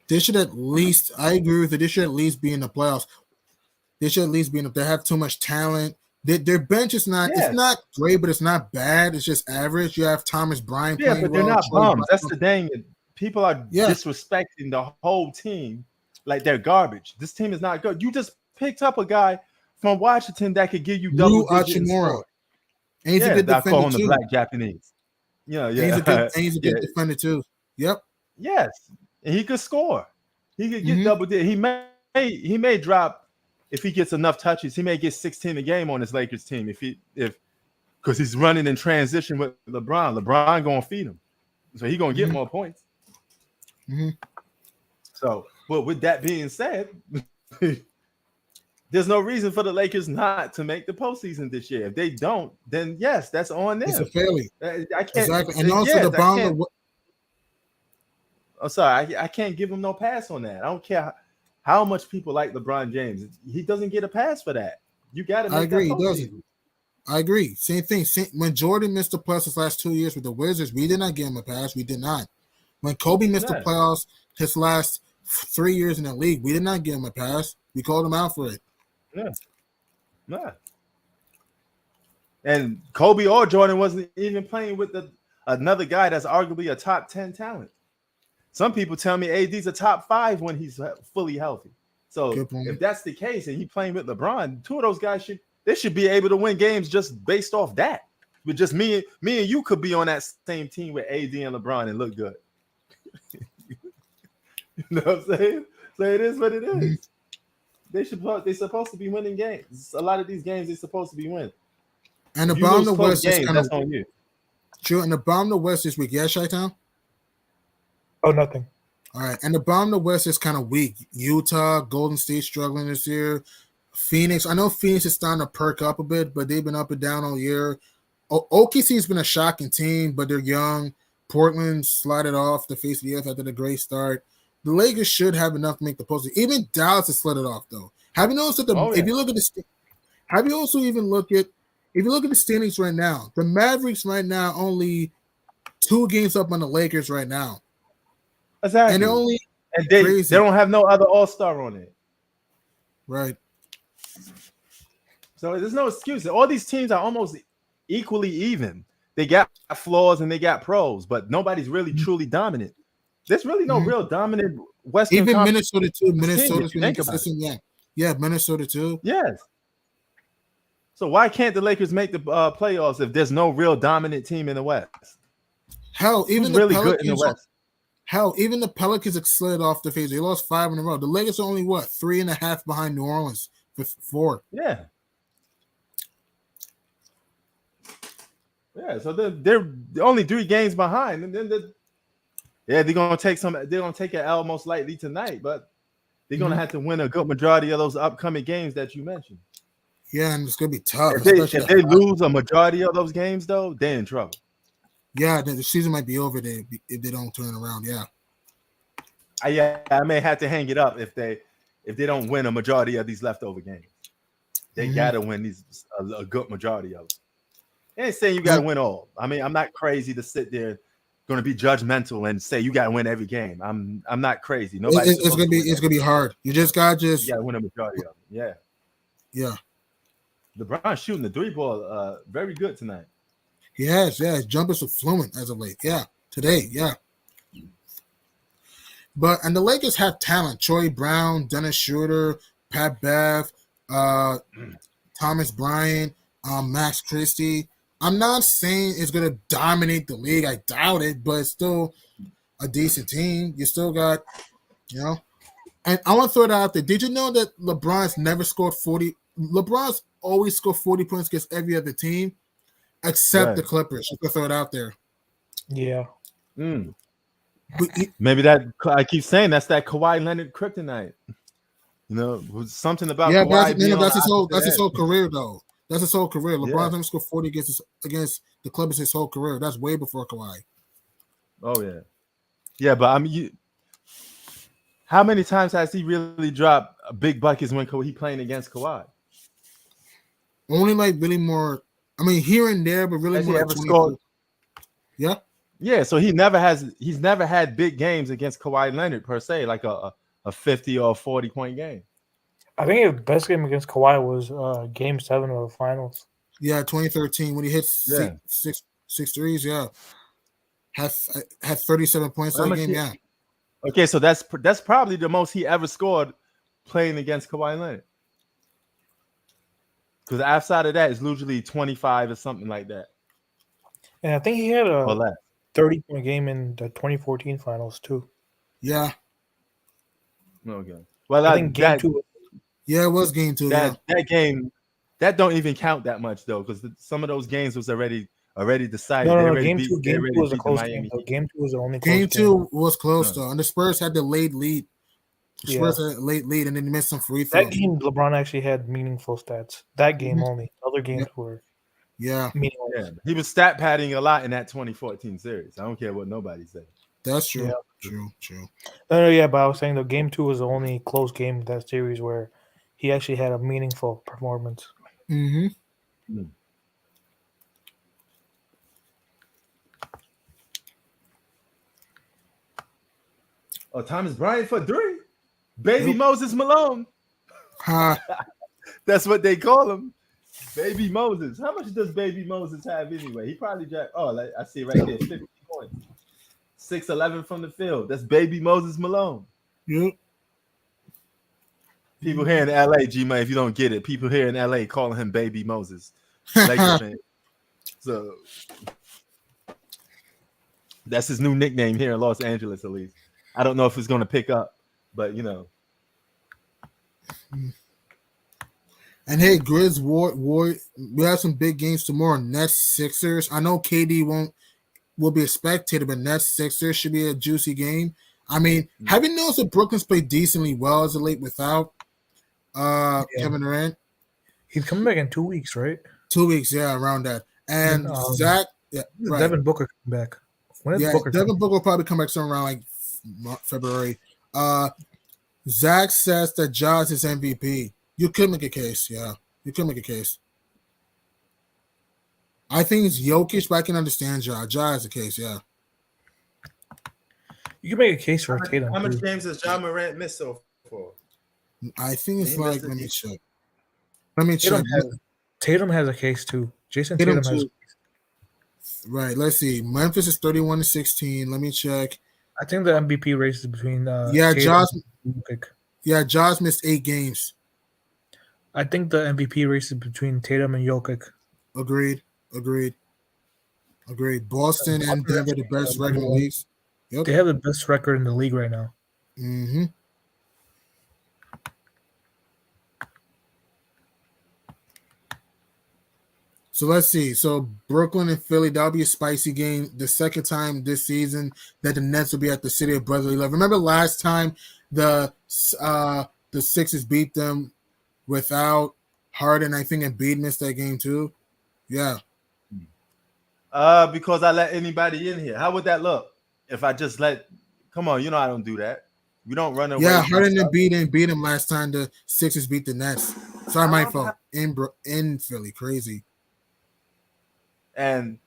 Speaker 7: They should at least. I agree with it. They should at least be in the playoffs. They should at least be in. They have too much talent. Their bench is not.
Speaker 2: Yeah.
Speaker 7: It's not great, but it's not bad. It's just average. You have Thomas Bryant.
Speaker 2: Yeah,
Speaker 7: playing
Speaker 2: but they're
Speaker 7: well,
Speaker 2: not
Speaker 7: Troy
Speaker 2: bums.
Speaker 7: Brown.
Speaker 2: That's the thing. People are disrespecting the whole team like they're garbage. This team is not good. You just picked up a guy from Washington that could give you double
Speaker 7: Rui
Speaker 2: digits.
Speaker 7: Hachimura. And he's a
Speaker 2: Yeah,
Speaker 7: good
Speaker 2: I call
Speaker 7: defender
Speaker 2: him the
Speaker 7: too.
Speaker 2: black Japanese. Yeah,
Speaker 7: And
Speaker 2: yeah.
Speaker 7: he's a good defender too. Yep.
Speaker 2: Yes, and he could score. He could get
Speaker 7: Mhm.
Speaker 2: double digits. He may drop if he gets enough touches. He may get 16 a game on his Lakers team if because he's running in transition with LeBron. LeBron gonna feed him, so he gonna get more points.
Speaker 7: Mhm.
Speaker 2: So, but with that being said, there's no reason for the Lakers not to make the postseason this year. If they don't, then yes, that's on them.
Speaker 7: It's a failure.
Speaker 2: I can't.
Speaker 7: Exactly. And also
Speaker 2: yes,
Speaker 7: the
Speaker 2: I
Speaker 7: bottom
Speaker 2: can't-
Speaker 7: of
Speaker 2: I'm sorry, I can't give him no pass on that. I don't care how much people like LeBron James. He doesn't get a pass for that. You got to.
Speaker 7: I agree,
Speaker 2: that
Speaker 7: he doesn't.
Speaker 2: postseason.
Speaker 7: I agree. Same thing. When Jordan missed the playoffs his last 2 years with the Wizards, we did not give him a pass. We did not. When Kobe missed the
Speaker 2: Yeah.
Speaker 7: playoffs his last 3 years in the league, we did not give him a pass. We called him out for it.
Speaker 2: Yeah. And Kobe or Jordan wasn't even playing with another guy that's arguably a top 10 talent. Some people tell me AD's a top 5 when he's fully healthy. So
Speaker 7: Good point.
Speaker 2: if that's the case and he playing with LeBron, two of those guys should be able to win games just based off that. But just me and you could be on that same team with AD and LeBron and look good. You know what I'm saying? So it is what it is. They're supposed to be winning games. A lot of these games they're supposed to be winning.
Speaker 7: And the
Speaker 2: If you
Speaker 7: bottom
Speaker 2: lose
Speaker 7: of the
Speaker 2: close
Speaker 7: West is
Speaker 2: games,
Speaker 7: kind
Speaker 2: that's
Speaker 7: of
Speaker 2: on you.
Speaker 7: true. And the bottom of the West this week, yeah, Chi-Town?
Speaker 4: Oh, nothing.
Speaker 7: All right. And the bottom of the West is kind of weak. Utah, Golden State struggling this year. Phoenix. I know Phoenix is starting to perk up a bit, but they've been up and down all year. OKC's been a shocking team, but they're young. Portland slided off the face of the earth after the great start. The Lakers should have enough to make the postseason. Even Dallas has slid it off, though. Have you noticed that if you look at the have you also even look at if you look at the standings right now, the Mavericks right now only 2 games up on the Lakers right now.
Speaker 2: Exactly.
Speaker 7: And they're only
Speaker 2: they
Speaker 7: crazy.
Speaker 2: don't have no other all-star on it.
Speaker 7: Right.
Speaker 2: So there's no excuse. All these teams are almost equally even. They got flaws and they got pros, but nobody's really truly dominant. There's really no real dominant Western
Speaker 7: Even
Speaker 2: Conference
Speaker 7: Minnesota too.
Speaker 2: team, if
Speaker 7: Minnesota's
Speaker 2: you
Speaker 7: been
Speaker 2: think about it.
Speaker 7: inconsistent. Yeah, Minnesota too.
Speaker 2: Yes. So why can't the Lakers make the playoffs if there's no real dominant team in the West?
Speaker 7: Hell, even
Speaker 2: Who's
Speaker 7: the
Speaker 2: really
Speaker 7: Pelicans.
Speaker 2: good in the West?
Speaker 7: Hell, even the Pelicans have slid off the face. They lost 5 in a row. The Lakers are only 3.5 behind New Orleans with 4.
Speaker 2: Yeah. Yeah, so they're only 3 games behind, and then they're gonna take an L most likely tonight, but they're gonna have to win a good majority of those upcoming games that you mentioned.
Speaker 7: Yeah, and it's gonna be tough.
Speaker 2: If they
Speaker 7: especially
Speaker 2: lose a majority of those games, though, they're in trouble.
Speaker 7: yeah, the season might be over there if they don't turn around. Yeah,
Speaker 2: I may have to hang it up if they don't win a majority of these leftover games. They gotta win a good majority of them. I ain't saying you gotta win all. I mean, I'm not crazy to sit there going to be judgmental and say you gotta win every game. I'm not crazy. Nobody.
Speaker 7: it's gonna be hard. You just gotta
Speaker 2: you gotta win a majority of them.
Speaker 7: Yeah.
Speaker 2: LeBron shooting the 3-ball very good tonight.
Speaker 7: He has. Yeah, his jumpers are fluent as of late. Yeah, today. Yeah. And the Lakers have talent. Troy Brown, Dennis Schroeder, Pat Bev, Thomas Bryant, Max Christie. I'm not saying it's going to dominate the league. I doubt it, but it's still a decent team. You still got, And I want to throw it out there. Did you know that LeBron's never scored 40? LeBron's always score 40 points against every other team, except
Speaker 2: Right.
Speaker 7: the Clippers. Just to throw it out there.
Speaker 4: Yeah.
Speaker 2: Mm.
Speaker 7: But
Speaker 2: Maybe that I keep saying that's that Kawhi Leonard kryptonite. You know, was something about
Speaker 7: yeah,
Speaker 2: Kawhi
Speaker 7: but
Speaker 2: being on
Speaker 7: that's
Speaker 2: the
Speaker 7: his whole
Speaker 2: opposite end.
Speaker 7: career though. That's his whole career. LeBron's
Speaker 2: Yeah.
Speaker 7: never scored 40 against the Clippers his whole career. That's way before Kawhi.
Speaker 2: Oh yeah, yeah. But I mean, how many times has he really dropped big buckets when he playing against Kawhi?
Speaker 7: Only like really more. I mean, here and there, but really
Speaker 2: Has he
Speaker 7: more like
Speaker 2: ever
Speaker 7: 20.
Speaker 2: scored?
Speaker 7: Yeah.
Speaker 2: Yeah, so he's never had big games against Kawhi Leonard per se, like a 50 or a 40-point game.
Speaker 4: I think his best game against Kawhi was Game 7 of the finals.
Speaker 7: Yeah, 2013 when he hit
Speaker 2: Yeah.
Speaker 7: six threes. Yeah, had 37 points
Speaker 2: How
Speaker 7: that
Speaker 2: much
Speaker 7: game.
Speaker 2: he-
Speaker 7: Yeah,
Speaker 2: Okay, so that's probably the most he ever scored playing against Kawhi Leonard. Because outside of that, it's usually 25 or something like that,
Speaker 4: And I think he had
Speaker 2: or
Speaker 4: a
Speaker 2: less.
Speaker 4: 30-point game in the 2014 finals too.
Speaker 7: yeah,
Speaker 2: Okay. Well,
Speaker 4: I think Game 2.
Speaker 7: yeah. It was game 2.
Speaker 2: that game that don't even count that much though, because some of those games was already decided.
Speaker 4: No,
Speaker 2: They
Speaker 4: no,
Speaker 2: already
Speaker 4: Game
Speaker 2: beat-
Speaker 4: 2.
Speaker 2: they
Speaker 4: Game
Speaker 2: already
Speaker 4: 2 was a
Speaker 2: beat the
Speaker 4: close
Speaker 2: Miami
Speaker 4: game. Though.
Speaker 2: Heat.
Speaker 4: Game 2 was the only close
Speaker 7: Game 2 was close
Speaker 2: No.
Speaker 7: though, and the Spurs had the late lead. The
Speaker 4: Yeah.
Speaker 7: Spurs had a late lead, and then they missed some free throws.
Speaker 4: That game, LeBron actually had meaningful stats. That game
Speaker 7: Mhm.
Speaker 4: only. Other games were
Speaker 7: Yeah,
Speaker 4: meaningless.
Speaker 2: Yeah, he was stat padding a lot in that 2014 series. I don't care what nobody said.
Speaker 7: that's true.
Speaker 4: Yeah.
Speaker 7: True.
Speaker 4: No, yeah, but I was saying the Game 2 was the only close game of that series where he actually had a meaningful performance.
Speaker 7: Mm-hmm.
Speaker 2: Oh, Thomas Bryant for 3. Baby
Speaker 7: Yep.
Speaker 2: Moses Malone.
Speaker 7: Ha.
Speaker 2: That's what they call him. Baby Moses. How much does Baby Moses have anyway? He probably jacked. Oh, like, I see right there, 50 points. 6'11" from the field. That's Baby Moses Malone.
Speaker 7: Yep.
Speaker 2: People here in LA, G-Man, if you don't get it, people here in LA calling him Baby Moses. Lakers fan. So that's his new nickname here in Los Angeles, at least. I don't know if it's going to pick up, but you know.
Speaker 7: And hey, Grizz, War, we have some big games tomorrow. Nets, Sixers. I know KD will be a spectator, but Nets, Sixers should be a juicy game. I mean, have you noticed that Brooklyn's played decently well as of late without Kevin Durant?
Speaker 4: He's coming back in 2 weeks, right?
Speaker 7: 2 weeks, yeah, around that. And Zach, yeah, right.
Speaker 4: Devin Booker coming back. When is Booker
Speaker 7: Devin
Speaker 4: coming?
Speaker 7: Booker will probably come back somewhere around like February. Zach says that Jaws is MVP. You could make a case, yeah. You could make a case. I think it's Jokic, but I can understand Ja. Ja is the case, yeah.
Speaker 4: You can make a case for Tatum.
Speaker 2: How much
Speaker 4: too.
Speaker 2: games has John Morant missed so far?
Speaker 7: I think it's
Speaker 2: He
Speaker 7: like,
Speaker 2: missed a
Speaker 7: let me
Speaker 2: game.
Speaker 7: check. Let me check.
Speaker 4: Tatum has a case too. Jason
Speaker 7: Tatum
Speaker 4: Tatum has.
Speaker 7: too. Right, let's see. Memphis is 31-16. Let me check.
Speaker 4: I think the MVP race is between.
Speaker 7: Yeah,
Speaker 4: Tatum
Speaker 7: Jaws.
Speaker 4: and Jokic.
Speaker 7: Yeah, Jaws missed 8 games.
Speaker 4: I think the MVP race is between Tatum and Jokic.
Speaker 7: Agreed. Boston and Denver, the best regular leagues. Yep.
Speaker 4: They have the best record in the league right now.
Speaker 7: Mm-hmm. So let's see. So Brooklyn and Philly, that'll be a spicy game. The second time this season that the Nets will be at the City of Brotherly Love. Remember last time the Sixers beat them without Harden, I think, and Embiid missed that game too. Yeah.
Speaker 2: Because I let anybody in here. How would that look if I just let? Come on, you know I don't do that. We don't run away.
Speaker 7: Yeah,
Speaker 2: from
Speaker 7: Harden
Speaker 2: stuff.
Speaker 7: and Embiid didn't beat them last time the Sixers beat the Nets. Sorry, my fault. In Philly, crazy.
Speaker 2: And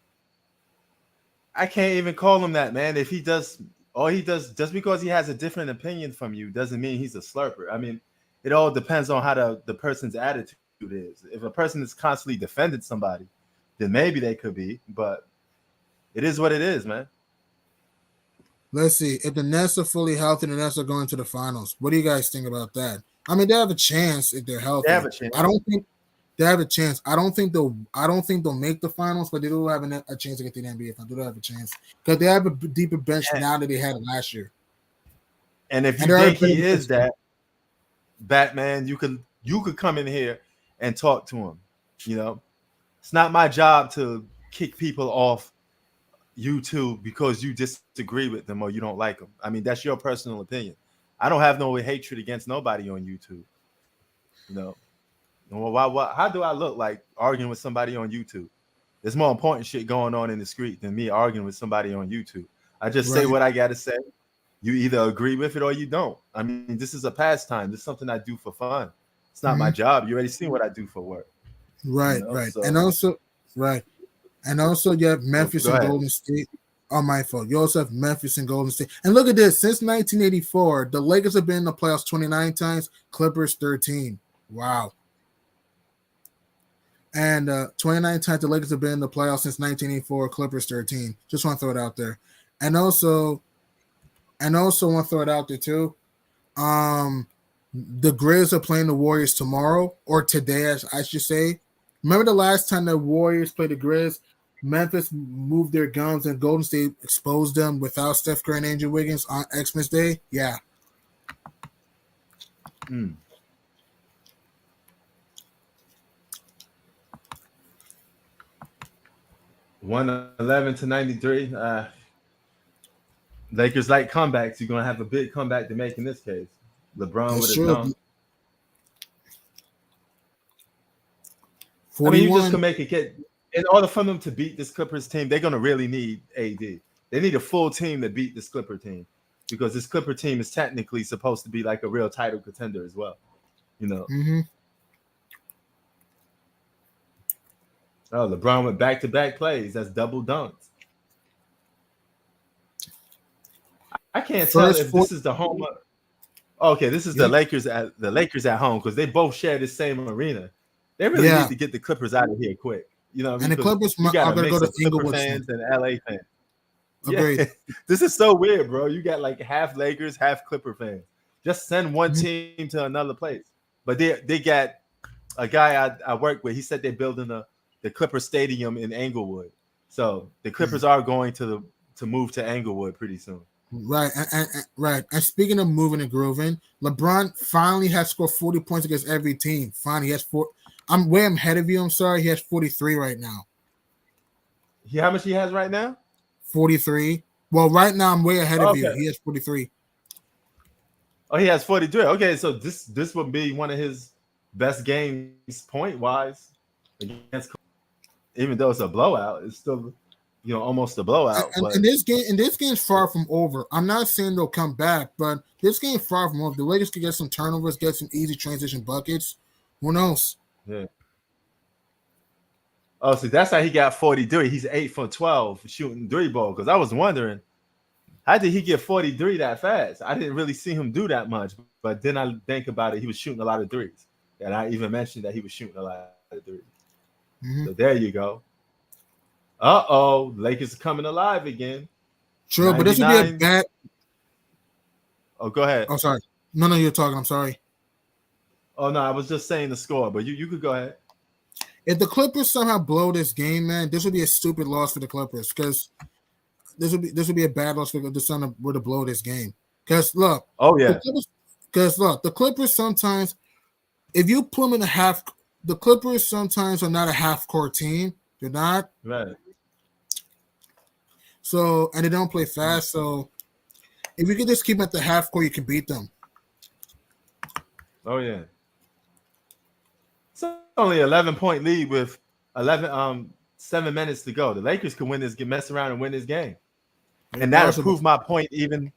Speaker 2: I can't even call him that, man. If he does, all he does, just because he has a different opinion from you, doesn't mean he's a slurper. I mean, it all depends on how the person's attitude is. If a person is constantly defending somebody, then maybe they could be. But it is what it is, man.
Speaker 7: Let's see. If the Nets are fully healthy, the Nets are going to the finals. What do you guys think about that? I mean, they have a chance if they're healthy.
Speaker 2: They have a chance.
Speaker 7: I don't think they have a chance. I don't think they'll make the finals, but they do have a chance to get to the NBA. They do have a chance because they have a deeper bench now that they had last year.
Speaker 2: And if you
Speaker 7: And they're
Speaker 2: think he
Speaker 7: already
Speaker 2: is that Batman, you could come in here and talk to them. You know, it's not my job to kick people off YouTube because you disagree with them or you don't like them. I mean, that's your personal opinion. I don't have no hatred against nobody on YouTube. You know, well, how do I look like arguing with somebody on YouTube? There's more important shit going on in the street than me arguing with somebody on YouTube. I just say what I got to say. You either agree with it or you don't. I mean, this is a pastime. This is something I do for fun. It's not my job. You already seen what I do for work.
Speaker 7: Right,
Speaker 2: You know,
Speaker 7: right.
Speaker 2: so-
Speaker 7: And also you have Memphis
Speaker 2: Go
Speaker 7: and
Speaker 2: ahead.
Speaker 7: Golden State. Oh, my fault. You also have Memphis and Golden State. And look at this. Since 1984, the Lakers have been in the playoffs 29 times, Clippers 13. Wow. And 29 times the Lakers have been in the playoffs since 1984, Clippers 13. Just want to throw it out there. And also want to throw it out there too. The Grizz are playing the Warriors tomorrow, or today, I should say. Remember the last time the Warriors played the Grizz? Memphis moved their guns and Golden State exposed them without Steph Curry and Andrew Wiggins on Xmas Day. Yeah.
Speaker 2: 111 to 93. Lakers like comebacks. You're gonna have a big comeback to make in this case. LeBron
Speaker 7: That's
Speaker 2: would have
Speaker 7: true.
Speaker 2: done. I
Speaker 7: 41.
Speaker 2: mean, you just can make it get. In order for them to beat this Clippers team, they're gonna really need AD. They need a full team to beat this Clipper team, because this Clipper team is technically supposed to be like a real title contender as well. You know.
Speaker 7: Mhm.
Speaker 2: Oh, LeBron went back-to-back plays. That's double dunks. I can't tell
Speaker 7: First
Speaker 2: if
Speaker 7: four-
Speaker 2: this is the home. Okay, this is the Lakers at home, because they both share the same arena. They really
Speaker 7: Yeah.
Speaker 2: need to get the Clippers out of here quick. You know,
Speaker 7: And the
Speaker 2: because
Speaker 7: Clippers
Speaker 2: you
Speaker 7: are
Speaker 2: got a
Speaker 7: going to
Speaker 2: mix
Speaker 7: go
Speaker 2: of
Speaker 7: to
Speaker 2: Clipper
Speaker 7: Inglewood
Speaker 2: fans
Speaker 7: soon.
Speaker 2: and LA fans.
Speaker 7: Agreed.
Speaker 2: Yeah. This is so weird, bro. You got like half Lakers, half Clipper fans. Just send one
Speaker 7: Mm-hmm.
Speaker 2: team to another place. But they got a guy I work with. He said they're building the Clipper Stadium in Englewood. So the Clippers are going to move to Englewood pretty soon.
Speaker 7: Right, right. And speaking of moving and grooving, LeBron finally has scored 40 points against every team. Finally, he has I'm way ahead of you. I'm sorry. He has 43 right now.
Speaker 2: How much he has right now?
Speaker 7: 43. Well, right now I'm way ahead of you.
Speaker 2: Okay.
Speaker 7: He has 43.
Speaker 2: Oh, he has 43. Okay, so this would be one of his best games point wise against. Even though it's a blowout, it's still almost a blowout.
Speaker 7: And this game's far from over. I'm not saying they'll come back, but this game's far from over. The Lakers could get some turnovers, get some easy transition buckets. Who knows?
Speaker 2: Yeah. Oh, so that's how he got 43. He's 8 for 12 shooting 3-ball. Because I was wondering, how did he get 43 that fast? I didn't really see him do that much. But then I think about it, he was shooting a lot of threes. And I even mentioned that he was shooting a lot of threes.
Speaker 7: Mm-hmm.
Speaker 2: So there you go. Uh-oh, Lakers are coming alive again.
Speaker 7: True, but this would be a
Speaker 2: 99.
Speaker 7: bad.
Speaker 2: Oh, go ahead.
Speaker 7: Oh, sorry. No, you're talking. I'm sorry.
Speaker 2: Oh, no, I was just saying the score, but you could go ahead.
Speaker 7: If the Clippers somehow blow this game, man, this would be a stupid loss for the Clippers, because this would be a bad loss for the Sun were to blow this game. Because look, the Clippers sometimes, if you put them in a half, the Clippers sometimes are not a half-court team. They're not.
Speaker 2: Right.
Speaker 7: So, and they don't play fast. So, if you can just keep them at the half court, you can beat them.
Speaker 2: Oh yeah. It's only 11-point lead with 7 minutes to go. The Lakers can win this, mess around and win this game. And that'll prove my point even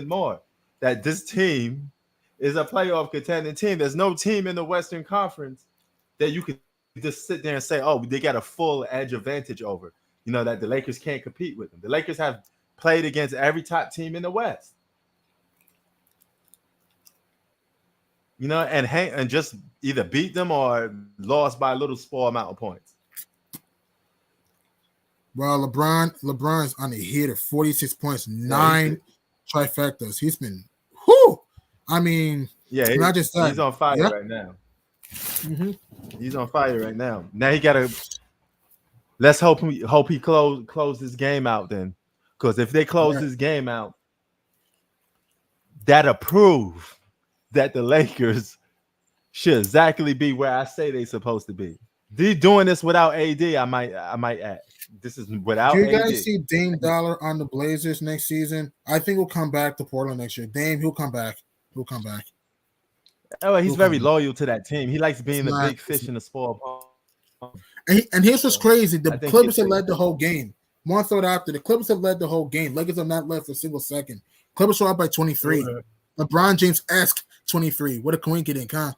Speaker 2: more. That this team is a playoff contending team. There's no team in the Western Conference that you could just sit there and say, oh, they got a full edge advantage over. That the Lakers can't compete with them. The Lakers have played against every top team in the West. And just either beat them or lost by a little small amount of points.
Speaker 7: Well, LeBron's on a hitter, 46 points, 9 trifectas. He's been, I mean, not just that.
Speaker 2: He's on fire right now.
Speaker 7: Mm-hmm.
Speaker 2: He's on fire right now. Now he gotta. Let's hope he close this game out then, because if they close this game out, that'll prove that the Lakers should exactly be where I say they're supposed to be. They doing this without AD. I might add. This is without
Speaker 7: Do you
Speaker 2: AD.
Speaker 7: guys see Dame Dollar on the Blazers next season? I think he'll come back to Portland next year. Dame, he'll come back. He'll come back.
Speaker 2: Oh, he's
Speaker 7: He'll
Speaker 2: very
Speaker 7: come back.
Speaker 2: loyal to that team. He likes being
Speaker 7: It's
Speaker 2: the
Speaker 7: not-
Speaker 2: big fish in the small pond.
Speaker 7: And here's what's crazy: the
Speaker 2: I think
Speaker 7: Clippers have
Speaker 2: it's-
Speaker 7: led the whole game. One thought after the Clippers have led the whole game. Lakers have not led for a single second. Clippers were up by 23. LeBron James-esque 23. What a coincidence, huh?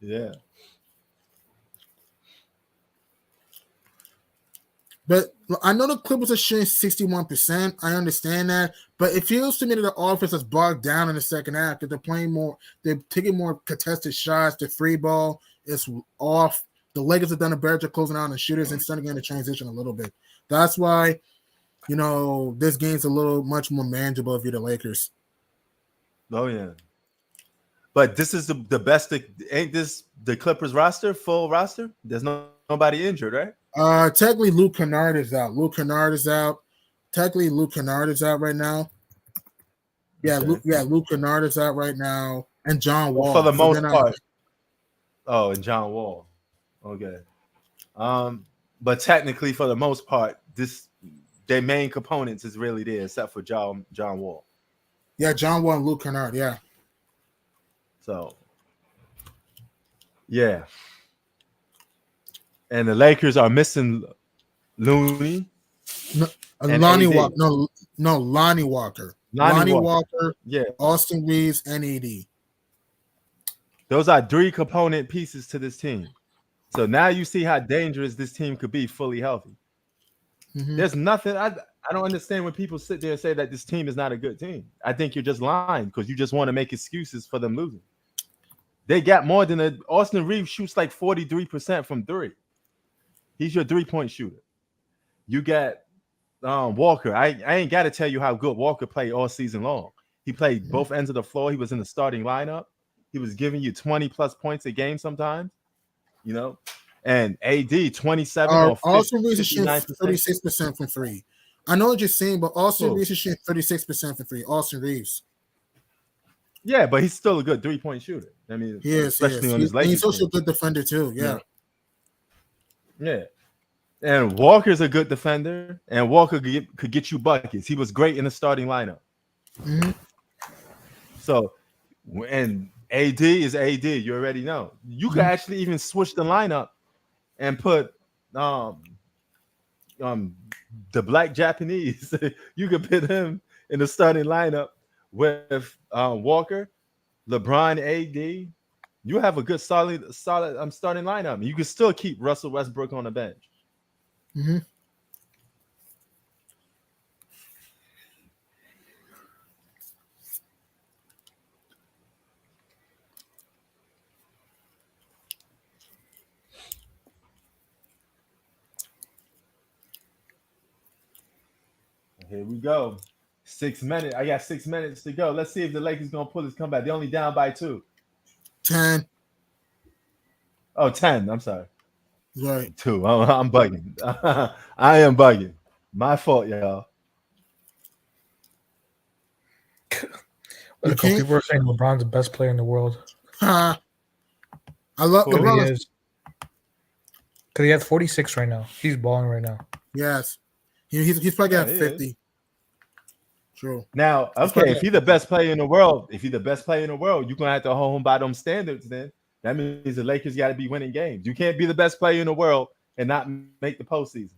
Speaker 2: Yeah.
Speaker 7: But I know the Clippers are shooting 61%. I understand that. But it feels to me that the offense is bogged down in the second half because they're playing more, they're taking more contested shots. The free ball is off. The Lakers have done a better job closing out on the shooters and starting getting the transition a little bit. That's why, this game's a little much more manageable if you're the Lakers.
Speaker 2: Oh yeah. But this is the best. Ain't this the Clippers roster, full roster? There's nobody injured, right?
Speaker 7: Technically, Luke Kennard is out. Luke Kennard is out. Technically, Luke Kennard is out right now. Yeah,
Speaker 2: Okay.
Speaker 7: Luke Kennard is out right now, and John Wall
Speaker 2: For the
Speaker 7: So
Speaker 2: most
Speaker 7: they're not-
Speaker 2: part. Oh, and John Wall. Okay. But technically, for the most part, their main components is really there, except for John Wall.
Speaker 7: Yeah, John Wall and Luke Kennard. Yeah,
Speaker 2: So, yeah. And the Lakers are missing Looney. And
Speaker 7: Lonnie
Speaker 2: AD.
Speaker 7: Walker. No, Lonnie Walker.
Speaker 2: Lonnie
Speaker 7: Lonnie
Speaker 2: Walker.
Speaker 7: Walker,
Speaker 2: Yeah.
Speaker 7: Austin Reeves, and AD.
Speaker 2: Those are three component pieces to this team. So now you see how dangerous this team could be fully healthy.
Speaker 7: Mhm.
Speaker 2: There's nothing. I don't understand when people sit there and say that this team is not a good team. I think you're just lying because you just want to make excuses for them losing. They got more than Austin Reeves shoots like 43% from three. He's your 3-point shooter. You got Walker. I ain't got to tell you how good Walker played all season long. He played both ends of the floor. He was in the starting lineup. He was giving you 20 plus points a game sometimes, and AD 27 or 50,
Speaker 7: Austin Reeves is shooting
Speaker 2: 59%.
Speaker 7: 36% from three. I know what you're saying, but Austin
Speaker 2: Who?
Speaker 7: Reeves is shooting 36% from three. Austin Reeves.
Speaker 2: Yeah, but he's still a good 3-point shooter. I mean,
Speaker 7: He is.
Speaker 2: especially on his
Speaker 7: He's
Speaker 2: Lakers
Speaker 7: also a
Speaker 2: team.
Speaker 7: good defender too. Yeah.
Speaker 2: Yeah. And Walker's a good defender, and Walker could get you buckets. He was great in the starting lineup.
Speaker 7: Mhm.
Speaker 2: So, and AD is AD. You already know. You could actually even switch the lineup and put the black Japanese. You could put him in the starting lineup with Walker, LeBron, AD. You have a good solid starting lineup. You can still keep Russell Westbrook on the bench.
Speaker 7: Mm-hmm.
Speaker 2: Here we go. 6 minutes. I got 6 minutes to go. Let's see if the Lakers gonna pull this comeback. They're only down by 2.
Speaker 7: 10.
Speaker 2: Oh, 10. I'm sorry.
Speaker 7: Right.
Speaker 2: 2. I'm bugging. I am bugging. My fault, y'all.
Speaker 7: You can't-
Speaker 4: People are saying LeBron's the best player in the world.
Speaker 7: I love
Speaker 2: Who
Speaker 4: He
Speaker 7: LeBron.
Speaker 4: is. Because he has 46 right now. He's balling right now.
Speaker 7: Yes. He's probably got
Speaker 2: Yeah, he
Speaker 7: 50. True.
Speaker 2: Now, okay, if he's the best player in the world, you're gonna have to hold him by them standards. Then that means the Lakers got to be winning games. You can't be the best player in the world and not make the postseason.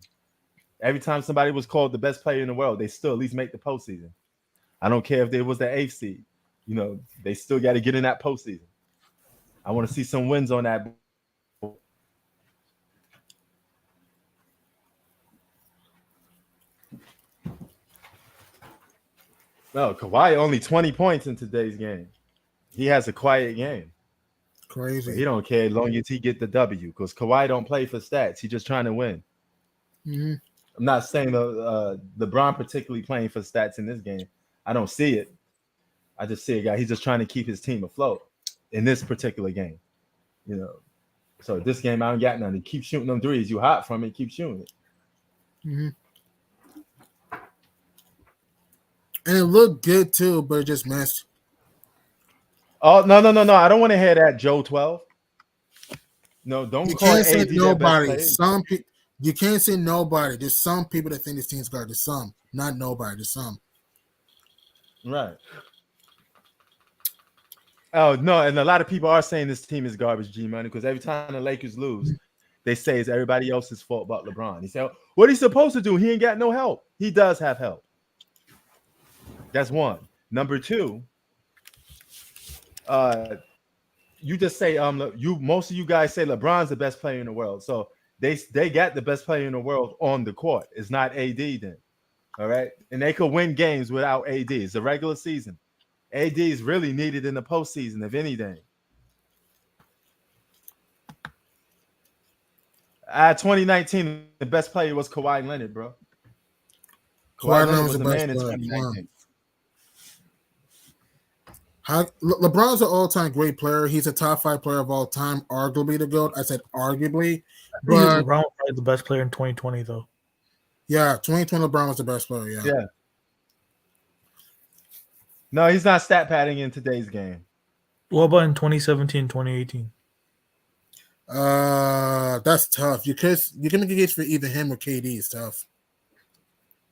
Speaker 2: Every time somebody was called the best player in the world, they still at least make the postseason. I don't care if they was the 8th seed. They still got to get in that postseason. I want to see some wins on that. No, Kawhi only 20 points in today's game. He has a quiet game.
Speaker 7: Crazy.
Speaker 2: He don't care as long as he get the W because Kawhi don't play for stats. He's just trying to win.
Speaker 7: Mm-hmm.
Speaker 2: I'm not saying LeBron particularly playing for stats in this game. I don't see it. I just see a guy. He's just trying to keep his team afloat in this particular game. So this game I don't got nothing. Keep shooting them threes. You hot from it. Keep shooting it.
Speaker 7: Mm-hmm. And it looked good too, but it just missed.
Speaker 2: Oh no. I don't want to hear that, Joe 12. No, don't
Speaker 7: You
Speaker 2: call
Speaker 7: can't say
Speaker 2: AD their best
Speaker 7: nobody.
Speaker 2: player.
Speaker 7: Some people. You can't say nobody. There's some people that think this team's guard. There's some, not nobody. There's some.
Speaker 2: Right. Oh no, and a lot of people are saying this team is garbage, G Money, because every time the Lakers lose, they say it's everybody else's fault but LeBron. He said, "What he's supposed to do? He ain't got no help. He does have help." That's one. Number two, you just say most of you guys say LeBron's the best player in the world, so they got the best player in the world on the court. It's not AD then, all right, and they could win games without AD. It's a regular season. AD is really needed in the postseason, if anything. 2019, the best player was Kawhi Leonard, bro.
Speaker 7: Kawhi Leonard was the best
Speaker 2: in
Speaker 7: player.
Speaker 2: 2019.
Speaker 7: LeBron's an all-time great player. He's a top 5 player of all time, arguably the GOAT. I said arguably, but
Speaker 4: LeBron was probably the best player in 2020, though.
Speaker 7: Yeah, 2020 LeBron was the best player.
Speaker 2: Yeah. No, he's not stat padding in today's game.
Speaker 4: What about in 2017, 2018?
Speaker 7: That's tough. You can make a case for either him or KD. It's tough.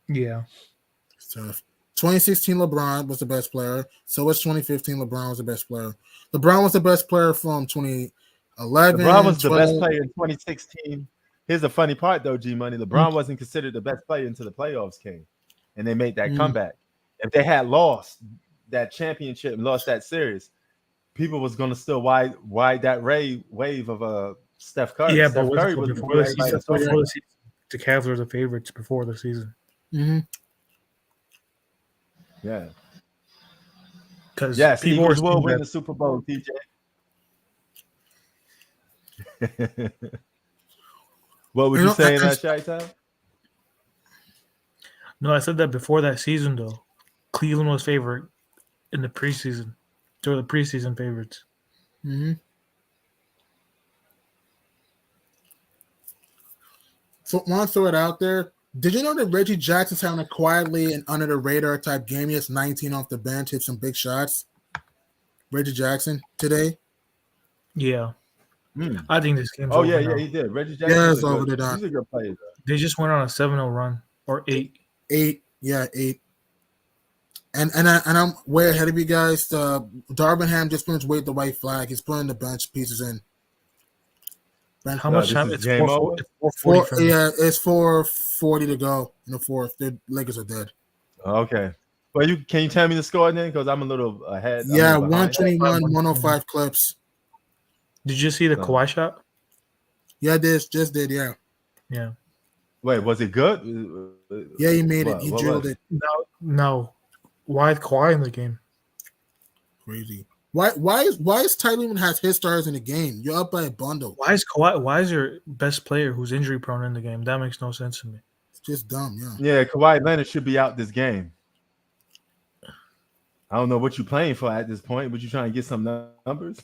Speaker 4: Yeah,
Speaker 7: it's tough. 2016 LeBron was the best player. So was 2015 LeBron was the best player. LeBron was the best player from 2011.
Speaker 2: LeBron was the best player in 2016. Here's the funny part, though, G Money. LeBron wasn't considered the best player until the playoffs came, and they made that comeback. If they had lost that championship and lost that series, people was going to still ride that wave of Steph Curry.
Speaker 4: Yeah,
Speaker 2: Steph
Speaker 4: but
Speaker 2: Curry was
Speaker 4: before the season, the Cavs were the favorites before the season.
Speaker 7: Mm-hmm.
Speaker 2: Yeah.
Speaker 4: Because
Speaker 2: yes,
Speaker 4: people
Speaker 2: Eagles
Speaker 4: were
Speaker 2: will win the Super Bowl, TJ. What would you say in that, Chi-Town?
Speaker 4: No, I said that before that season, though. Cleveland was favorite in the preseason. They were the preseason favorites.
Speaker 7: Mm-hmm. So, want to throw it out there. Did you know that Reggie Jackson's having a quietly and under the radar type game? He has 19 off the bench, hit some big shots. Reggie Jackson today.
Speaker 4: Yeah. I think this game's
Speaker 2: over.
Speaker 4: Yeah,
Speaker 2: he did. Reggie Jackson.
Speaker 7: Yeah, it's over.
Speaker 2: He's a good player, though.
Speaker 4: They just went on a 7-0 run or 8.
Speaker 7: 8. Yeah, 8. And I'm way ahead of you guys. Darvin Ham just finished with the white flag. He's putting the bench pieces in.
Speaker 4: How much time? It's 4:40.
Speaker 7: Yeah, it's 4:40 to go in the fourth. The Lakers are dead.
Speaker 2: Okay. Well, can you tell me the score then? Because I'm a little ahead.
Speaker 7: Yeah, 121, 105 clips.
Speaker 4: Did you see the Kawhi shot?
Speaker 7: Yeah, just did. Yeah.
Speaker 4: Yeah.
Speaker 2: Wait, was it good?
Speaker 7: Yeah, he made it. He drilled it.
Speaker 4: No. Why is Kawhi in the game?
Speaker 7: Crazy. Why is Ty Lehman has his stars in the game? You're up by a bundle.
Speaker 4: Why is Kawhi? Why is your best player who's injury prone in the game? That makes no sense to me.
Speaker 7: It's just dumb. Yeah.
Speaker 2: Yeah, Kawhi Leonard should be out this game. I don't know what you're playing for at this point, but you're trying to get some numbers.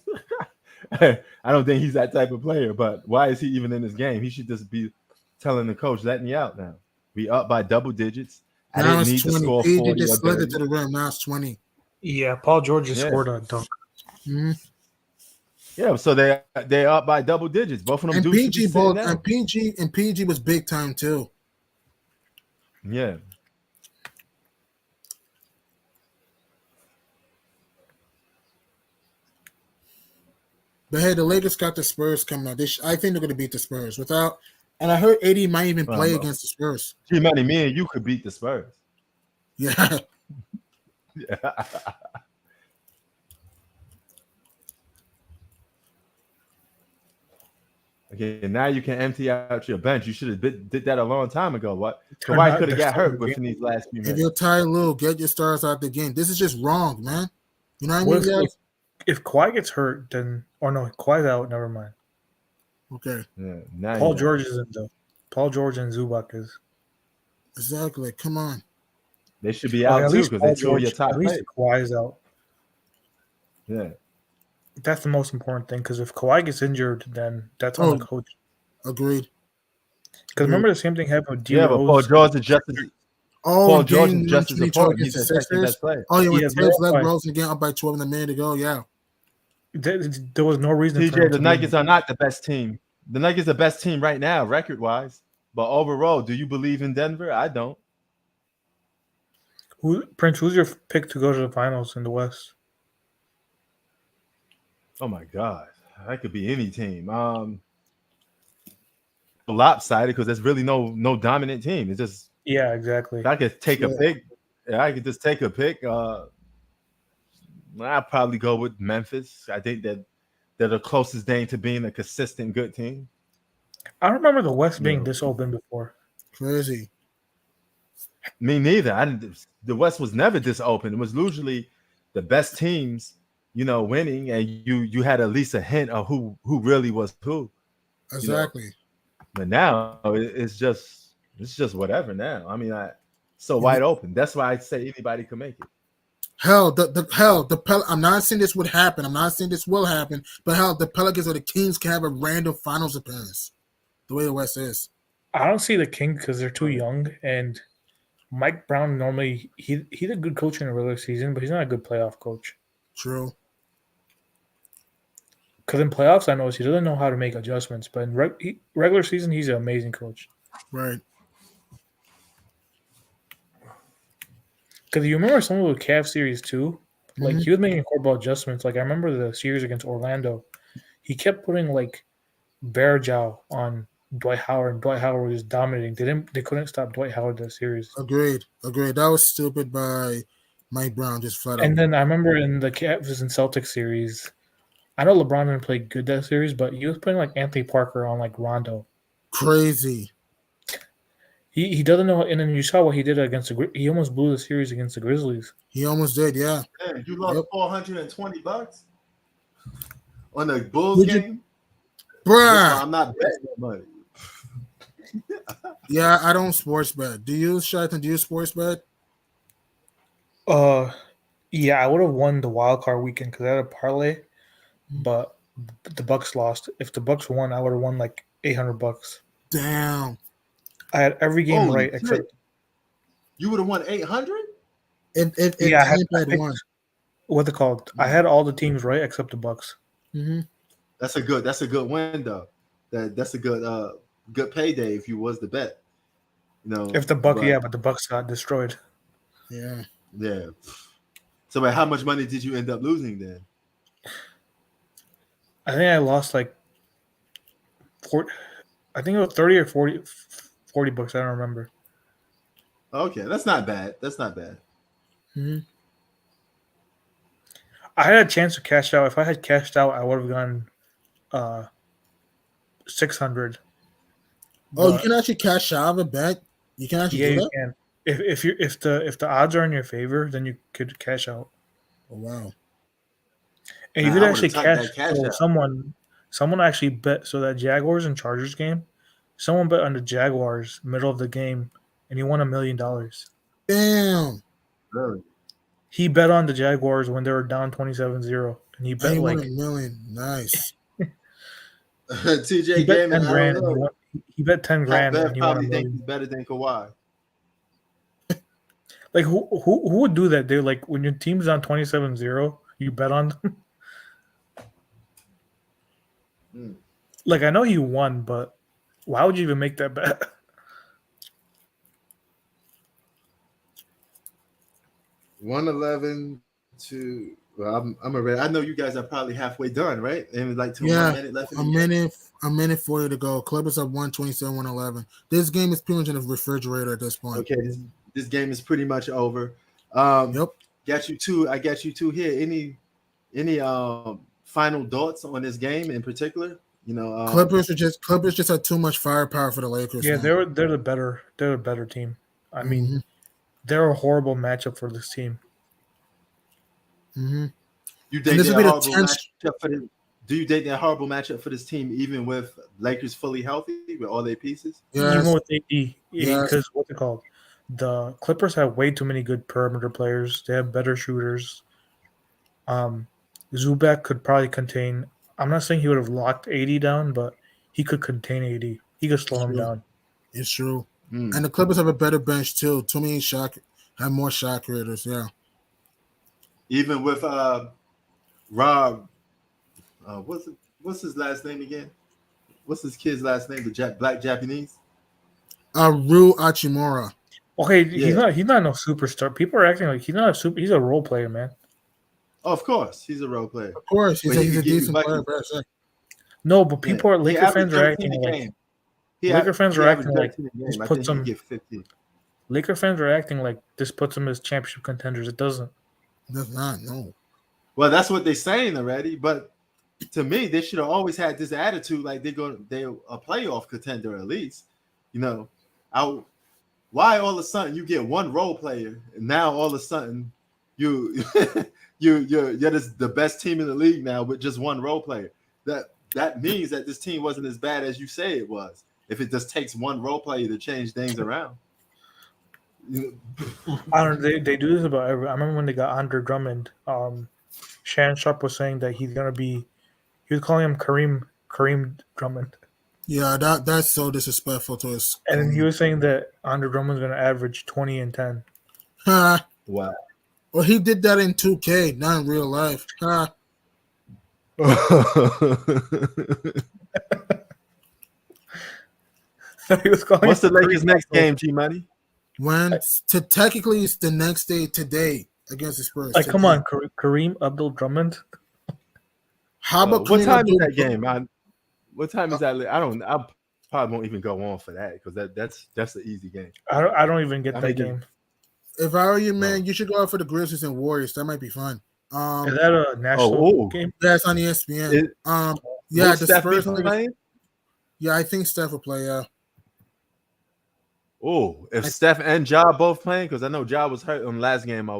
Speaker 2: I don't think he's that type of player. But why is he even in this game? He should just be telling the coach, "Let me out now. We up by double digits. I
Speaker 7: now
Speaker 2: didn't need to score 40.
Speaker 7: He just slid it to the rim. Now it's 20.
Speaker 4: Yeah, Paul George just scored a dunk.
Speaker 7: Mm-hmm.
Speaker 2: Yeah, so they're up by double digits. Both of them.
Speaker 7: And PG was big time too.
Speaker 2: Yeah.
Speaker 7: But hey, the Lakers got the Spurs coming out. I think they're going to beat the Spurs without. And I heard AD might even play against the Spurs.
Speaker 2: G-Money, me and you could beat the Spurs.
Speaker 7: Yeah.
Speaker 2: Yeah. Okay, now you can empty out your bench. You should have did that a long time ago. What? Kawhi could have got hurt within these last few minutes.
Speaker 7: If you're Ty Lue, get your stars out the game. This is just wrong, man. You know what I mean, guys?
Speaker 4: If Kawhi gets hurt, then Kawhi's out. Never mind.
Speaker 7: Okay.
Speaker 2: Yeah.
Speaker 4: Paul George isn't though. Paul George and Zubac is.
Speaker 7: Exactly. Come on.
Speaker 2: They should be out too because they tore your top.
Speaker 4: At least Kawhi is out.
Speaker 2: Yeah.
Speaker 4: That's the most important thing because if Kawhi gets injured, then that's on the coach.
Speaker 7: Agreed.
Speaker 4: Because remember the same thing happened with D.
Speaker 2: Yeah, but Paul George is just as
Speaker 7: Paul George is just as important.
Speaker 2: He's the second best player.
Speaker 7: Oh, yeah, when Tibbs let Rosen again up by 12 in a minute ago, yeah.
Speaker 4: There was no reason for
Speaker 2: TJ,
Speaker 4: him
Speaker 2: the
Speaker 4: to
Speaker 2: Nuggets
Speaker 4: be.
Speaker 2: are not the best team. The Nuggets are the best team right now, record wise. But overall, do you believe in Denver? I don't.
Speaker 4: Prince, who's your pick to go to the finals in the West?
Speaker 2: Oh my God, that could be any team. Lopsided because there's really no dominant team. It's just
Speaker 4: Yeah, exactly.
Speaker 2: if I could take a pick. Yeah, I could just take a pick. I'd probably go with Memphis. I think that they're the closest thing to being a consistent good team.
Speaker 4: I don't remember the West being
Speaker 2: No.
Speaker 4: this open before.
Speaker 7: Crazy.
Speaker 2: Me neither. The West was never this open. It was usually the best teams, winning, and you had at least a hint of who really was who.
Speaker 7: Exactly.
Speaker 2: But now it's just whatever. Now, I mean, so wide open. That's why I say anybody can make it.
Speaker 7: I'm not saying this would happen. I'm not saying this will happen. But hell, the Pelicans or the Kings can have a random finals appearance. The way the West is.
Speaker 4: I don't see the Kings because they're too young, and Mike Brown normally he's a good coach in the regular season, but he's not a good playoff coach.
Speaker 7: True.
Speaker 4: Because in playoffs, I noticed he doesn't know how to make adjustments, but in regular season, he's an amazing coach.
Speaker 7: Right.
Speaker 4: Because you remember some of the Cavs series too? Like, he was making horrible adjustments. Like, I remember the series against Orlando. He kept putting, like, Bear Jow on Dwight Howard, and Dwight Howard was dominating. They couldn't stop Dwight Howard that series.
Speaker 7: Agreed. That was stupid by Mike Brown, just flat out.
Speaker 4: And then I remember in the Cavs and Celtics series, I know LeBron didn't play good that series, but he was putting, like, Anthony Parker on, like, Rondo.
Speaker 7: Crazy.
Speaker 4: He doesn't know, and then you saw what he did against he almost blew the series against the Grizzlies.
Speaker 7: He almost did, yeah.
Speaker 2: Man, you lost $420 on the Bulls game,
Speaker 7: Bruh.
Speaker 2: I'm not betting that money.
Speaker 7: Yeah, I don't sports bet. Do you, Shaitan? Do you sports bet?
Speaker 4: Yeah, I would have won the wild card weekend because I had a parlay, but the Bucks lost. If the Bucks won, I would have won like $800.
Speaker 7: Damn.
Speaker 4: I had every game
Speaker 2: Holy
Speaker 4: right
Speaker 2: shit.
Speaker 4: except
Speaker 2: You would have won 800.
Speaker 7: If
Speaker 4: Yeah, I
Speaker 7: Tampa had
Speaker 4: picked-
Speaker 7: won.
Speaker 4: what they called. I had all the teams right except the Bucks.
Speaker 7: Mm-hmm.
Speaker 2: That's a good win though. That's a good payday if you was the bet.
Speaker 4: If the Bucks, but the Bucks got destroyed.
Speaker 7: Yeah.
Speaker 2: Yeah. So wait, how much money did you end up losing then?
Speaker 4: I think I lost like 40. I think it was 30 or 40 bucks. I don't remember.
Speaker 2: Okay, that's not bad.
Speaker 7: Mm-hmm.
Speaker 4: I had a chance to cash out. If I had cashed out, I would have gone 600.
Speaker 7: Oh, you can actually cash out of a bet. You can actually do
Speaker 4: you
Speaker 7: that.
Speaker 4: can. If the odds are in your favor, then you could cash out.
Speaker 7: Oh wow.
Speaker 4: And you
Speaker 2: Man,
Speaker 4: could
Speaker 2: I
Speaker 4: actually
Speaker 2: would've took
Speaker 4: cash.
Speaker 2: that cash
Speaker 4: So
Speaker 2: out.
Speaker 4: someone actually bet. So that Jaguars and Chargers game, someone bet on the Jaguars middle of the game, and he won $1 million.
Speaker 7: Damn.
Speaker 2: Really?
Speaker 4: He bet on the Jaguars when they were down 27-0, and he
Speaker 7: And
Speaker 4: bet
Speaker 7: he
Speaker 4: like
Speaker 7: won $1 million. Nice.
Speaker 2: TJ
Speaker 4: he bet
Speaker 2: Gaming,
Speaker 4: 10
Speaker 2: I
Speaker 4: grand.
Speaker 2: don't
Speaker 4: And
Speaker 2: know.
Speaker 4: he bet 10 grand,
Speaker 2: Bev
Speaker 4: and he won
Speaker 2: probably
Speaker 4: $1
Speaker 2: think
Speaker 4: million.
Speaker 2: he's better than Kawhi.
Speaker 4: Like who would do that? They like when your team's on 27-0, you bet on them. Like I know he won, but why would you even make that bet?
Speaker 2: 111 to. Well, I'm already. I know you guys are probably halfway done, right? And like 1
Speaker 7: Yeah,
Speaker 2: minute left. In
Speaker 7: a
Speaker 2: the game.
Speaker 7: minute 40 to go. Clippers up 127, 111. This game is pretty much in the refrigerator at this point.
Speaker 2: Okay, this game is pretty much over.
Speaker 7: Yep.
Speaker 2: Got you two. I got you two here. Any final thoughts on this game in particular?
Speaker 7: Clippers just had too much firepower for the Lakers.
Speaker 4: Yeah,
Speaker 7: now.
Speaker 4: they're the better team. I mean,
Speaker 7: Mhm.
Speaker 4: they're a horrible matchup for this team.
Speaker 7: Mhm.
Speaker 2: You
Speaker 7: And
Speaker 2: think
Speaker 7: this
Speaker 2: they're
Speaker 7: will be
Speaker 2: a
Speaker 7: the
Speaker 2: horrible
Speaker 7: 10th.
Speaker 2: matchup for the? Do you think they're a horrible matchup for this team, even with Lakers fully healthy with all their pieces?
Speaker 7: Yes.
Speaker 4: Even with AD,
Speaker 7: Yes.
Speaker 4: because what's it called? The Clippers have way too many good perimeter players. They have better shooters. Zubac could probably contain. I'm not saying he would have locked AD down, but he could contain AD. He could slow him
Speaker 7: True.
Speaker 4: down.
Speaker 7: It's true.
Speaker 2: Mm.
Speaker 7: And the Clippers have a better bench too. Too many have more shot creators. Yeah.
Speaker 2: Even with Rob What's his last name again? What's his kid's last name? The black Japanese.
Speaker 7: Ryu Achimura.
Speaker 4: Okay,
Speaker 2: Yeah.
Speaker 4: he's not no superstar. People are acting like he's not a super. He's a role player, man.
Speaker 2: Oh, of course, he's a role player.
Speaker 7: Of course, he's
Speaker 2: But he
Speaker 7: a
Speaker 2: could give you
Speaker 7: decent
Speaker 2: buckets.
Speaker 7: player. Bro.
Speaker 4: No, but people are
Speaker 2: He
Speaker 4: Laker
Speaker 2: averaged
Speaker 4: fans are
Speaker 2: 13
Speaker 4: acting
Speaker 2: a
Speaker 4: like
Speaker 2: game.
Speaker 4: Laker fans are acting like
Speaker 2: this
Speaker 4: this
Speaker 2: I
Speaker 4: puts
Speaker 2: think
Speaker 4: him.
Speaker 2: he get 15.
Speaker 4: Laker fans are acting like this puts them as championship contenders. It doesn't.
Speaker 7: Does not no.
Speaker 2: Well, that's what they're saying already. But to me, they should have always had this attitude, like they're a playoff contender at least. You know, why all of a sudden you get one role player, and now all of a sudden you're the best team in the league now with just one role player. That means that this team wasn't as bad as you say it was. If it just takes one role player to change things around.
Speaker 4: I don't. They do this about every. I remember when they got Andre Drummond. Shannon Sharp was saying that he's gonna be. He was calling him Kareem Drummond,
Speaker 7: Yeah, that's so disrespectful to us.
Speaker 4: and then he was saying that Andre Drummond's gonna average 20 and 10.
Speaker 7: Ha.
Speaker 2: Wow.
Speaker 7: Well, he did that in 2K, not in real life. Ha.
Speaker 4: He was calling.
Speaker 2: What's the
Speaker 4: him
Speaker 2: Lakers'
Speaker 4: Kareem
Speaker 2: next
Speaker 4: Drummond.
Speaker 2: game, G Money?
Speaker 7: When technically it's the next day today against the Spurs.
Speaker 4: Like, come
Speaker 7: today.
Speaker 4: on, Kareem Abdul Drummond.
Speaker 7: How about
Speaker 2: What
Speaker 7: Kareem
Speaker 2: time is
Speaker 7: Abdul-
Speaker 2: that game? What time is that? I probably won't even go on for that because that's an easy game.
Speaker 4: I don't even get
Speaker 2: I
Speaker 4: that
Speaker 2: mean,
Speaker 4: game.
Speaker 7: If I were you, man, you should go out for the Grizzlies and Warriors. That might be fun.
Speaker 4: Is that a national game?
Speaker 7: Yeah, it's on ESPN.
Speaker 2: It-
Speaker 7: Yeah,
Speaker 2: Will
Speaker 7: the
Speaker 2: Steph
Speaker 7: Spurs.
Speaker 2: be playing?
Speaker 7: Yeah, I think Steph will play. Yeah.
Speaker 2: Oh, if Steph and Ja both playing, because I know Ja was hurt on the last game I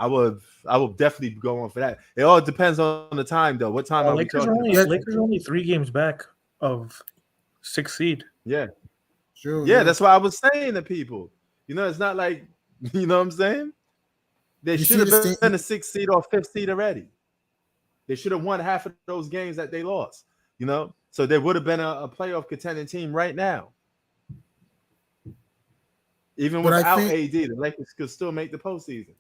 Speaker 2: would definitely go on for that. It all depends on the time, though. What time are we
Speaker 4: Lakers
Speaker 2: talking
Speaker 4: only
Speaker 2: about?
Speaker 4: Lakers are only 3 games back of 6th seed.
Speaker 2: Yeah,
Speaker 7: Sure.
Speaker 2: yeah, that's what I was saying to people. You know, it's not like you know what I'm saying. They
Speaker 7: You
Speaker 2: should have
Speaker 7: see the
Speaker 2: been a 6th seed or 5th seed already. They should have won half of those games that they lost. You know, so they would have been a playoff contending team right now. Even
Speaker 7: But I
Speaker 2: without
Speaker 7: think-
Speaker 2: AD, the Lakers could still make the postseason.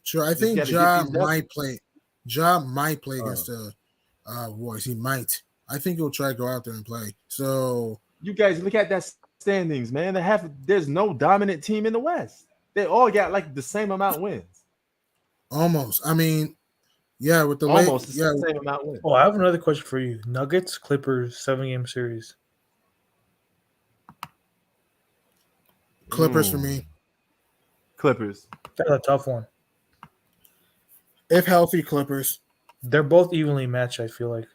Speaker 7: Sure, I
Speaker 2: Just
Speaker 7: think
Speaker 2: gotta
Speaker 7: Ja
Speaker 2: get these
Speaker 7: might play. Ja might play
Speaker 2: Oh.
Speaker 7: against the Warriors. He might. I think he'll try to go out there and play. So
Speaker 2: You guys look at that standings, man. There's no dominant team in the West. They all got like the same amount of wins.
Speaker 7: almost. I mean, yeah, with the
Speaker 2: Almost
Speaker 7: late,
Speaker 2: the
Speaker 7: yeah,
Speaker 2: same amount of wins.
Speaker 4: Oh, I have another question for you. Nuggets, Clippers, 7-game series.
Speaker 7: Clippers for me.
Speaker 2: Clippers.
Speaker 4: That's a tough one.
Speaker 7: If healthy, Clippers.
Speaker 4: They're both evenly matched, I feel like.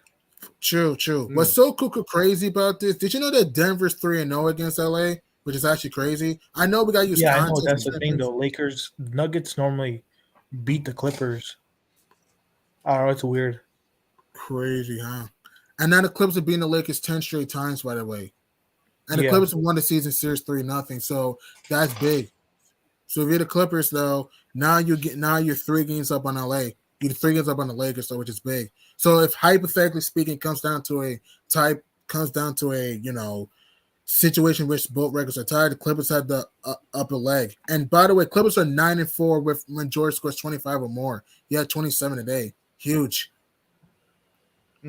Speaker 7: True. What's so crazy about this? Did you know that Denver's 3-0 against LA, which is actually crazy? I know we got to use
Speaker 4: Yeah, I know
Speaker 7: context
Speaker 4: that's the
Speaker 7: and
Speaker 4: thing
Speaker 7: difference.
Speaker 4: though. Lakers, Nuggets normally beat the Clippers. I don't know, it's weird.
Speaker 7: Crazy, huh? And now the Clippers have beaten the Lakers 10 straight times, by the way. And the
Speaker 4: Yeah.
Speaker 7: Clippers have won the season series 3-0. So that's big. So if you're the Clippers, though, now you're 3 games up on LA. You're 3 games up on the Lakers, so which is big. So if hypothetically speaking, it comes down to a situation which both records are tied, the Clippers had the upper leg. And by the way, Clippers are 9-4 when George scores 25 or more. He had 27 today. Huge.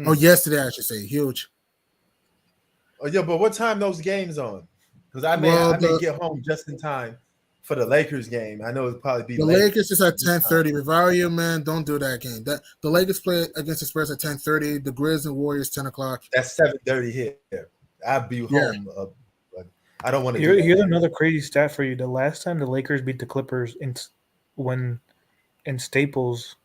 Speaker 7: Oh, yesterday I should say. Huge.
Speaker 2: Oh, yeah, but what time those games on? Because I may get home just in time for the Lakers game. I know it'll probably be
Speaker 7: The
Speaker 2: late.
Speaker 7: Lakers is at 10:30. If I were you, man, don't do that game. The Lakers play against the Spurs at 10:30. The Grizz and Warriors 10 o'clock.
Speaker 2: That's 7:30 here. I'll be
Speaker 7: Yeah.
Speaker 2: home. But I don't want to.
Speaker 4: Here's another crazy stat for you. The last time the Lakers beat the Clippers in Staples.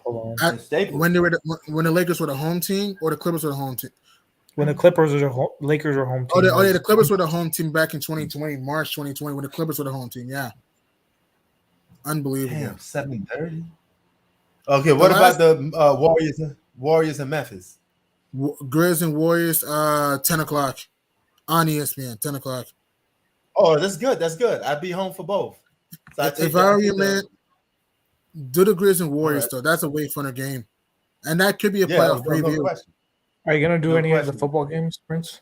Speaker 4: Hold on.
Speaker 7: When the Lakers were the home team or the Clippers were the home team.
Speaker 4: When the Clippers were Lakers were home team.
Speaker 7: The Clippers were the home team back in 2020, March 2020, when the Clippers were the home team. Yeah. Unbelievable.
Speaker 2: Damn, 7:30. Okay, what about the Warriors and Memphis?
Speaker 7: Grizz and Warriors, 10 o'clock on ESPN, 10 o'clock.
Speaker 2: Oh, that's good. That's good. I'd be home for both. So
Speaker 7: If I were you, man, do the Grizz and Warriors, though. That's a way funner game. And that could be a playoff preview.
Speaker 4: Are you going to do
Speaker 2: No
Speaker 4: any of
Speaker 2: question.
Speaker 4: the football games, Prince?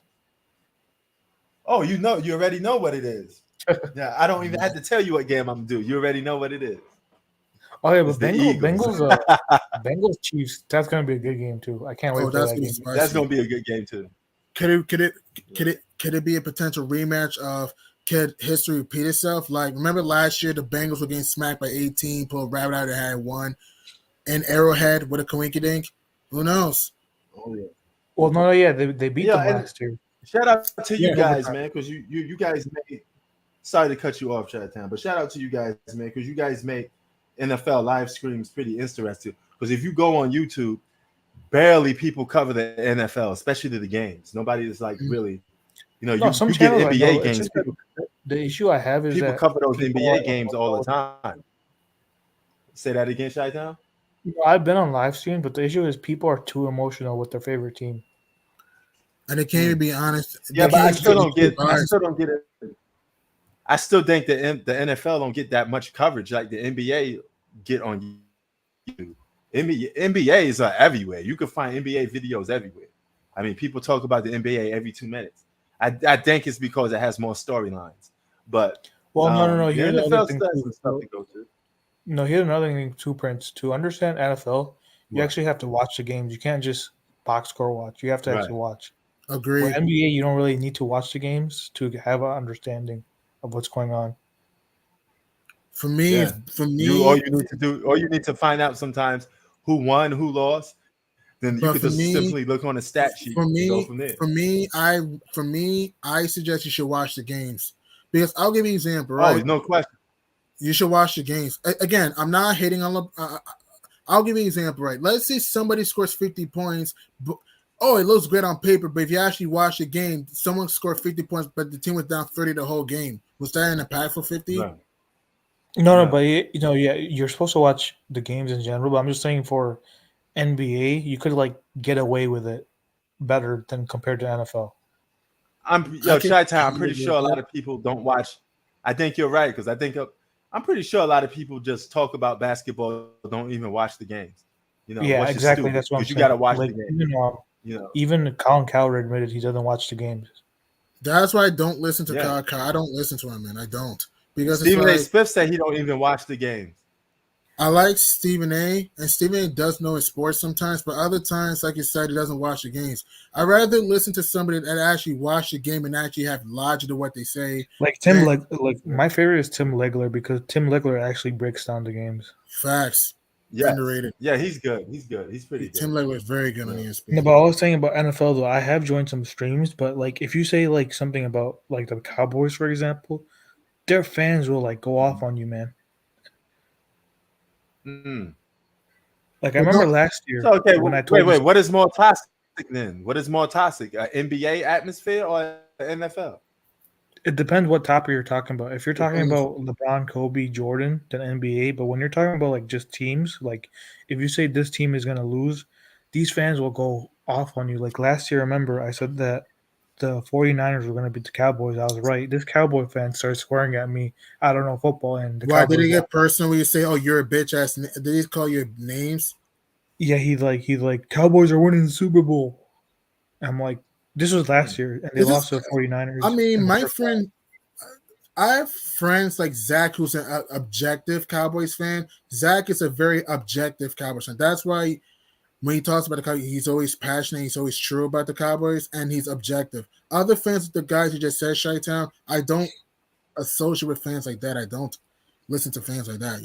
Speaker 2: Oh, you already know what it is. Yeah, I don't even have to tell you what game I'm gonna do. You already know what it is.
Speaker 4: Oh yeah,
Speaker 2: It's
Speaker 4: but
Speaker 2: the Eagles.
Speaker 4: Bengals Chiefs. That's gonna be a good game too. I can't wait
Speaker 7: Oh,
Speaker 4: for
Speaker 7: that's
Speaker 4: that
Speaker 7: gonna be
Speaker 4: game.
Speaker 7: spicy.
Speaker 2: That's gonna be a good game too.
Speaker 7: Could it be a potential rematch of could history repeat itself? Like, remember last year the Bengals were getting smacked by 18, pulled a rabbit out of their hat and won. And Arrowhead with a coinky dink. Who knows?
Speaker 2: Oh yeah.
Speaker 4: Well, no, yeah, they beat
Speaker 2: Yeah,
Speaker 4: them
Speaker 2: and-
Speaker 4: last year.
Speaker 2: Shout out to you
Speaker 7: Yeah,
Speaker 2: guys,
Speaker 4: overtime.
Speaker 2: man, because you guys made. Sorry to cut you off, Chat-Town, but shout out to you guys, man, because you guys make NFL live streams pretty interesting. Because if you go on YouTube, barely people cover the NFL, especially the games. Nobody is like really,
Speaker 4: No, some
Speaker 2: you get
Speaker 4: channels I know,
Speaker 2: NBA
Speaker 4: it's
Speaker 2: games.
Speaker 4: just that the issue I have is
Speaker 2: People
Speaker 4: that
Speaker 2: cover those
Speaker 4: people
Speaker 2: NBA
Speaker 4: are-
Speaker 2: games all the time. Say that again, Chi-Town?
Speaker 4: I've been on live stream, but the issue is people are too emotional with their favorite team.
Speaker 7: And they can't even be honest.
Speaker 2: Yeah,
Speaker 7: They
Speaker 2: but I
Speaker 7: can't
Speaker 2: still
Speaker 7: even
Speaker 2: don't
Speaker 7: be
Speaker 2: get. I
Speaker 7: biased.
Speaker 2: still don't get it. I still think the NFL don't get that much coverage like the NBA get on YouTube. NBAs are everywhere. You can find NBA videos everywhere. I mean, people talk about the NBA every 2 minutes. I think it's because it has more storylines. But
Speaker 4: Well, no.
Speaker 2: the
Speaker 4: Here's the
Speaker 2: NFL
Speaker 4: other thing
Speaker 2: still has
Speaker 4: too.
Speaker 2: some stuff to go to.
Speaker 4: No, here's another thing too, Prince. To understand NFL, you
Speaker 2: Right.
Speaker 4: actually have to watch the games. You can't just box score watch. You have to actually watch.
Speaker 7: Agreed.
Speaker 4: For NBA, you don't really need to watch the games to have an understanding of what's going on.
Speaker 7: For me,
Speaker 2: Yeah. All you need to find out sometimes who won, who lost. Then you
Speaker 7: But
Speaker 2: could
Speaker 7: for
Speaker 2: just
Speaker 7: me-
Speaker 2: simply look on the stat sheet and go from there.
Speaker 7: For me, I suggest you should watch the games because I'll give you an example.
Speaker 2: Oh,
Speaker 7: Right?
Speaker 2: no question.
Speaker 7: You should watch the games. Again, I'm not hating on. I'll give you an example. Right? Let's say somebody scores 50 points. But, it looks great on paper, but if you actually watch the game, someone scored 50 points, but the team was down 30 the whole game. Was that an impactful 50?
Speaker 2: Right.
Speaker 4: No,
Speaker 2: Yeah.
Speaker 4: but you're supposed to watch the games in general. But I'm just saying for NBA, you could like get away with it better than compared to NFL.
Speaker 2: Chi-Town, I'm pretty sure a lot of people don't watch. I think you're right because I'm pretty sure a lot of people just talk about basketball, don't even watch the games.
Speaker 4: Yeah,
Speaker 2: which is
Speaker 4: exactly.
Speaker 2: stupid,
Speaker 4: That's what I'm
Speaker 2: 'cause
Speaker 4: saying.
Speaker 2: you got to watch
Speaker 4: Like,
Speaker 2: the game.
Speaker 4: even Colin Cowherd admitted he doesn't watch the games.
Speaker 7: That's why I don't listen to
Speaker 2: Yeah.
Speaker 7: Kyle. I don't listen to him, man. I don't because
Speaker 2: Stephen A.
Speaker 7: it's like,
Speaker 2: Smith said he don't even watch the games.
Speaker 7: I like Stephen A. And Stephen A. does know his sports sometimes, but other times, like you said, he doesn't watch the games. I'd rather listen to somebody that actually watch the game and actually have logic to what they say.
Speaker 4: Like Tim,
Speaker 7: Yeah.
Speaker 4: like my favorite is Tim Legler because Tim Legler actually breaks down the games.
Speaker 7: Facts.
Speaker 2: Yeah,
Speaker 7: Underrated.
Speaker 2: yeah, he's good. He's good. He's pretty good.
Speaker 7: Tim Legler is very good on
Speaker 2: Yeah.
Speaker 7: ESPN.
Speaker 4: No, but I was saying about NFL though, I have joined some streams, but like if you say like something about like the Cowboys, for example, their fans will like go off on you, man.
Speaker 2: Mm.
Speaker 4: Like I
Speaker 7: Well,
Speaker 4: remember
Speaker 7: no-
Speaker 4: last year
Speaker 2: So, okay,
Speaker 4: when I told
Speaker 2: wait.
Speaker 4: you,
Speaker 2: What is more toxic then? What is more toxic, NBA atmosphere or NFL?
Speaker 4: it depends what topic you're talking about. If you're talking
Speaker 7: Depends.
Speaker 4: about LeBron, Kobe, Jordan, then NBA. But when you're talking about like just teams, like if you say this team is gonna lose, these fans will go off on you. Like last year, remember I said that the 49ers were gonna beat the Cowboys. I was right. This Cowboy fan started swearing at me. I don't know football, and the
Speaker 7: Why did
Speaker 4: Cowboys
Speaker 7: he get personal when you say, "Oh, you're a bitch ass"? Did he call you names?
Speaker 4: Yeah, he's like Cowboys are winning the Super Bowl. I'm like, this was last year, and they
Speaker 7: Is this-
Speaker 4: lost to the 49ers.
Speaker 7: I mean,
Speaker 4: in the
Speaker 7: my
Speaker 4: first
Speaker 7: friend, I have friends like Zach, who's an objective Cowboys fan. Zach is a very objective Cowboys fan. That's why when he talks about the Cowboys, he's always passionate. He's always true about the Cowboys, and he's objective. Other fans, the guys you just said, Chi-Town, I don't associate with fans like that. I don't listen to fans like that,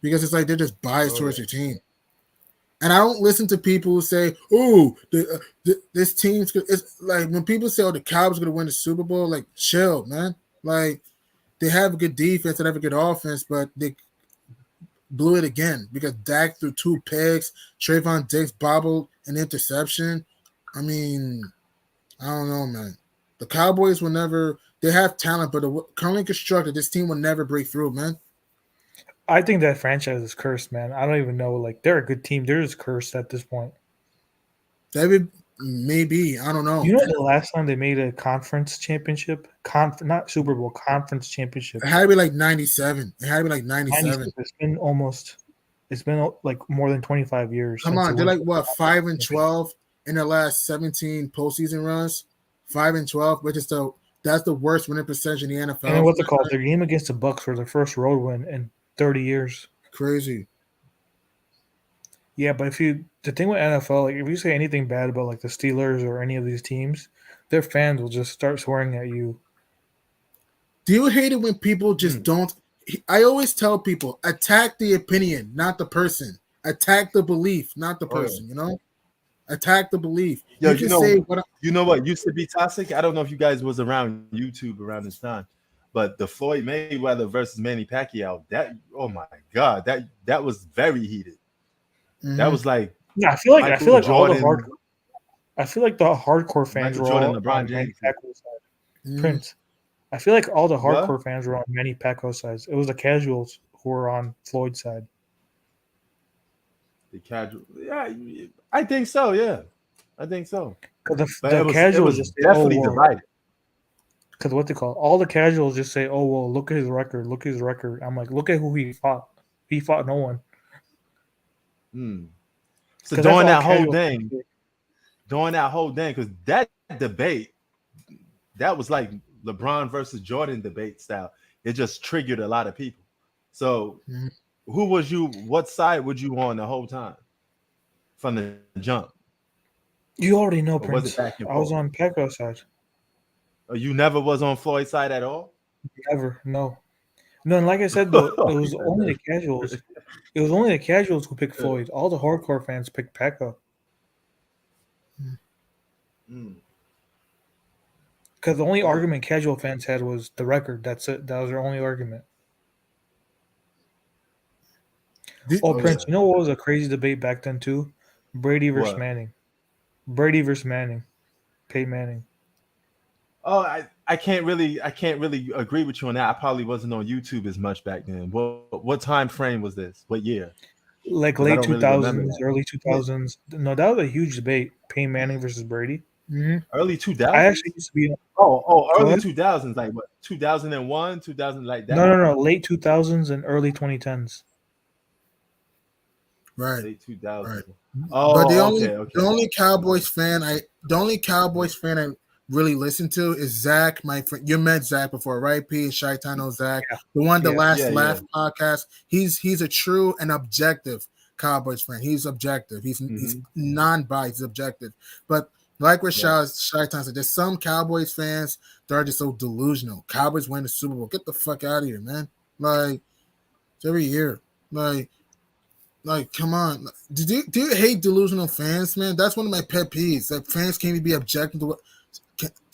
Speaker 7: because it's like they're just biased towards your team. And I don't listen to people who say, "Oh, this team's good." It's like when people say, "Oh, the Cowboys are going to win the Super Bowl." Like, chill, man. Like, they have a good defense and have a good offense, but they blew it again because Dak threw 2 picks, Trayvon Diggs bobbled an interception. I mean, I don't know, man. The Cowboys will never. They have talent, but currently constructed, this team will never break through, man.
Speaker 4: I think that franchise is cursed, man. I don't even know. Like, they're a good team. They're just cursed at this point.
Speaker 7: David, maybe, I don't know.
Speaker 4: You know the last time they made a conference championship? Not Super Bowl, conference championship.
Speaker 7: It had to be like 97. It had to be like 97.
Speaker 4: It's been like more than 25 years.
Speaker 7: Come
Speaker 4: since
Speaker 7: on,
Speaker 4: it
Speaker 7: they're
Speaker 4: went
Speaker 7: like
Speaker 4: to
Speaker 7: what,
Speaker 4: the
Speaker 7: 5 and 12 in the last 17 postseason runs. 5 and 12, which is that's the worst winning percentage in the NFL.
Speaker 4: And then what's it called? Their game against the Bucks for their first road win in 30 years.
Speaker 7: Crazy.
Speaker 4: Yeah, but the thing with NFL, like if you say anything bad about like the Steelers or any of these teams, their fans will just start swearing at you.
Speaker 7: Do you hate it when people just don't? I always tell people, attack the opinion, not the person. Attack the belief, not the person. You know, attack the belief.
Speaker 2: Yo,
Speaker 7: you can say what
Speaker 2: you know what used to be toxic? I don't know if you guys was around YouTube around this time, but the Floyd Mayweather versus Manny Pacquiao, that oh my god, that was very heated. That was like
Speaker 4: Yeah, I feel like
Speaker 2: Michael
Speaker 4: all the
Speaker 2: Jordan,
Speaker 4: I feel like the hardcore fans
Speaker 2: Michael
Speaker 4: were
Speaker 2: Jordan,
Speaker 4: all
Speaker 2: LeBron
Speaker 4: on Manny
Speaker 2: James.
Speaker 4: Pacquiao's side. Prince. I feel like all the
Speaker 2: What?
Speaker 4: hardcore fans were on Manny Pacquiao's side. It was the casuals who were on Floyd's side.
Speaker 2: The casual, yeah, I think so. Yeah, I think so.
Speaker 4: Because
Speaker 2: But
Speaker 4: the
Speaker 2: it
Speaker 4: casuals
Speaker 2: was
Speaker 4: just say,
Speaker 2: definitely divided.
Speaker 4: Because what they call all the casuals just say, "Oh well, look at his record. Look at his record." I'm like, look at who he fought. He fought no one.
Speaker 2: So
Speaker 4: 'Cause
Speaker 2: during
Speaker 4: that's
Speaker 2: that
Speaker 4: all
Speaker 2: whole
Speaker 4: casuals
Speaker 2: thing, because that debate, that was like LeBron versus Jordan debate style. It just triggered a lot of people. So, who was you? What side would you on the whole time from the jump?
Speaker 4: You already know,
Speaker 2: Or was
Speaker 4: Prince.
Speaker 2: it back and
Speaker 4: I was
Speaker 2: forth?
Speaker 4: on Pacquiao's side.
Speaker 2: Or you never was on Floyd's side at all?
Speaker 4: Never, no. No, and like I said though, it was only the casuals. It was only the casuals who picked Floyd. All the hardcore fans picked Pacquiao. Because the only argument casual fans had was the record. That's it. That was their only argument. Prince, you know what was a crazy debate back then too? Brady versus
Speaker 2: What?
Speaker 4: Manning. Brady versus Manning. Peyton Manning.
Speaker 2: Oh, I can't really agree with you on that. I probably wasn't on YouTube as much back then. What time frame was this? What year?
Speaker 4: Like
Speaker 2: 'Cause I
Speaker 4: late
Speaker 2: don't really remember
Speaker 4: 2000s,
Speaker 2: that.
Speaker 4: early 2000s. No, that was a huge debate. Peyton Manning versus Brady.
Speaker 2: Early 2000s?
Speaker 4: I actually used to be.
Speaker 2: Oh,
Speaker 4: Go
Speaker 2: early
Speaker 4: ahead.
Speaker 2: 2000s, like what? 2001, 2000, like that.
Speaker 4: No. Late 2000s and early 2010s.
Speaker 7: Right.
Speaker 2: Late 2000s.
Speaker 7: Right.
Speaker 2: Oh,
Speaker 7: But the only Cowboys fan I really listen to is Zach, my friend. You met Zach before, right? P and Shaitano Zach, the one the last laugh podcast. He's a true and objective Cowboys fan. He's objective. He's non-biased, he's objective. But like what Shaitan said, there's some Cowboys fans that are just so delusional. Cowboys win the Super Bowl. Get the fuck out of here, man. Like it's every year. Like, come on. Do you hate delusional fans, man? That's one of my pet peeves. Like, fans can't even be objecting to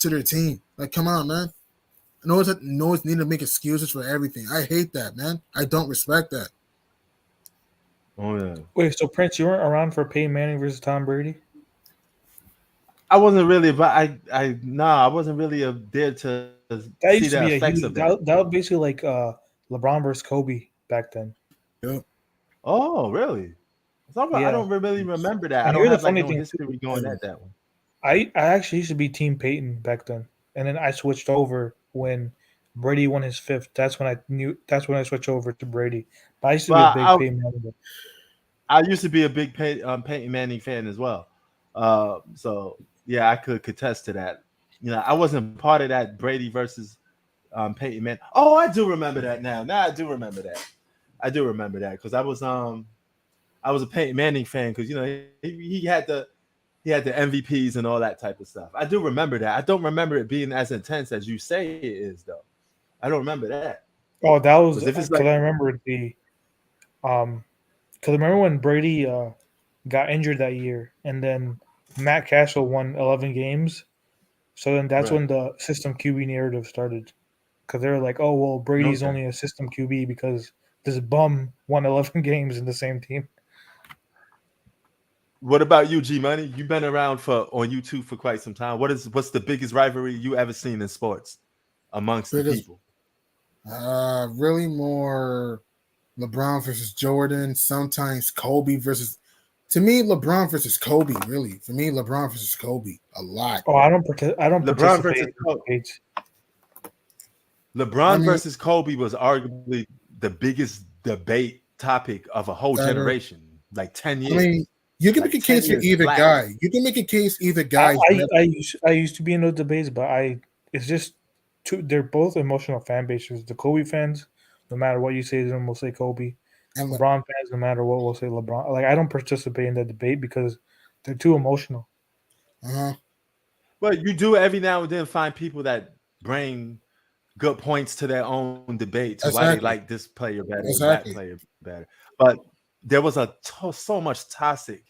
Speaker 7: their team. Like, come on, man. No one's need to make excuses for everything. I hate that, man. I don't respect that.
Speaker 2: Oh yeah.
Speaker 4: Wait, so Prince, you weren't around for Peyton Manning versus Tom Brady?
Speaker 2: I wasn't really, but I wasn't really there to
Speaker 4: That
Speaker 2: see
Speaker 4: used to
Speaker 2: the
Speaker 4: be a
Speaker 2: effects
Speaker 4: huge.
Speaker 2: of that.
Speaker 4: That was basically like LeBron versus Kobe back then.
Speaker 7: Yep.
Speaker 2: Oh, really? I don't really remember that. I
Speaker 4: And
Speaker 2: don't
Speaker 4: here's
Speaker 2: have
Speaker 4: the funny
Speaker 2: no
Speaker 4: thing,
Speaker 2: history going at that one.
Speaker 4: I actually used to be Team Peyton back then, and then I switched over when Brady won his 5th. That's when I switched over to Brady. But I used to be a big Peyton Manning.
Speaker 2: I used to be a big Peyton Manning fan as well. So yeah, I could contest to that. You know, I wasn't part of that Brady versus Peyton Manning. Oh, I do remember that now. Now I do remember that. I do remember that because I was a Peyton Manning fan because you know he had the MVPs and all that type of stuff. I do remember that. I don't remember it being as intense as you say it is, though. I don't remember that.
Speaker 4: Oh, that was
Speaker 2: because
Speaker 4: I remember because I remember when Brady got injured that year, and then Matt Castle won 11 games. So then that's when the system QB narrative started, because they were like, "Oh well, Brady's only a system QB because this bum won 11 games in the same team."
Speaker 2: What about you, G Money? You've been around on YouTube for quite some time. What's the biggest rivalry you ever seen in sports amongst the people?
Speaker 7: Really more LeBron versus Jordan. Sometimes Kobe versus. To me, LeBron versus Kobe. Really, for me, LeBron versus Kobe a lot.
Speaker 4: Oh, I don't LeBron
Speaker 2: versus Kobe. LeBron versus Kobe was arguably the biggest debate topic of a whole generation, like 10 years.
Speaker 7: I mean, you can make a case for either guy. You can make a case either guy.
Speaker 4: I used to be in those debates, but it's just they're both emotional fan bases. The Kobe fans, no matter what you say to them, will say Kobe.
Speaker 7: And
Speaker 4: LeBron fans, no matter what, will say LeBron. Like I don't participate in that debate because they're too emotional.
Speaker 2: Well, you do every now and then find people that bring good points to their own debate to why they like this player better, that player better. But there was so much toxic,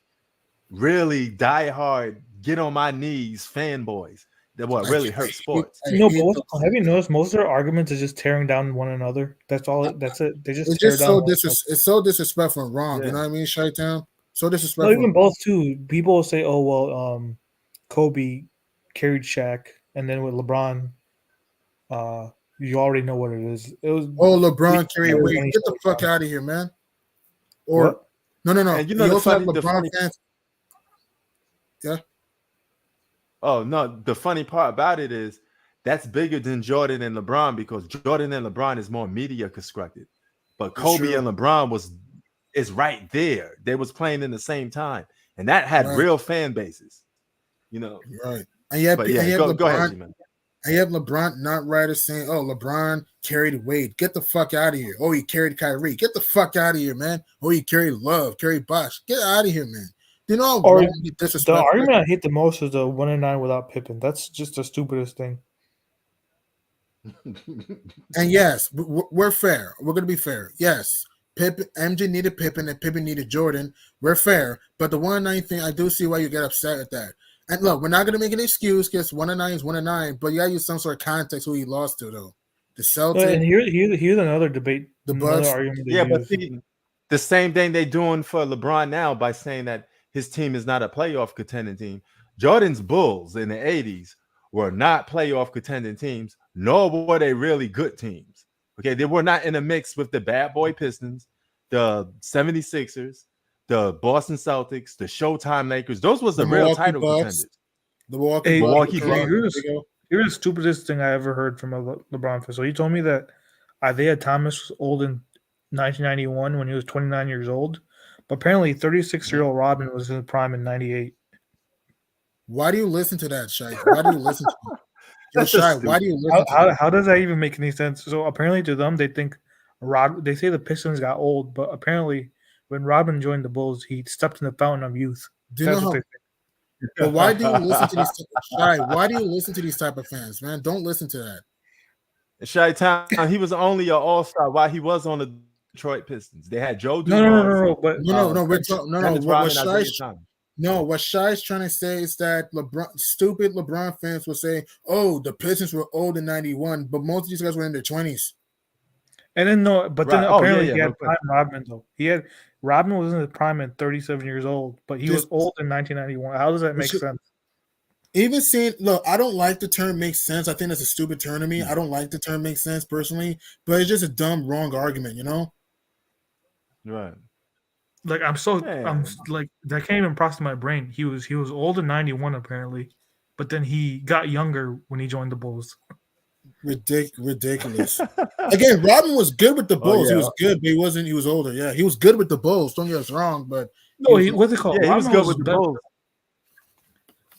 Speaker 2: really diehard, get on my knees fanboys that really hurt sports.
Speaker 4: Have you noticed most of their arguments is just tearing down one another? That's all. That's it. They just tear down.
Speaker 7: It's so disrespectful and wrong. Yeah. You know what I mean, Chi-Town? So disrespectful.
Speaker 4: No, even both too. People will say, "Oh well, Kobe carried Shaq," and then with LeBron, you already know what it is. It was
Speaker 7: LeBron carried Wade. Get the fuck out of here, man. Or
Speaker 4: what?
Speaker 7: No.
Speaker 2: And you know the
Speaker 7: LeBron fans. Yeah.
Speaker 2: Oh no, the funny part about it is that's bigger than Jordan and LeBron because Jordan and LeBron is more media constructed, but Kobe and LeBron is right there. They was playing in the same time, and that had real fan bases. You know,
Speaker 7: right? And you have
Speaker 2: go ahead,
Speaker 7: and you have LeBron not writers saying, "Oh, LeBron carried Wade. Get the fuck out of here." Oh, he carried Kyrie. Get the fuck out of here, man. Oh, he carried Love, carried Bosh. Get out of here, man. You know,
Speaker 4: the argument I hate the most is the 1-9 without Pippen. That's just the stupidest thing.
Speaker 7: And yes, we're fair. We're gonna be fair. Yes, MJ needed Pippen and Pippen needed Jordan. We're fair, but the 1-9 thing, I do see why you get upset at that. And look, we're not gonna make an excuse because 1-9 is 1-9, but you gotta use some sort of context who he lost to, though. The Celtics.
Speaker 4: And here's another debate.
Speaker 7: The Bucks.
Speaker 2: Yeah, but see, the same thing they're doing for LeBron now by saying that his team is not a playoff contending team. Jordan's Bulls in the 80s were not playoff contending teams, nor were they really good teams. Okay, they were not in a mix with the bad boy Pistons, the 76ers, the Boston Celtics, the Showtime Lakers. Those was the real title contenders.
Speaker 7: The Milwaukee
Speaker 4: Bucks. Here's the stupidest thing I ever heard from a LeBron fan. So he told me that Isaiah Thomas was old in 1991 when he was 29 years old. But apparently 36-year-old Rodman was in the prime in 98.
Speaker 7: Why do you listen to that, Shai? Why do you listen to that? Shai, why do you listen to that?
Speaker 4: How does that even make any sense? So apparently to them, they think they say the Pistons got old, but apparently when Rodman joined the Bulls, he stepped in the fountain of youth.
Speaker 7: Do you know what they think. But why do you listen to these Shai? Why do you listen to these type of fans, man? Don't listen to that.
Speaker 2: Chi-Town, he was only an all-star while he was on the Detroit Pistons. They had Joe
Speaker 7: Dumars.
Speaker 2: No,
Speaker 7: what Shai's trying to say is that stupid LeBron fans will say, "Oh, the Pistons were old in '91, but most of these guys were in their 20s."
Speaker 4: And then apparently he had prime Rodman though. Rodman was in his prime at 37 years old, but he was old in 1991. How does that make sense?
Speaker 7: Even I don't like the term "makes sense." I think that's a stupid term to me. I don't like the term "makes sense" personally, but it's just a dumb, wrong argument, you know?
Speaker 2: Right.
Speaker 4: Like I'm like that can't even process my brain. He was old in 91 apparently, but then he got younger when he joined the Bulls.
Speaker 7: Ridiculous. Again, Rodman was good with the Bulls. He was good, but he was older. Yeah, he was good with the Bulls. Don't get us wrong, but
Speaker 4: what's it called?
Speaker 2: Yeah, he was good with the Bulls.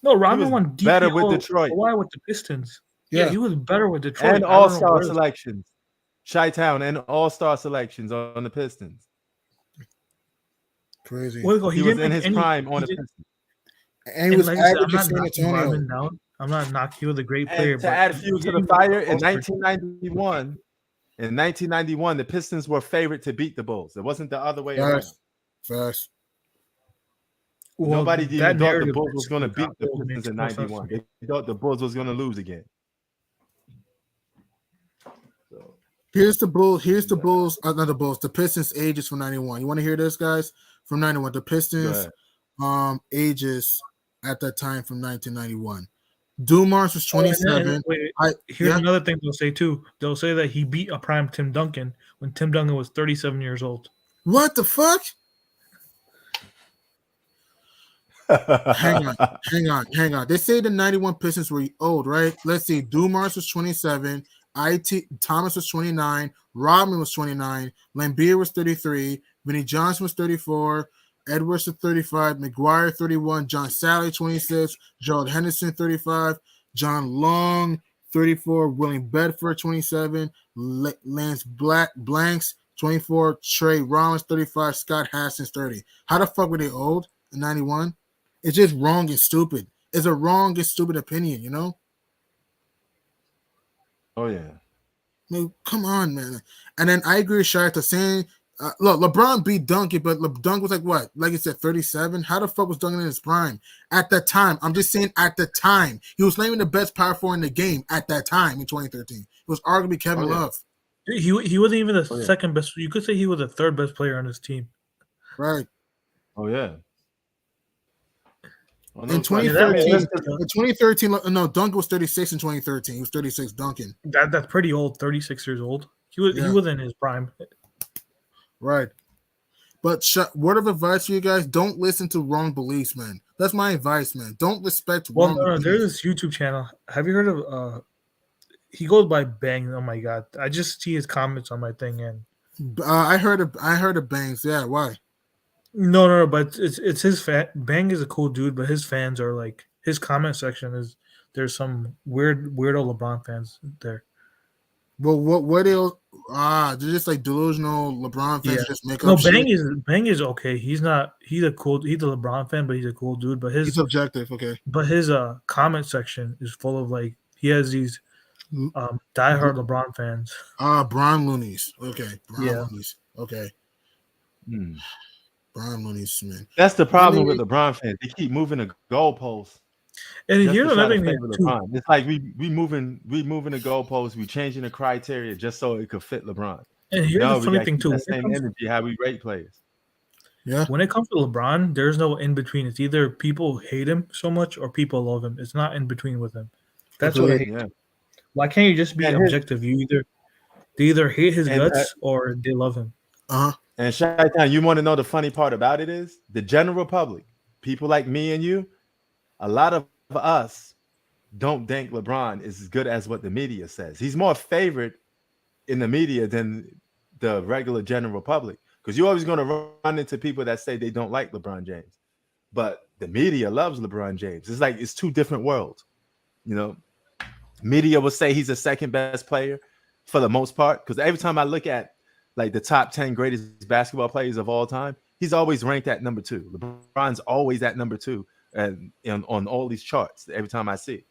Speaker 4: No, Rodman won
Speaker 2: better with Detroit.
Speaker 4: Why with the Pistons? Yeah, he was better with Detroit.
Speaker 2: And all-star selections. Chi-Town and all-star selections on the Pistons.
Speaker 7: Crazy.
Speaker 2: He was in his prime on the Pistons.
Speaker 7: And he was average in San Antonio.
Speaker 4: I'm not knocking you, the great player.
Speaker 2: To add fuel to the fire, in 1991, the Pistons were favored to beat the Bulls. It wasn't the other way around.
Speaker 7: First.
Speaker 2: Well, nobody even thought the Bulls was going to beat the Pistons in 91. They thought the Bulls was going to lose again. So.
Speaker 7: Here's the Bulls. Not the Bulls. The Pistons ages from 91. You want to hear this, guys? From 91, the Pistons ages at that time from 1991. Dumars was 27.
Speaker 4: Here's another thing they'll say too. They'll say that he beat a prime Tim Duncan when Tim Duncan was 37 years old.
Speaker 7: What the fuck? Hang on. They say the 91 Pistons were old, right? Let's see. Dumars was 27. Thomas was 29. Rodman was 29. Lambeer was 33. Vinnie Johnson was 34. Edwards was 35. McGuire 31. John Sally 26. Gerald Henderson 35. John Long 34. William Bedford 27. Lance Blanks 24, Trey Rollins 35, Scott Haskins 30. How the fuck were they old in 91? It's just wrong and stupid. It's a wrong and stupid opinion, you know?
Speaker 2: Oh yeah.
Speaker 7: I mean, come on, man. And then I agree with Shaq saying, look, LeBron beat Duncan, but Dunk was like what? Like I said, 37. How the fuck was Duncan in his prime at that time? I'm just saying, at the time, he was not even the best power forward in the game at that time in 2013. It was arguably Kevin Love.
Speaker 4: He wasn't even the second best. You could say he was the third best player on his team.
Speaker 7: Right.
Speaker 2: Oh yeah.
Speaker 7: In 2013, no, Duncan was 36 in 2013. He was 36, Duncan.
Speaker 4: That's pretty old. 36 years old. He was in his prime.
Speaker 7: Right. But word of advice for you guys: don't listen to wrong beliefs, man. That's my advice, man. Don't respect wrong beliefs.
Speaker 4: There's this YouTube channel. Have you heard of? He goes by Bang. Oh my god! I just see his comments on my thing, and
Speaker 7: I heard of Bangs. Yeah, why?
Speaker 4: No, but it's his fan. Bang is a cool dude, but his fans are like his comment section is there's some weirdo LeBron fans there.
Speaker 7: Well, what else? They're just like delusional LeBron fans. Just make up.
Speaker 4: No,
Speaker 7: shit.
Speaker 4: Bang is okay. He's a LeBron fan, but he's a cool dude. But
Speaker 7: he's objective. Okay.
Speaker 4: But his comment section is full of like he has these diehard LeBron fans.
Speaker 7: Bron Loonies. Okay. Loonies. Okay. Bron Loonies, man.
Speaker 2: That's the problem with LeBron fans. They keep moving the goalposts.
Speaker 4: And here's another thing too.
Speaker 2: It's like we moving the goalposts. We changing the criteria just so it could fit LeBron.
Speaker 4: And here's the funny thing too.
Speaker 2: The same energy how we rate players.
Speaker 7: Yeah.
Speaker 4: When it comes to LeBron, there's no in between. It's either people hate him so much or people love him. It's not in between with him. That's what I hate. Yeah. Why can't you just be objective? They either hate his guts or they love him.
Speaker 2: And Shaitan, you want to know the funny part about it is the general public, people like me and you, a lot of us don't think LeBron is as good as what the media says. He's more favored in the media than the regular general public because you're always going to run into people that say they don't like LeBron James, but the media loves LeBron James. It's like it's two different worlds, you know. Media will say he's the second best player for the most part because every time I look at like the top 10 greatest basketball players of all time, he's always ranked at number 2. LeBron's always at number 2 and on all these charts every time I see it.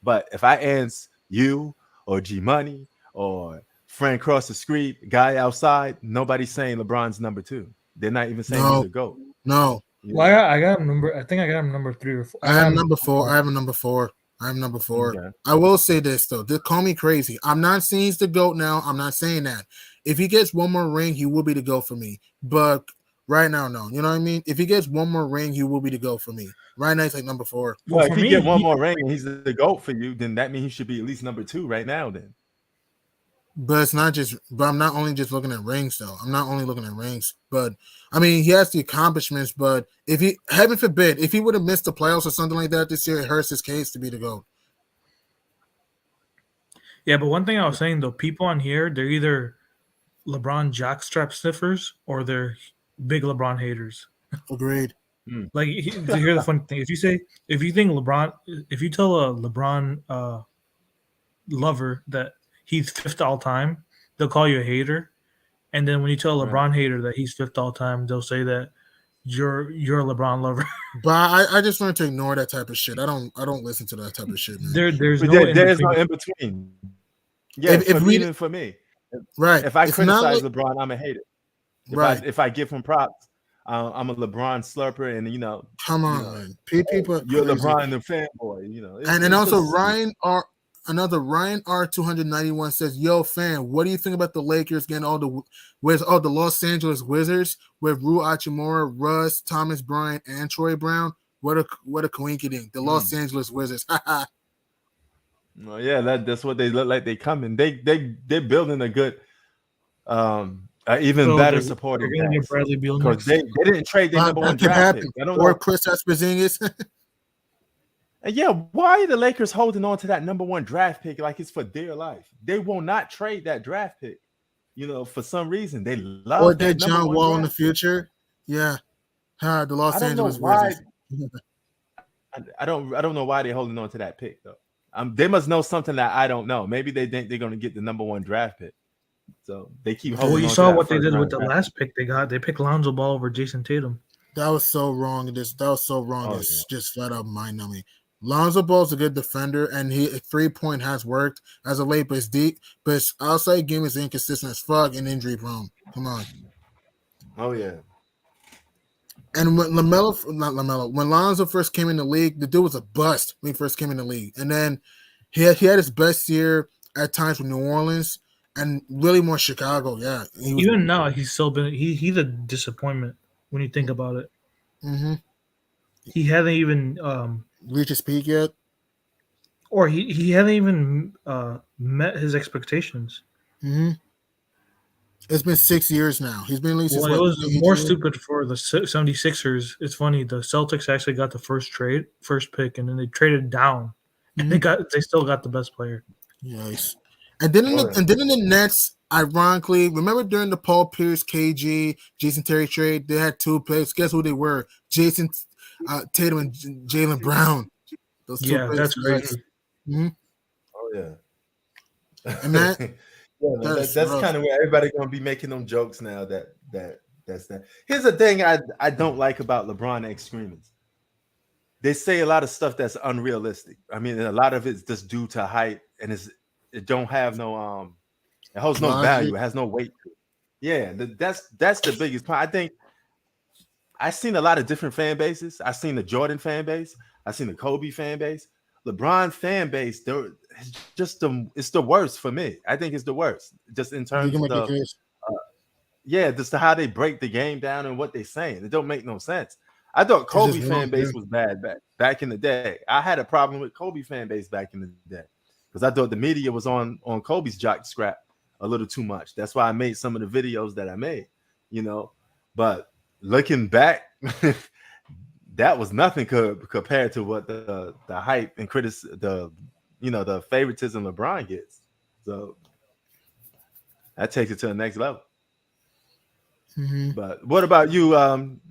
Speaker 2: But if I ask you or G Money or friend across the street, guy outside, nobody's saying LeBron's number 2. They're not even saying he's a GOAT.
Speaker 7: No.
Speaker 4: Well, I got him number. I think I got him number 3 or 4.
Speaker 7: I have number 4. I have a number 4. I'm number 4. Okay. I will say this though. Just call me crazy. I'm not saying he's the GOAT now. I'm not saying that. If he gets one more ring, he will be the GOAT for me. But right now, no. You know what I mean? If he gets one more ring, he will be the GOAT for me. Right now, he's like number 4.
Speaker 2: Well, if he get one more ring and he's the GOAT for you, then that means he should be at least number 2 right now. Then.
Speaker 7: But it's not just. But I'm not only just looking at rings though. I'm not only looking at rings. But I mean, he has the accomplishments. But if he, heaven forbid, if he would have missed the playoffs or something like that this year, it hurts his case to be the GOAT.
Speaker 4: Yeah, but one thing I was saying though, people on here, they're either LeBron jockstrap sniffers or they're big LeBron haters.
Speaker 7: Agreed.
Speaker 4: Like here's the funny thing: if you tell a LeBron lover that he's 5th all time, they'll call you a hater. And then when you tell a LeBron hater that he's 5th all time, they'll say that you're a LeBron lover.
Speaker 7: But I just learned to ignore that type of shit. I don't listen to that type of shit, man.
Speaker 4: There's no
Speaker 2: in between. Yeah, for me.
Speaker 7: Right.
Speaker 2: If I criticize LeBron, I'm a hater. If I give him props, I'm a LeBron slurper, and
Speaker 7: come on, people.
Speaker 2: You're LeBron the fanboy,
Speaker 7: And also Ryan R291 says, "Yo, fan, what do you think about the Lakers getting all the Los Angeles Wizards with Rui Hachimura, Russ, Thomas Bryant, and Troy Brown? What a coincidence! The Los Angeles Wizards."
Speaker 2: Well, yeah, that's what they look like. They coming. They're building a good, even better supporting cast.
Speaker 4: Bradley Beal
Speaker 2: because they didn't trade their number 1 draft pick. I don't know.
Speaker 7: Kristaps Porzingis.
Speaker 2: And yeah, why are the Lakers holding on to that number 1 draft pick like it's for dear life? They will not trade that draft pick. For some reason they love.
Speaker 7: Or that John Wall in the future. Yeah, the Los Angeles Wizards.
Speaker 2: I don't know why they're holding on to that pick though. They must know something that I don't know. Maybe they think they're going to get the #1 draft pick. So they keep holding
Speaker 4: Well, you
Speaker 2: on to
Speaker 4: saw
Speaker 2: that
Speaker 4: what they
Speaker 2: first
Speaker 4: did
Speaker 2: round
Speaker 4: with the
Speaker 2: draft
Speaker 4: last pick they got. They picked Lonzo Ball over Jason Tatum.
Speaker 7: That was so wrong. That was so wrong.
Speaker 2: Oh,
Speaker 7: It's just flat out mind numbing. Lonzo Ball's a good defender, and he 3-point has worked as of late, but it's deep. But his outside game is inconsistent as fuck and injury prone. Come on.
Speaker 2: Oh yeah.
Speaker 7: And when when Lonzo first came in the league, the dude was a bust when he first came in the league. And then he had his best year at times with New Orleans and really more Chicago. Yeah.
Speaker 4: Even now, he's still been he's a disappointment when you think about it.
Speaker 7: Mm-hmm.
Speaker 4: He hasn't even
Speaker 7: reached his peak yet.
Speaker 4: Or he hasn't even met his expectations.
Speaker 7: Mm-hmm. It's been 6 years now. He's been at least.
Speaker 4: Well, it was more stupid for the 76ers. It's funny. The Celtics actually got the first pick, and then they traded down, and they still got the best player.
Speaker 7: Yes, and then in the Nets, ironically, remember during the Paul Pierce, KG, Jason Terry trade, they had 2 picks. Guess who they were? Jason Tatum and Jaylen Brown.
Speaker 4: Those 2 picks. That's crazy.
Speaker 7: Mm-hmm.
Speaker 2: Oh yeah,
Speaker 7: and that.
Speaker 2: Yeah, that's kind of where everybody's gonna be making them jokes now. That's that. Here's the thing I don't like about LeBron X screamers. They say a lot of stuff that's unrealistic. I mean, a lot of it's just due to hype, and it don't have no it holds no value. It has no weight to it. Yeah, that's the biggest point. I think I've seen a lot of different fan bases. I've seen the Jordan fan base. I've seen the Kobe fan base. LeBron fan base, it's the worst for me. I think it's the worst, just in terms of just how they break the game down and what they're saying. It don't make no sense. I thought Kobe fan base was bad back in the day. I had a problem with Kobe fan base back in the day because I thought the media was on Kobe's jock scrap a little too much. That's why I made some of the videos that I made, But looking back. That was nothing compared to what the hype and the favoritism LeBron gets. So that takes it to the next level.
Speaker 7: Mm-hmm.
Speaker 2: But what about you,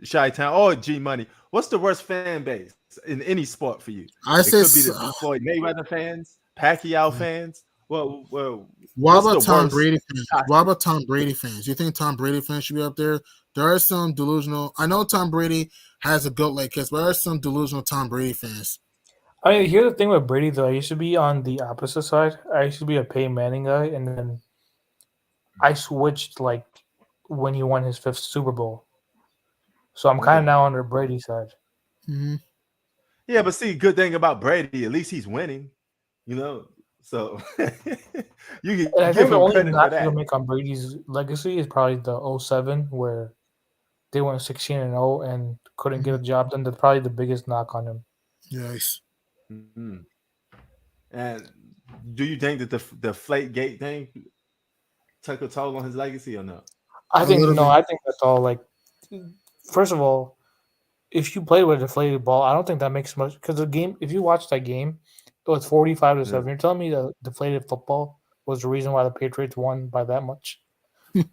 Speaker 2: Chi-Town or G Money? What's the worst fan base in any sport for you? It could be the Floyd Mayweather fans, Pacquiao fans. Well,
Speaker 7: what about Tom Brady fans? What about Tom Brady fans? You think Tom Brady fans should be up there? There are some delusional. I know Tom Brady has a goat like kiss, but there are some delusional Tom Brady fans.
Speaker 4: I mean, here's the thing with Brady, though. I used to be on the opposite side. I used to be a Peyton Manning guy, and then I switched like when he won his 5th Super Bowl. So I'm kind of now on the Brady side.
Speaker 7: Mm-hmm.
Speaker 2: Yeah, but see, good thing about Brady, at least he's winning. So you can
Speaker 4: I
Speaker 2: give
Speaker 4: think the
Speaker 2: him
Speaker 4: only
Speaker 2: credit
Speaker 4: knock
Speaker 2: for that.
Speaker 4: you'll make on Brady's legacy is probably the 07 where they went 16-0 and couldn't get a job done. That's probably the biggest knock on him.
Speaker 7: Yes.
Speaker 2: Mm-hmm. And do you think that the Deflategate thing took a toll on his legacy or no?
Speaker 4: I think that's all. Like, first of all, if you play with a deflated ball, I don't think that makes much because the game. If you watch that game, it was 45-7. Yeah. You're telling me the deflated football was the reason why the Patriots won by that much?
Speaker 2: Yeah,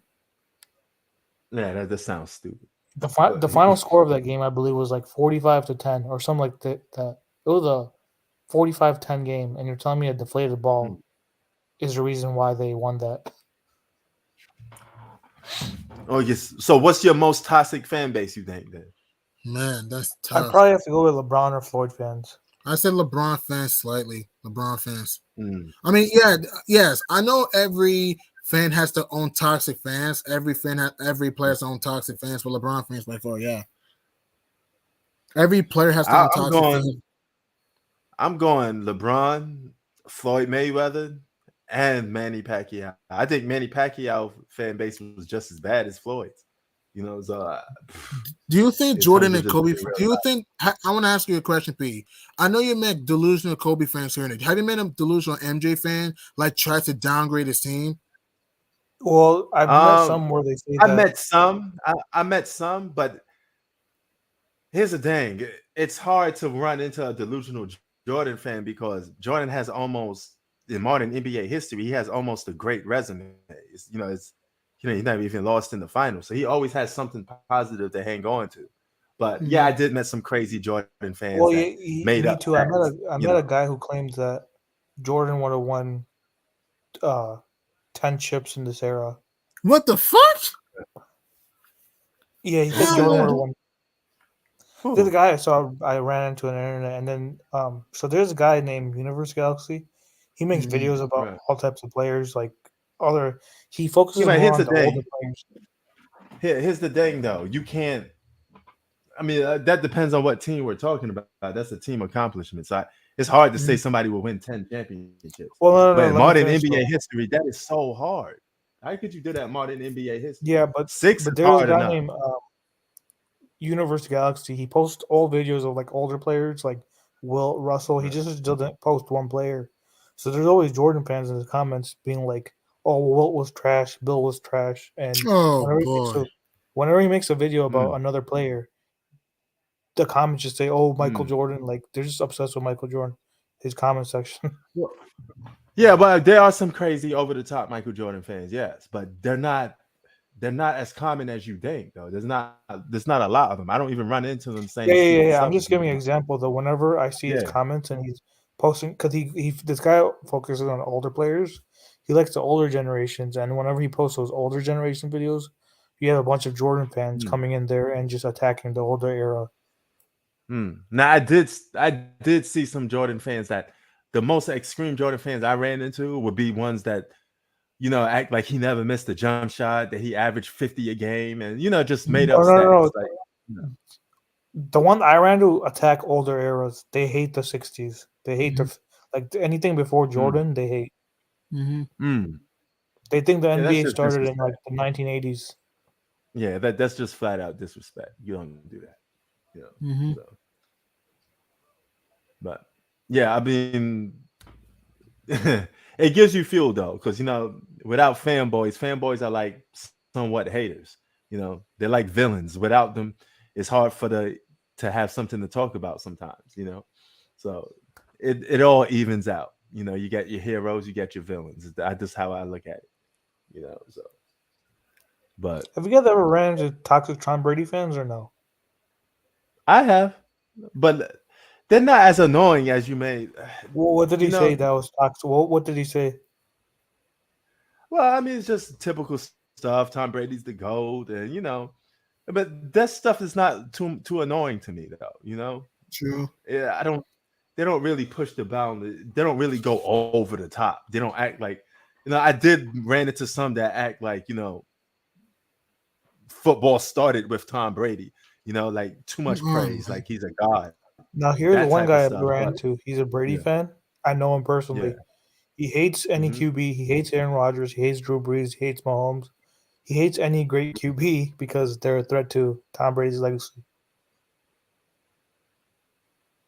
Speaker 2: that just sounds stupid.
Speaker 4: The final score of that game, I believe, was like 45-10 or something like that. It was a 45-10 game, and you're telling me a deflated ball is the reason why they won that.
Speaker 2: Oh yes. So, what's your most toxic fan base? You think then?
Speaker 7: Man, that's tough.
Speaker 4: I'd probably have to go with LeBron or Floyd fans.
Speaker 7: I said LeBron fans slightly. LeBron fans.
Speaker 2: Mm.
Speaker 7: I mean, yes. I know every fan has their own toxic fans. Every player has their own toxic fans. But LeBron fans, by far, yeah. Every player has their own toxic fans.
Speaker 2: I'm going LeBron, Floyd Mayweather, and Manny Pacquiao. I think Manny Pacquiao fan base was just as bad as Floyd's. So
Speaker 7: do you think Jordan and Kobe? Do you think? I want to ask you a question, P. I know you met delusional Kobe fans here. Have you met a delusional MJ fan like tries to downgrade his team?
Speaker 4: Well, I've met some where they say that.
Speaker 2: I met some, but here's the thing: it's hard to run into a delusional Jordan fan because Jordan has almost in modern NBA history, he has almost a great resume. He's never even lost in the finals. So he always has something positive to hang on to. But yeah, I did met some crazy Jordan fans.
Speaker 4: Well, me too. I met a guy who claims that
Speaker 10: Jordan would have won 10 chips in this era.
Speaker 7: What the fuck?
Speaker 10: Yeah, he
Speaker 7: Hell
Speaker 10: said Jordan
Speaker 7: no.
Speaker 10: would have won. There's a guy I saw. I ran into on the internet, and then so there's a guy named Universe Galaxy. He makes videos about
Speaker 2: Right.
Speaker 10: all types of players, like other. He focuses
Speaker 2: but
Speaker 10: more
Speaker 2: here's
Speaker 10: on
Speaker 2: the
Speaker 10: the older
Speaker 2: thing.
Speaker 10: players.
Speaker 2: Here's the thing, though. You can't. I mean, that depends on what team we're talking about. That's a team accomplishment. So it's hard to say somebody will win 10 championships.
Speaker 10: Well, no,
Speaker 2: But in
Speaker 10: let me
Speaker 2: modern
Speaker 10: finish,
Speaker 2: NBA
Speaker 10: though.
Speaker 2: history, that is so hard. How could you do that in modern NBA history?
Speaker 10: Yeah, but
Speaker 2: 6
Speaker 10: but
Speaker 2: is
Speaker 10: there's a
Speaker 2: hard
Speaker 10: guy
Speaker 2: enough.
Speaker 10: named Universe Galaxy. He posts all videos of like older players, like Will Russell. He just doesn't post one player. So there's always Jordan fans in the comments being like, "Oh, Wilt was trash. Bill was trash." And
Speaker 7: Oh
Speaker 10: whenever
Speaker 7: boy.
Speaker 10: whenever he makes a video about another player, the comments just say, "Oh, Michael
Speaker 2: Mm.
Speaker 10: Jordan." Like they're just obsessed with Michael Jordan. His comment section.
Speaker 2: Yeah, but there are some crazy over the top Michael Jordan fans, yes, but they're not as common as you think, though. There's not a lot of them. I don't even run into them saying
Speaker 10: Yeah.
Speaker 2: stupid
Speaker 10: I'm
Speaker 2: stuff
Speaker 10: just
Speaker 2: as
Speaker 10: giving an
Speaker 2: much.
Speaker 10: example though. Whenever I see his
Speaker 2: Yeah.
Speaker 10: comments and he's posting, because he this guy focuses on older players. He likes the older generations, and whenever he posts those older generation videos, you have a bunch of Jordan fans coming in there and just attacking the older era.
Speaker 2: Now I did see some Jordan fans that the most extreme Jordan fans I ran into would be ones that, you know, act like he never missed a jump shot, that he averaged 50 a game, and you know, just made up
Speaker 10: No.
Speaker 2: stats. Like, you know.
Speaker 10: The one I ran to attack older eras. They hate the 60s. They hate like anything before Jordan. They hate. They think the
Speaker 2: Yeah, that's
Speaker 10: NBA
Speaker 2: just
Speaker 10: started in like
Speaker 2: disrespect.
Speaker 10: the 1980s.
Speaker 2: Yeah, that's just flat out disrespect. You don't do that. You know. So. But yeah, I mean, it gives you fuel though, because you know, without fanboys are like somewhat haters. You know, they're like villains. Without them, it's hard to have something to talk about sometimes. You know, so it all evens out. You know, you get your heroes, you get your villains. That's just how I look at it. You know, so. But
Speaker 10: Have you guys ever ran into toxic Tom Brady fans or no?
Speaker 2: I have, but they're not as annoying as you may.
Speaker 10: Well, what did he
Speaker 2: You know,
Speaker 10: say that was toxic? What did he say?
Speaker 2: Well, I mean, it's just typical stuff. Tom Brady's the GOAT, and you know, but that stuff is not too annoying to me, though. You know,
Speaker 7: True.
Speaker 2: yeah, they don't really push the bound. They don't really go over the top. They don't act like, you know, I did ran into some that act like, you know, football started with Tom Brady. You know, like too much praise, like he's a god.
Speaker 10: Now, here's
Speaker 2: That
Speaker 10: one
Speaker 2: type
Speaker 10: guy
Speaker 2: of
Speaker 10: I
Speaker 2: stuff,
Speaker 10: ran
Speaker 2: but-
Speaker 10: into. He's a Brady
Speaker 2: Yeah.
Speaker 10: fan. I know him personally.
Speaker 2: Yeah.
Speaker 10: He hates any QB. He hates Aaron Rodgers. He hates Drew Brees. He hates Mahomes. He hates any great QB because they're a threat to Tom Brady's legacy.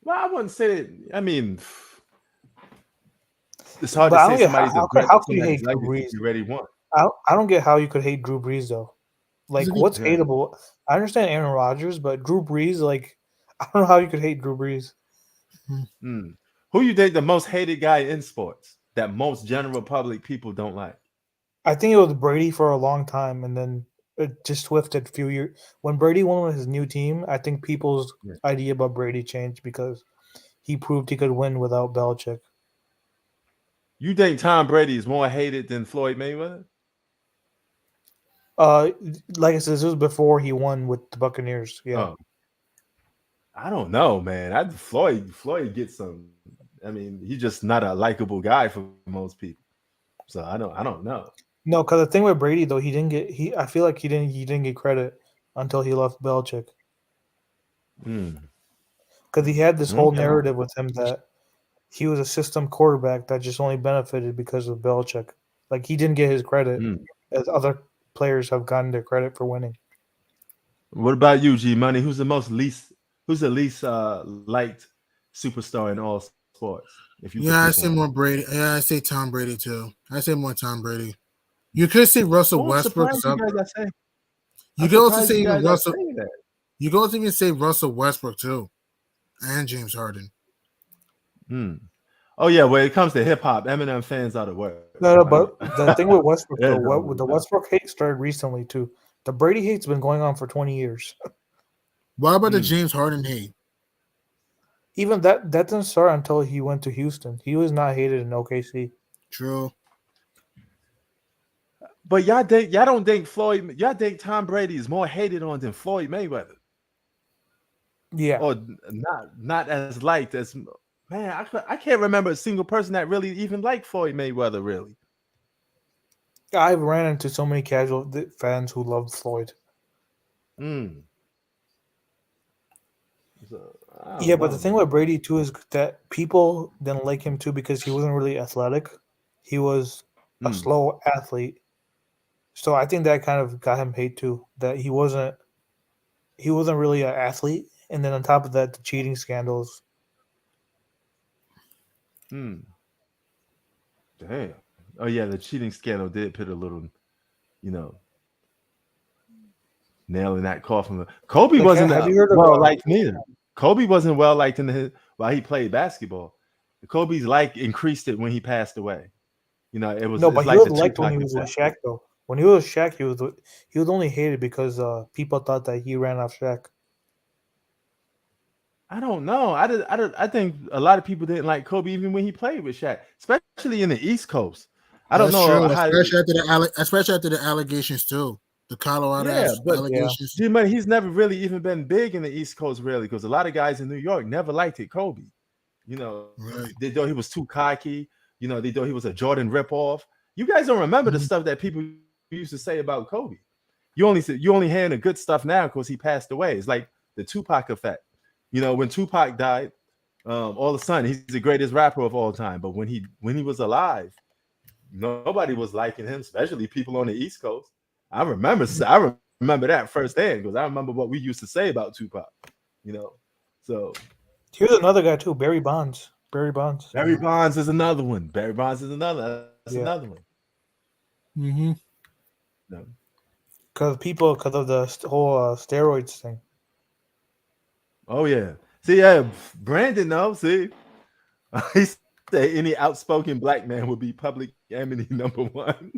Speaker 2: Well, I wouldn't say it. I mean, it's hard
Speaker 10: But
Speaker 2: to
Speaker 10: I
Speaker 2: say
Speaker 10: don't get
Speaker 2: somebody's
Speaker 10: how
Speaker 2: a threat
Speaker 10: could
Speaker 2: to
Speaker 10: you
Speaker 2: somebody's
Speaker 10: hate Drew
Speaker 2: legacy
Speaker 10: Brees?
Speaker 2: you already won.
Speaker 10: I don't get how you could hate Drew Brees though. Like,
Speaker 7: He's a
Speaker 10: what's
Speaker 2: good-
Speaker 10: hateable? I understand Aaron Rodgers, but Drew Brees, like, I don't know how you could hate Drew Brees.
Speaker 2: Who you think the most hated guy in sports that most general public people don't like?
Speaker 10: I think it was Brady for a long time, and then it just swifted a few years. When Brady won with his new team, I think people's idea about Brady changed because he proved he could win without Belichick.
Speaker 2: You think Tom Brady is more hated than Floyd Mayweather?
Speaker 10: Like I said, this was before he won with the Buccaneers. Yeah.
Speaker 2: Oh. I don't know, man. Floyd gets some. I mean, he's just not a likable guy for most people. So I don't know.
Speaker 10: No, because the thing with Brady though, I feel like he didn't get credit until he left Belichick. Because he had this whole
Speaker 2: Okay.
Speaker 10: narrative with him that he was a system quarterback that just only benefited because of Belichick. Like he didn't get his credit as other players have gotten their credit for winning.
Speaker 2: What about you, G Money? Who's the least liked superstar in all sports? If you could
Speaker 7: I
Speaker 2: pick
Speaker 7: say
Speaker 2: one.
Speaker 7: more Brady. Yeah, I say Tom Brady too. I say more Tom Brady. You could say Russell
Speaker 2: I'm
Speaker 7: Westbrook.
Speaker 2: surprised you guys are saying-
Speaker 7: You
Speaker 2: I'm
Speaker 7: could also
Speaker 2: surprised
Speaker 7: say
Speaker 2: you
Speaker 7: even
Speaker 2: guys are
Speaker 7: Russell.
Speaker 2: saying that.
Speaker 7: You could also even say Russell Westbrook too, and James Harden.
Speaker 2: Oh yeah, when it comes to hip hop, Eminem fans are the worst.
Speaker 10: No, but the thing with Westbrook,
Speaker 2: Yeah,
Speaker 10: though, the Westbrook hate started recently too. The Brady hate's been going on for 20 years.
Speaker 7: What about the James Harden hate?
Speaker 10: Even that didn't start until he went to Houston. He was not hated in OKC.
Speaker 7: True.
Speaker 2: But y'all don't think y'all think Tom Brady is more hated on than Floyd Mayweather?
Speaker 10: Yeah.
Speaker 2: Or not as liked as, man, I can't remember a single person that really even liked Floyd Mayweather, really.
Speaker 10: I've ran into so many casual fans who loved Floyd.
Speaker 2: So,
Speaker 10: Yeah, but the thing with Brady too is that people didn't like him too because he wasn't really athletic. He was a slow athlete. So I think that kind of got him hate too. That he wasn't really an athlete, and then on top of that, the cheating scandals.
Speaker 2: Damn. Oh yeah, the cheating scandal did put a little, nail in that coffin. Kobe wasn't well liked neither. Kobe wasn't well liked while he played basketball. Kobe's like increased it when he passed away. It was
Speaker 10: but
Speaker 2: like
Speaker 10: he was liked when he was with Shaq though. When he was Shaq, he was only hated because people thought that he ran off Shaq.
Speaker 2: I don't know. I think a lot of people didn't like Kobe even when he played with Shaq, especially in the East Coast. I don't know.
Speaker 7: Especially after the allegations too. The Colorado allegations.
Speaker 2: Yeah. He's never really even been big in the East Coast, really, because a lot of guys in New York never liked Kobe.
Speaker 7: Right.
Speaker 2: They thought he was too cocky. They thought he was a Jordan ripoff. You guys don't remember the stuff that people used to say about Kobe. You only hearing the good stuff now because he passed away. It's like the Tupac effect. When Tupac died, all of a sudden he's the greatest rapper of all time. But when he was alive, nobody was liking him, especially people on the East Coast. I remember that firsthand because I remember what we used to say about Tupac. So
Speaker 10: here's another guy too, Barry Bonds. Barry Bonds
Speaker 2: is another one. That's another one.
Speaker 7: Mm-hmm.
Speaker 2: No.
Speaker 10: Because of the whole steroids thing.
Speaker 2: Oh yeah. See, yeah, Brandon. No, see, he said any outspoken black man would be public enemy number one.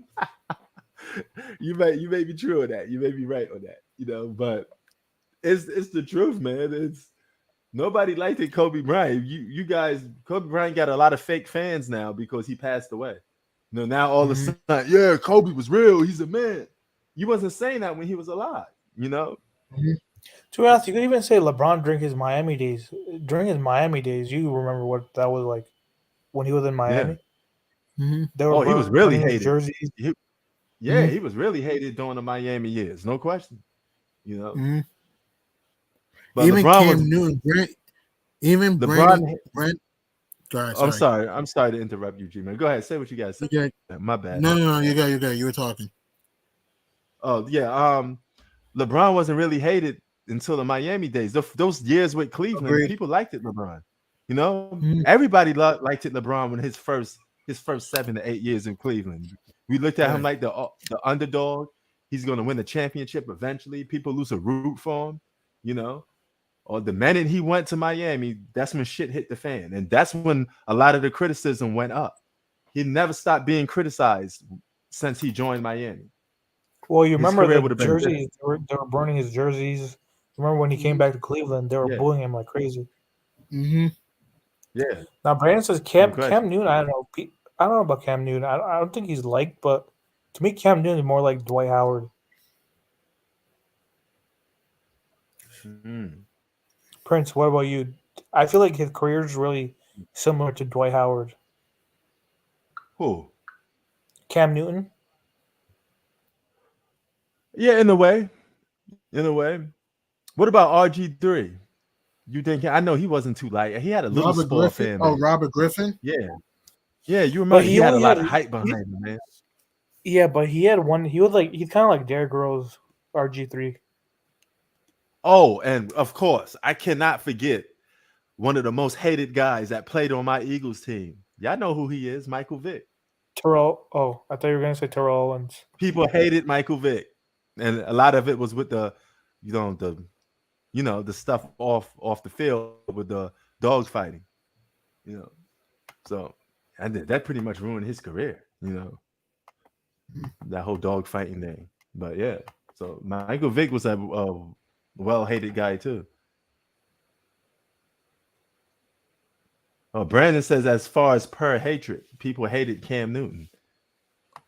Speaker 2: You may be true on that. You may be right on that. But it's the truth, man. It's nobody liked it. Kobe Bryant. You guys, Kobe Bryant got a lot of fake fans now because he passed away. Now all of a sudden, yeah, Kobe was real. He's a man. You wasn't saying that when he was alive.
Speaker 10: To be honest, you could even say LeBron during his Miami days. During his Miami days, you remember what that was like when he was in Miami.
Speaker 7: Yeah.
Speaker 2: He was really hated.
Speaker 10: Jerseys.
Speaker 2: He was really hated during the Miami years, no question. But
Speaker 7: Even
Speaker 2: LeBron
Speaker 7: Cam Newton, even
Speaker 2: LeBron.
Speaker 7: I'm
Speaker 2: sorry. I'm sorry to interrupt you, G-Man. Go ahead. Say what you guys say.
Speaker 7: Okay.
Speaker 2: My bad.
Speaker 7: No. You got. You were talking.
Speaker 2: Oh yeah. LeBron wasn't really hated until the Miami days. Those years with Cleveland, people liked it. LeBron. Everybody liked it. LeBron when his first 7 to 8 years in Cleveland. We looked at him like the underdog. He's going to win the championship eventually. People used to root for him. Or the minute he went to Miami, that's when shit hit the fan. And that's when a lot of the criticism went up. He never stopped being criticized since he joined Miami.
Speaker 10: Well, you remember the jerseys, they were burning his jerseys. Remember when he came back to Cleveland, they were booing him like crazy.
Speaker 7: Mm-hmm.
Speaker 2: Yeah.
Speaker 10: Now, Brandon says Cam Newton, I don't know. I don't know about Cam Newton. I don't think he's liked, but to me, Cam Newton is more like Dwight Howard. Prince, what about you? I feel like his career is really similar to Dwight Howard.
Speaker 2: Who?
Speaker 10: Cam Newton.
Speaker 2: Yeah, in a way. What about RG3? You think? I know he wasn't too light. He had a little spoiled fan.
Speaker 7: Oh, Robert Griffin.
Speaker 2: Yeah. You remember he had a lot of hype behind him, man.
Speaker 10: Yeah, but he had one. He's kind of like Derrick Rose, RG3.
Speaker 2: Oh, and of course, I cannot forget one of the most hated guys that played on my Eagles team. Y'all know who he is, Michael Vick.
Speaker 10: Terrell. Oh, I thought you were gonna say Terrell Owens.
Speaker 2: People hated Michael Vick, and a lot of it was with the stuff off the field with the dogs fighting. So that pretty much ruined his career. That whole dog fighting thing. But yeah, so Michael Vick was a well-hated guy too. Oh, Brandon says as far as per hatred, people hated Cam Newton.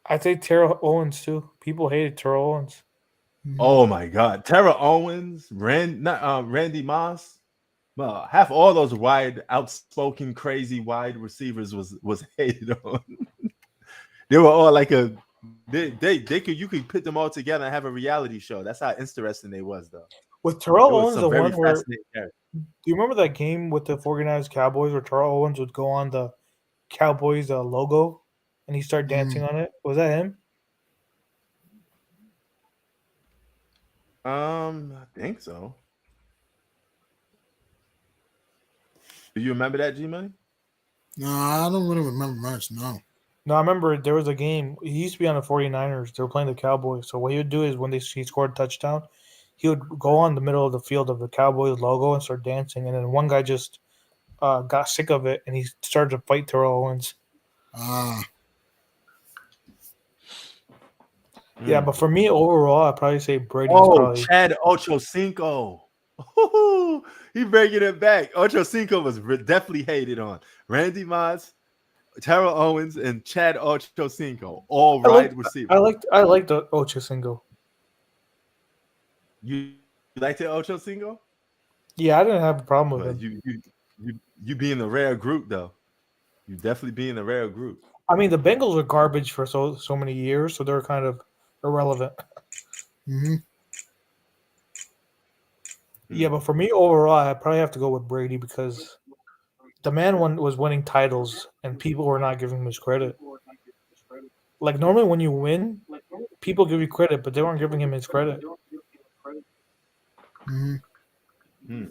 Speaker 10: I'd say Terrell Owens too. People hated Terrell Owens.
Speaker 2: Oh my God, Terrell Owens, Randy Moss. Well, half all those wide, outspoken, crazy wide receivers was hated on. They were all like they could you could put them all together and have a reality show. That's how interesting they was though.
Speaker 10: With Terrell
Speaker 2: It was
Speaker 10: Owens,
Speaker 2: some
Speaker 10: the
Speaker 2: very
Speaker 10: one where
Speaker 2: fascinating characters.
Speaker 10: do you remember that game with the 49ers Cowboys where Terrell Owens would go on the Cowboys logo and he started dancing on it? Was that him?
Speaker 2: I think so. Do you remember that, G Money?
Speaker 7: No, I don't really remember much. No.
Speaker 10: No, I remember there was a game. He used to be on the 49ers. They were playing the Cowboys. So what he would do is when he scored a touchdown, he would go on the middle of the field of the Cowboys logo and start dancing. And then one guy just got sick of it and he started to fight Terrell Owens. Yeah, but for me overall, I'd probably say Brady's probably.
Speaker 2: Chad Ochocinco. He bringing it back. Ochocinco was definitely hated on. Randy Moss, Terrell Owens, and Chad Ochocinco, all wide receivers.
Speaker 10: I liked the Ochocinco.
Speaker 2: You liked the Ochocinco?
Speaker 10: Yeah, I didn't have a problem with him.
Speaker 2: You be in the rare group though. You definitely be in the rare group.
Speaker 10: I mean, the Bengals were garbage for so many years, so they're kind of irrelevant.
Speaker 7: Mm-hmm.
Speaker 10: Yeah, but for me overall, I probably have to go with Brady because the man was winning titles and people were not giving him his credit. Like normally when you win, people give you credit, but they weren't giving him his credit.
Speaker 7: Mm-hmm.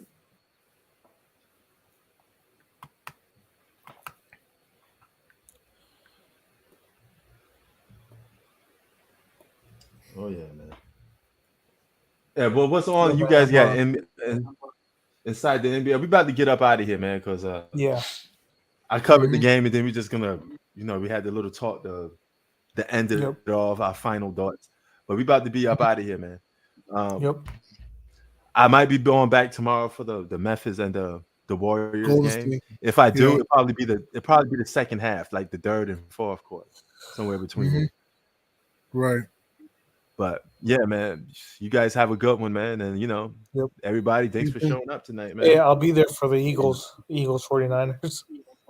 Speaker 2: Oh yeah, man. Yeah, but what's on? You guys got inside the NBA. We about to get up out of here, man, because
Speaker 10: yeah,
Speaker 2: I covered the game and then we just gonna, we had the little talk the end of it off, our final thoughts. But we about to be up out of here, man. I might be going back tomorrow for the Memphis and the Warriors game. If I do, it'll probably be the second half, like the third and fourth quarter, somewhere between there.
Speaker 7: Right.
Speaker 2: But yeah, man, you guys have a good one, man. And everybody, thanks for showing up tonight, man.
Speaker 10: Yeah, I'll be there for the Eagles 49ers.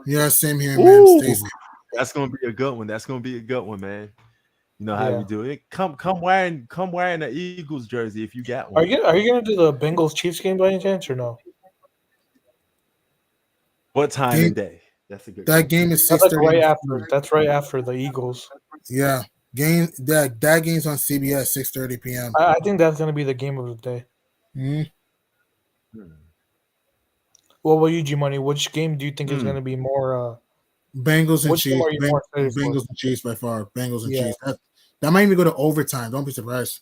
Speaker 7: Yeah, same here, man.
Speaker 2: That's gonna be a good one. That's gonna be a good one, man. You know how we do it. Come wearing the Eagles jersey if you got one.
Speaker 10: Are you gonna do the Bengals Chiefs game by any chance or no?
Speaker 2: What time and day? That's a good.
Speaker 7: That game is 6:30.
Speaker 10: That's right after. That's right after the Eagles.
Speaker 7: Yeah. That game's on CBS 6:30 p.m.
Speaker 10: I think that's gonna be the game of the day.
Speaker 7: Mm-hmm.
Speaker 10: What about you, G Money? Which game do you think is gonna be more?
Speaker 7: Bengals and
Speaker 10: which
Speaker 7: Chiefs.
Speaker 10: game are you more excited for?
Speaker 7: Bengals and Chiefs by far. Bengals and Chiefs. That might even go to overtime. Don't be surprised.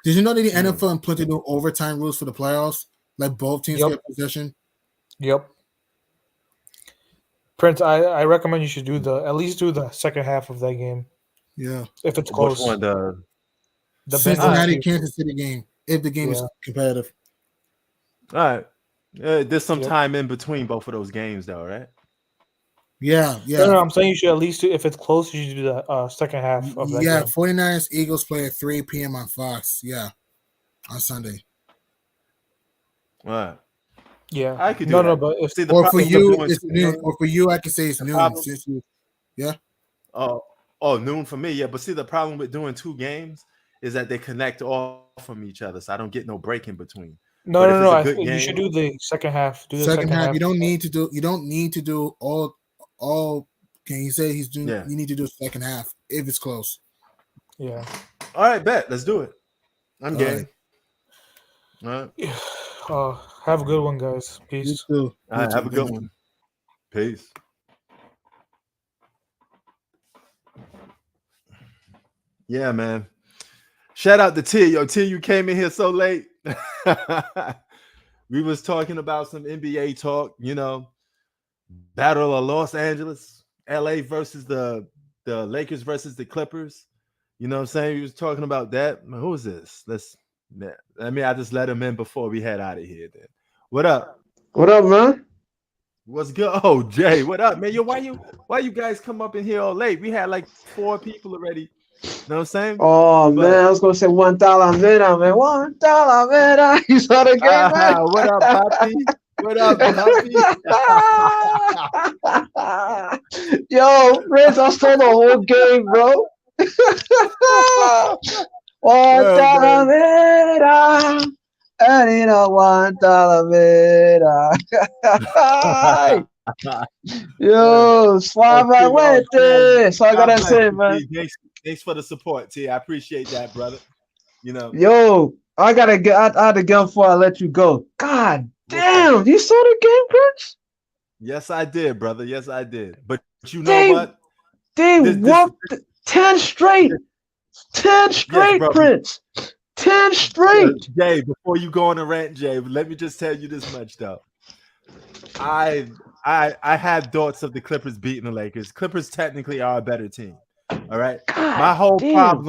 Speaker 7: Did you know that the NFL implemented new overtime rules for the playoffs? Like both teams get possession.
Speaker 10: Yep. Prince, I recommend you should at least do the second half of that game.
Speaker 7: Yeah.
Speaker 10: If it's close.
Speaker 2: Which one,
Speaker 7: the Cincinnati Kansas City game. If the game is competitive.
Speaker 2: All right. There's some time in between both of those games, though, right?
Speaker 7: Yeah.
Speaker 10: No, I'm saying you should at least do, if it's close, you should do the second half of that game.
Speaker 7: 49ers Eagles play at 3 p.m. on Fox. Yeah. On Sunday.
Speaker 2: All right.
Speaker 10: Yeah.
Speaker 2: I could do that.
Speaker 10: No, but if
Speaker 7: for you, it's noon. Or for you, I can say it's noon.
Speaker 2: Oh, noon for me. Yeah, but see, the problem with doing two games is that they connect off from each other, so I don't get no break in between.
Speaker 10: No. You should do the second half. Do the
Speaker 7: second half. You don't need to do all. Can you say he's doing? You need to do second half if it's close.
Speaker 10: Yeah.
Speaker 2: All right, bet. Let's do it. I'm game. All right.
Speaker 10: Have a good one, guys. Peace.
Speaker 2: All right, have a good one. Peace. Yeah, man. Shout out to T. Yo, T, you came in here so late. We was talking about some NBA talk, Battle of Los Angeles, LA versus the Lakers versus the Clippers. You know what I'm saying? We was talking about that. Man, who is this? I just let him in before we head out of here then. What up?
Speaker 11: What up, man?
Speaker 2: What's good? Oh, Jay, what up, man? Yo, why you guys come up in here all late? We had like 4 people already. You know what I'm saying?
Speaker 11: Oh
Speaker 2: But
Speaker 11: man, I was gonna say $1 Vera, man. $1 Vera. You saw the game, man.
Speaker 2: what up, Poppy? What up, Poppy?
Speaker 11: Yo, Prince, I saw the whole game, bro. $1 Vera. I need a $1 Vera. Yo, Suave went there. So I gotta say, man.
Speaker 2: Thanks for the support, T. I appreciate that, brother. You know.
Speaker 11: Yo, I had to get before I let you go. God damn, you saw the game, Prince?
Speaker 2: Yes, I did, brother. Yes, I did. But you know what?
Speaker 11: They walked 10 straight. 10 straight, yes, Prince. 10 straight.
Speaker 2: Jay, before you go on a rant, Jay, let me just tell you this much, though. I had thoughts of the Clippers beating the Lakers. Clippers technically are a better team. All right.
Speaker 11: God
Speaker 2: my whole
Speaker 11: damn.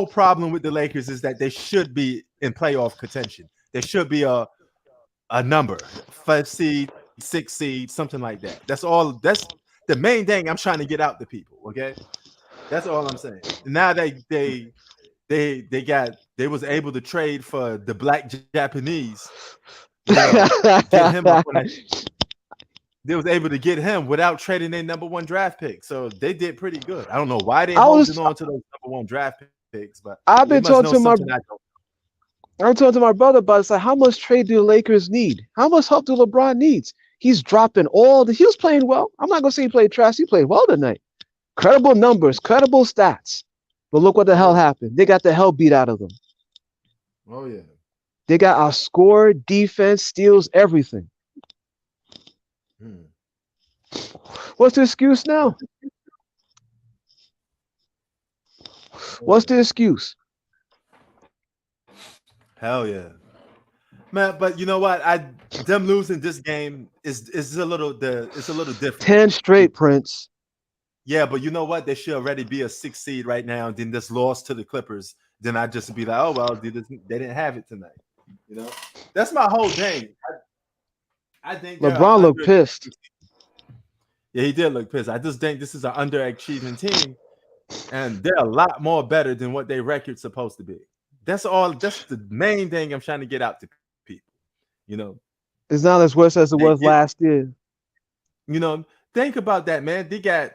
Speaker 2: problem with the Lakers is that they should be in playoff contention. There should be a number, 5 seed, 6 seed, something like that. That's all. That's the main thing I'm trying to get out to people. Okay. That's all I'm saying. Now they was able to trade for the black Japanese. You know, get him up on that. They was able to get him without trading their number 1 draft pick. So they did pretty good. I don't know why they holding on to those number 1 draft picks, but
Speaker 11: I've been talking to my brother about it. It's like, how much trade do the Lakers need? How much help do LeBron needs? He's dropping he was playing well. I'm not gonna say he played trash. He played well tonight. Credible numbers, credible stats. But look what the hell happened. They got the hell beat out of them.
Speaker 2: Oh yeah.
Speaker 11: They got outscored, defense, steals, everything. What's the excuse now? What's the excuse?
Speaker 2: Hell yeah, man! But you know what? Them losing this game is a little different.
Speaker 11: 10 straight, Prince.
Speaker 2: Yeah, but you know what? They should already be a 6 seed right now. And then this loss to the Clippers, then I'd just be like, oh well, they didn't have it tonight. You know, that's my whole thing. I think
Speaker 11: LeBron looked pissed.
Speaker 2: Yeah, he did look pissed. I just think this is an underachieving team, and they're a lot more better than what their record's supposed to be. That's all. That's the main thing I'm trying to get out to people. You know,
Speaker 11: it's not as worse as it was last year.
Speaker 2: You know, think about that, man. They got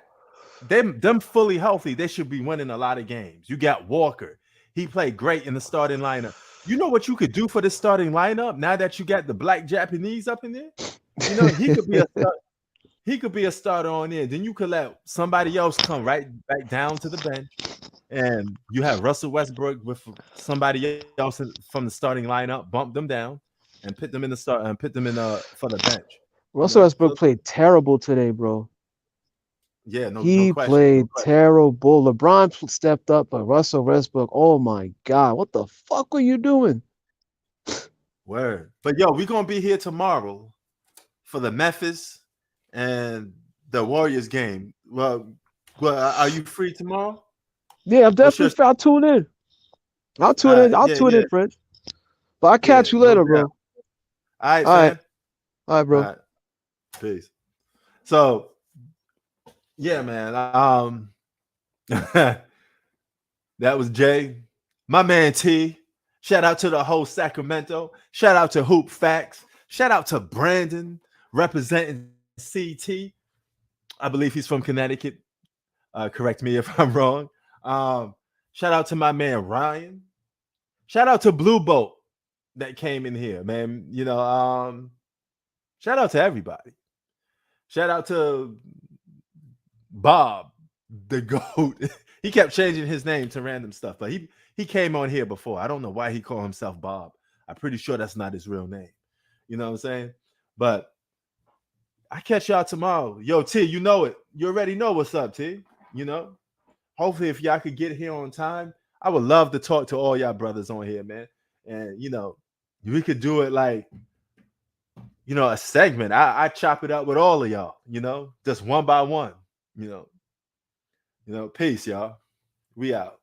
Speaker 2: them fully healthy. They should be winning a lot of games. You got Walker. He played great in the starting lineup. You know what you could do for the starting lineup now that you got the black Japanese up in there? You know, he could be a he could be a starter on there. Then you could let somebody else come right back down to the bench, and you have Russell Westbrook with somebody else from the starting lineup, bump them down, and put them in the start and put them in for the bench.
Speaker 11: Russell Westbrook played terrible today, bro.
Speaker 2: Yeah,
Speaker 11: he played terrible. LeBron stepped up, but Russell Westbrook, oh my God, what the fuck were you doing?
Speaker 2: Word. But yo, we're gonna be here tomorrow for the Memphis and the Warriors game. Well, are you free tomorrow?
Speaker 11: Yeah, I'm definitely free. I'll tune in. I'll tune in, friend. But I'll catch you later, bro.
Speaker 2: All right,
Speaker 11: bro.
Speaker 2: All right. Peace. So, yeah, man. That was Jay, my man T. Shout out to the whole Sacramento. Shout out to Hoop Facts. Shout out to Brandon representing CT. I believe he's from Connecticut. Correct me if I'm wrong. Shout out to my man Ryan. Shout out to Blue Boat that came in here, man. You know, shout out to everybody. Shout out to Bob, the GOAT. He kept changing his name to random stuff, but he came on here before. I don't know why he called himself Bob. I'm pretty sure that's not his real name. You know what I'm saying? But I catch y'all tomorrow. Yo, T, you know it. You already know what's up, T. You know? Hopefully, if y'all could get here on time, I would love to talk to all y'all brothers on here, man. And, you know, we could do it like, you know, a segment. I chop it up with all of y'all, you know, just one by one, you know. Peace, y'all. We out.